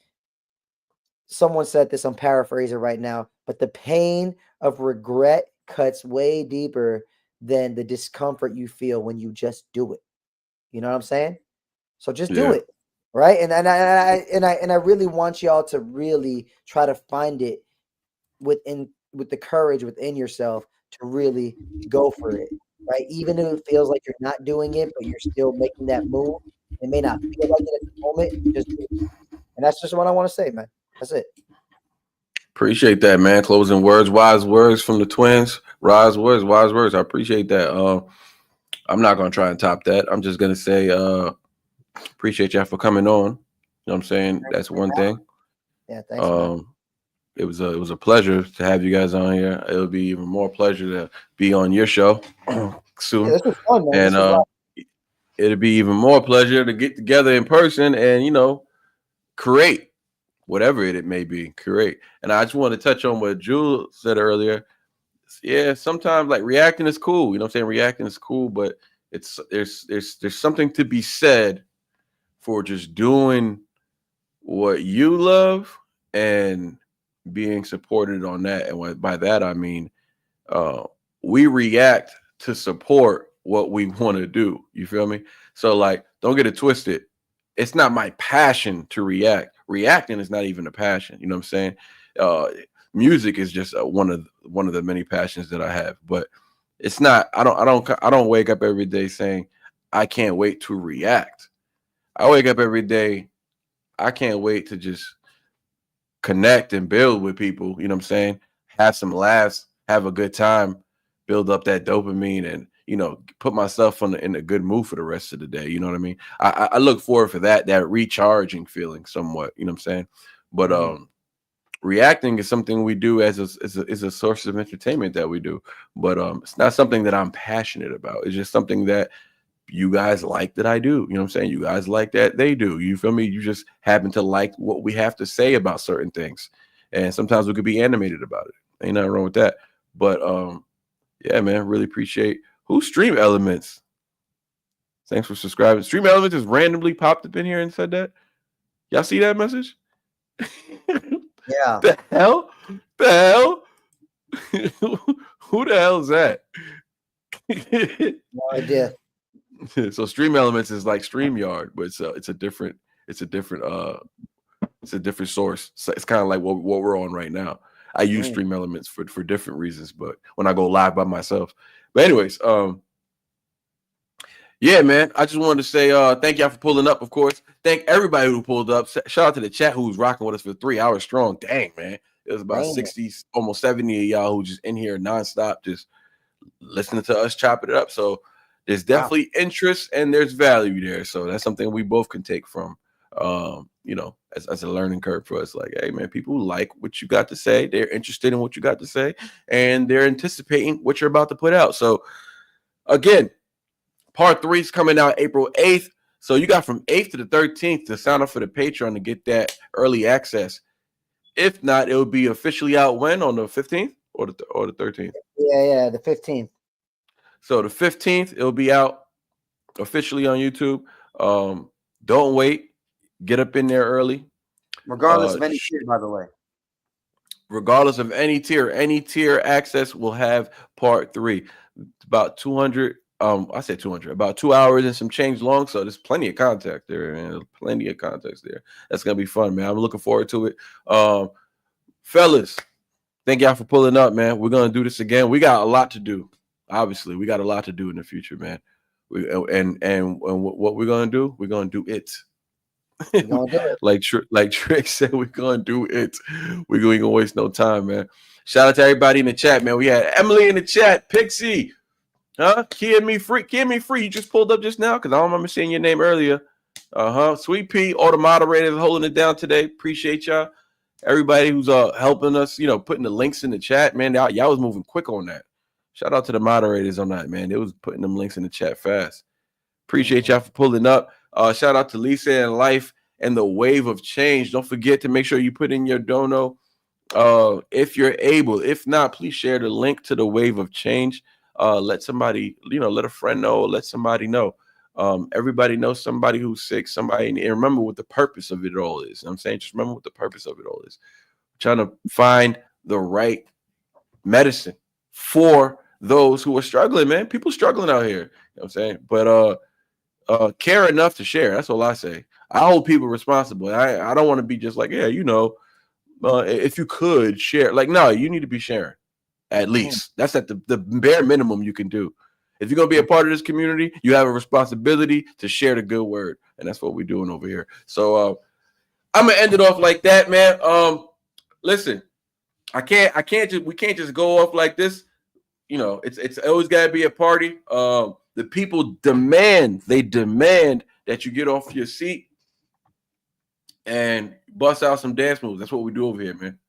S3: someone said this, I'm paraphrasing right now, but the pain of regret cuts way deeper than the discomfort you feel when you just do it. You know what I'm saying? So just do it. Right. And I really want y'all to really try to find it with the courage within yourself to really go for it. Right. Even if it feels like you're not doing it, but you're still making that move. It may not feel like it at the moment. Just do it. And that's just what I want to say, man. That's it.
S1: Appreciate that, man. Closing words, wise words from the twins. Wise words. I appreciate that. I'm not gonna try and top that. I'm just gonna say appreciate y'all for coming on. You know what I'm saying? That's one thing.
S3: Yeah, thanks. Man.
S1: It was a pleasure to have you guys on here. It'll be even more pleasure to be on your show soon.
S3: Yeah, this was fun, man.
S1: And it'll be even more pleasure to get together in person and create whatever it may be, create. And I just want to touch on what Jewel said earlier. Yeah, sometimes like reacting is cool. You know what I'm saying? Reacting is cool, but there's something to be said for just doing what you love and being supported on that. And by that I mean we react to support what we want to do. You feel me? So like, don't get it twisted. It's not my passion to react. Reacting is not even a passion. You know what I'm saying? Music is just one of the many passions that I have, but it's not. I don't wake up every day saying I can't wait to react. I wake up every day. I can't wait to just connect and build with people. You know what I'm saying? Have some laughs, have a good time, build up that dopamine, and put myself in a good mood for the rest of the day. You know what I mean? I look forward for that recharging feeling somewhat. You know what I'm saying? But reacting is something we do as a source of entertainment that we do. But it's not something that I'm passionate about. It's just something that you guys like that I do. You know what I'm saying? You guys like that they do. You feel me? You just happen to like what we have to say about certain things. And sometimes we could be animated about it. Ain't nothing wrong with that. But yeah, man, really appreciate who Stream Elements. Thanks for subscribing. Stream Elements just randomly popped up in here and said that. Y'all see that message?
S2: Yeah.
S1: The hell? Who the hell is that?
S3: No idea.
S1: So Stream Elements is like StreamYard, but it's a different It's a different source. So it's kind of like what we're on right now. I use Stream Elements for different reasons, but when I go live by myself. But anyways, yeah, man. I just wanted to say thank y'all for pulling up, of course. Thank everybody who pulled up. Shout out to the chat who's rocking with us for 3 hours strong. Dang, man. It was about 60, almost 70 of y'all who just in here nonstop, just listening to us chopping it up. So there's definitely interest and there's value there. So that's something we both can take from, you know, as a learning curve for us. Like, hey, man, people like what you got to say. They're interested in what you got to say, and they're anticipating what you're about to put out. So again, Part 3 is coming out April 8th. So you got from 8th to the 13th to sign up for the Patreon to get that early access. If not, it will be officially out when? On the 15th or the 13th?
S3: Yeah, the 15th.
S1: So the 15th, it'll be out officially on YouTube. Don't wait. Get up in there early.
S2: Regardless of any tier, by the way.
S1: Regardless of any tier access will have Part 3. It's about 200. I said 200, about 2 hours and some change long. So there's plenty of content there, man. Plenty of context there. That's gonna be fun, man. I'm looking forward to it. Fellas, thank y'all for pulling up, man. We're gonna do this again. We got a lot to do. Obviously, we got a lot to do in the future, man. And what we're gonna do? We're gonna do it. like Trick said, we're gonna do it. We ain't gonna waste no time, man. Shout out to everybody in the chat, man. We had Emily in the chat, Pixie. Huh? Kid me free. You just pulled up just now because I don't remember seeing your name earlier. Sweet P, all the moderators holding it down today. Appreciate y'all. Everybody who's helping us, you know, putting the links in the chat, man. Y'all was moving quick on that. Shout out to the moderators on that, man. They was putting them links in the chat fast. Appreciate y'all for pulling up. Shout out to Lisa and Life and the Wave of Change. Don't forget to make sure you put in your dono if you're able. If not, please share the link to the Wave of Change. Let somebody, you know, let a friend know, let somebody know. Everybody knows somebody who's sick, somebody, and remember what the purpose of it all is. You know what I'm saying, just remember what the purpose of it all is. We're trying to find the right medicine for those who are struggling, man. People struggling out here. You know what I'm saying? But care enough to share. That's all I say. I hold people responsible. I don't want to be just like, yeah, you know, if you could share. Like, no, you need to be sharing. At least that's at the bare minimum you can do. If you're gonna be a part of this community, you have a responsibility to share the good word, and that's what we're doing over here. So I'm gonna end it off like that, man. Listen, we can't just go off like this. You know, it's always gotta be a party. The people demand that you get off your seat and bust out some dance moves. That's what we do over here, man.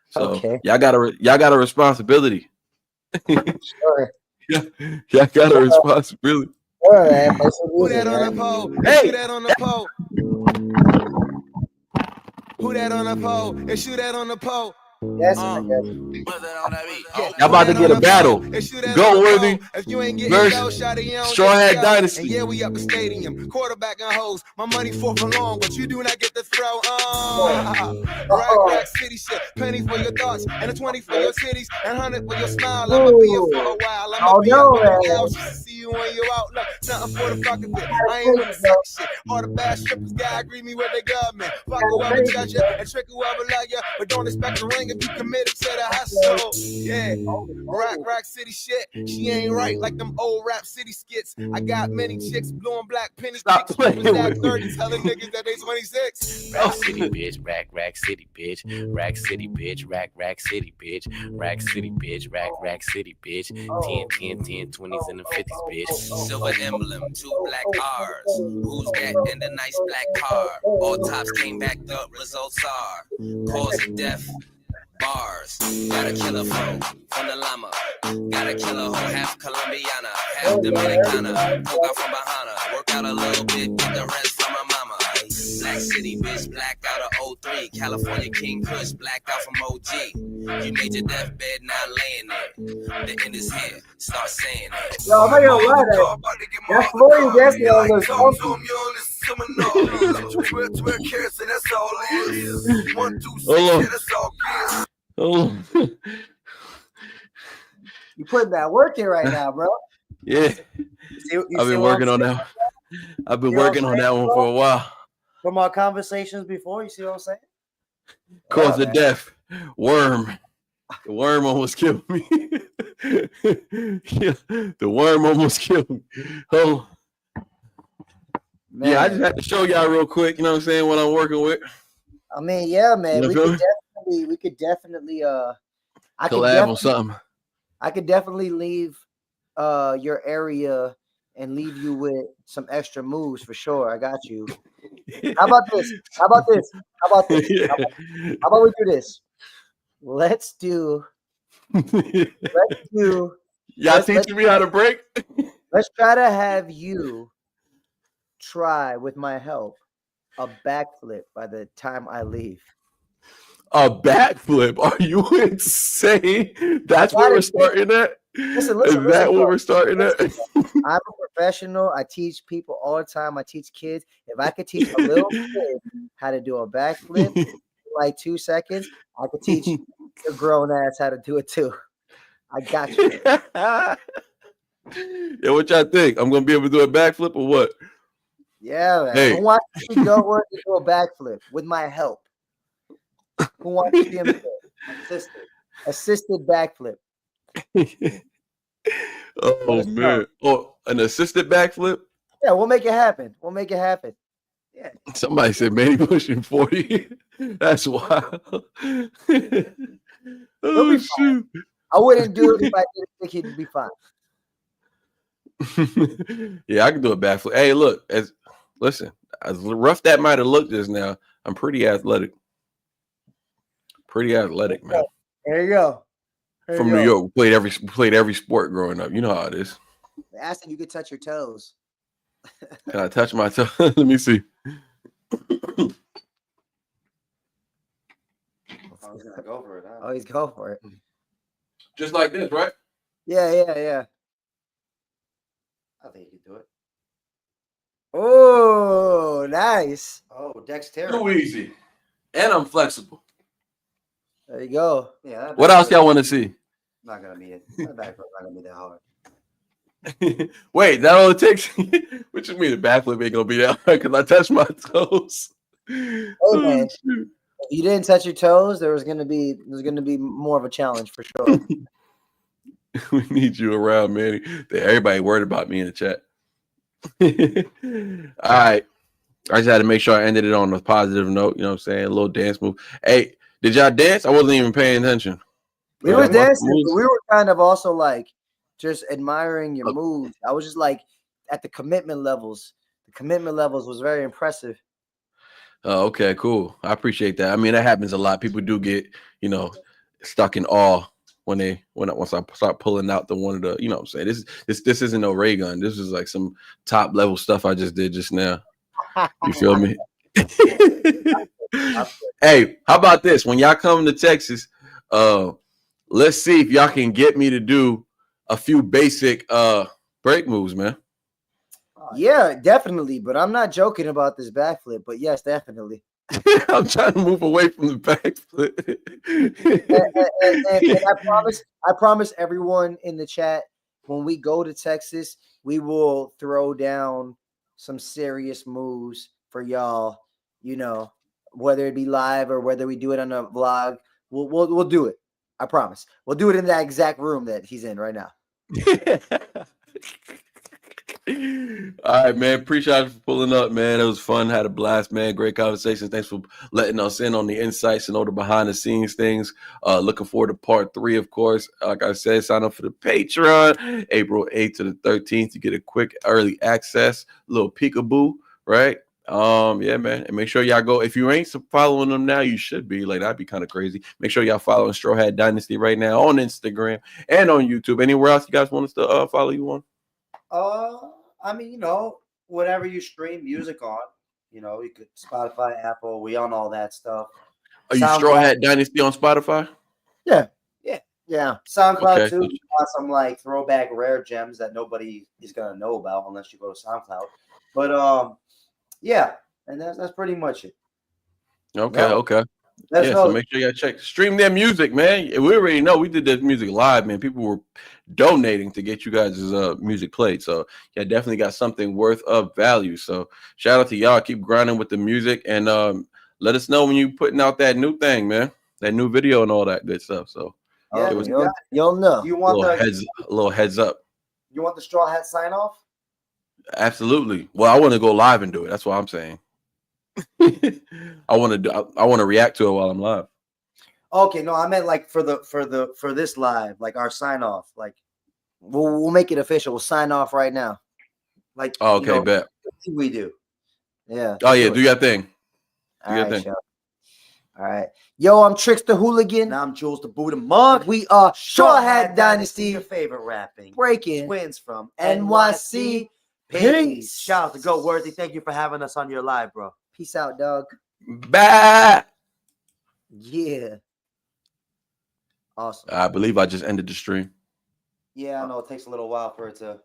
S1: So y'all got a responsibility.
S3: Sure.
S1: Y'all got a responsibility.
S3: All right,
S4: put that on the pole. Hey, put that on the pole. Put that on the pole and shoot that on the pole.
S3: Yes,
S1: y'all about to get a battle. Go Worthy versus strawhat-dynasty.
S4: Yeah, we up the stadium. Quarterback and hoes. My money for long, but you do not get the throw. Rack city shit. Penny for your thoughts and a 20 for your cities and 100 for your smile. I'ma be here for a while. I'ma be here with the gals. See you when you out. Look, something for the fucking bit. I ain't with the suck shit. All the bad strippers gotta greet me with their government. Fuck whoever judge ya and trick whoever like ya, but don't expect the ring. If you committed to the hustle, yeah. Rack city shit. She ain't right like them old rap city skits. I got many chicks, blue and black penny sticks. 30 telling niggas that they 26.
S5: Rack city bitch, rack city bitch, rack city bitch, rack city bitch, rack city bitch, rack city bitch, 10, 20s and the 50s bitch. Silver emblem, 2 black R's. Who's that in the nice black car? All tops came back, the results are cause of death. Bars, gotta kill a foe from the llama. Gotta kill a hoe, half Colombiana, half Dominicana. Poke out from Bahana, work out a little bit, get the rest from my mama. Black city bitch, black out of 03. California King Kush, black out from OG. You made your deathbed, now laying there. The end is here, start saying it.
S3: Yo, I'm not gonna lie, that's Floyd Jesse on this album.
S1: Oh,
S3: You putting that work in right now, bro.
S1: Yeah, I've been working on that. I've been working on that one for a while.
S2: from our conversations before. You see what I'm saying?
S1: Cause
S2: Yeah,
S1: of death. Worm. The worm almost killed me. Yeah, the worm almost killed me. Oh,
S3: Man.
S1: yeah, I just had to show y'all real quick, you know what I'm saying, what I'm working with.
S3: I mean, yeah, man.
S1: You
S3: We
S1: feel
S3: could definitely
S1: Collab on something.
S3: I could definitely leave your area and leave you with some extra moves for sure. I got you. How about this? How about this? How about this? How about we do this? Let's do.
S1: Y'all
S3: let's
S1: teaching me how to break?
S3: try to have you try with my help a backflip by the time I leave.
S1: A backflip? Are you insane? That's where we're starting at?
S3: Listen,
S1: Is that where
S3: bro.
S1: we're starting at?
S3: I'm a professional. I teach people all the time. I teach kids. If I could teach a little kid how to do a backflip in like 2 seconds, I could teach a grown ass how to do it too. I got you.
S1: Yeah, what y'all think? I'm gonna be able to do a backflip or what?
S3: Yeah, man.
S1: Hey.
S3: Who wants to see Goat Work to do a backflip with my help? Who wants to see him do it? Assisted backflip.
S1: Oh man! Oh, an assisted backflip?
S3: Yeah, we'll make it happen. We'll make it happen. Yeah.
S1: Somebody said Manny pushing 40. That's wild. Oh shoot!
S3: I wouldn't do it if I didn't think he'd be fine.
S1: Yeah, I can do a backflip. Hey, look, listen, as rough that might have looked just now, I'm pretty athletic. Pretty athletic, man.
S3: There you go.
S1: From New York, we played every sport growing up. You know how it is.
S3: They asked if you could touch your toes.
S1: Can I touch my toe? Let me see.
S2: Oh, he's gonna go for it. Huh?
S3: Oh, he's going for it.
S1: Just like this, right?
S3: Yeah.
S2: I think you can do it.
S3: Oh, nice.
S2: Oh, dexterity.
S1: Too easy. And I'm flexible.
S3: There you go.
S2: Yeah.
S1: What else y'all want to see?
S2: Not gonna be it. That backflip not gonna be that hard.
S1: Wait, that all it takes? What you mean the backflip ain't gonna be that hard? Because I touched my toes.
S3: Oh, man. If you didn't touch your toes, there's gonna be more of a challenge for sure.
S1: We need you around, Manny. Everybody worried about me in the chat. All right. I just had to make sure I ended it on a positive note. You know what I'm saying? A little dance move. Hey, did y'all dance? I wasn't even paying attention.
S3: We were dancing. But we were kind of also like just admiring your moves. I was just like at the commitment levels. The commitment levels was very impressive.
S1: Oh, okay, cool. I appreciate that. I mean, that happens a lot. People do get, stuck in awe once I start pulling out one of the, you know what I'm saying? This isn't no Raygun. This is like some top level stuff I just did just now. You feel me? Hey, how about this? When y'all come to Texas, let's see if y'all can get me to do a few basic break moves, man.
S3: Yeah, definitely. But I'm not joking about this backflip. But yes, definitely.
S1: I'm trying to move away from the backflip.
S3: and I promise everyone in the chat, when we go to Texas, we will throw down some serious moves for y'all. Whether it be live or whether we do it on a vlog, we'll do it. I promise. We'll do it in that exact room that he's in right now.
S1: All right, man. Appreciate you for pulling up, man. It was fun. Had a blast, man. Great conversation. Thanks for letting us in on the insights and all the behind the scenes things. Looking forward to part 3, of course. Like I said, sign up for the Patreon, April 8th to the 13th. You get a quick early access, little peekaboo, right? Yeah, man. And make sure y'all go. If you ain't following them now, you should be. Like, that'd be kind of crazy. Make sure y'all following strawhat-dynasty right now on Instagram and on YouTube. Anywhere else you guys want us to follow you on?
S2: I mean, whatever you stream music on, you could Spotify, Apple, we on all that stuff.
S1: Are you strawhat-dynasty on Spotify?
S3: Yeah.
S2: SoundCloud
S1: Okay.
S2: too. Some like throwback rare gems that nobody is gonna know about unless you go to SoundCloud. But yeah, and that's pretty much it.
S1: Okay.
S2: Let us
S1: Yeah,
S2: know.
S1: so make sure y'all stream their music, man. We already know we did this music live, man. People were donating to get you guys' music played. So yeah, definitely got something worth of value. So shout out to y'all. Keep grinding with the music and let us know when you putting out that new thing, man. That new video and all that good stuff. So
S2: Yeah,
S1: it was
S3: you'll know.
S2: you
S1: a
S2: want
S1: little heads up.
S2: you want the straw hat sign off?
S1: Absolutely. Well, I want to go live and do it. That's what I'm saying. I want to react to it while I'm live.
S2: Okay, no, I meant like for this live, like our sign off, like
S3: We'll make it official. We'll sign off right now.
S2: like
S1: Oh, okay, bet.
S2: we do.
S3: Yeah.
S1: Oh yeah, do your thing.
S3: All
S1: your
S3: right,
S1: thing.
S3: Sean. All right. Yo, I'm Trickster Hooligan.
S2: Now I'm Jules the Buddha Mug.
S3: We are Strawhat Dynasty.
S2: Your favorite rapping
S3: Breaking
S2: twins from
S3: NYC.
S2: Peace. Shout out to Go Worthy. Thank you for having us on your live, bro.
S3: Peace out, dog.
S1: Bye.
S3: Yeah. Awesome.
S1: I believe I just ended the stream.
S2: Yeah, I know it takes a little while for it to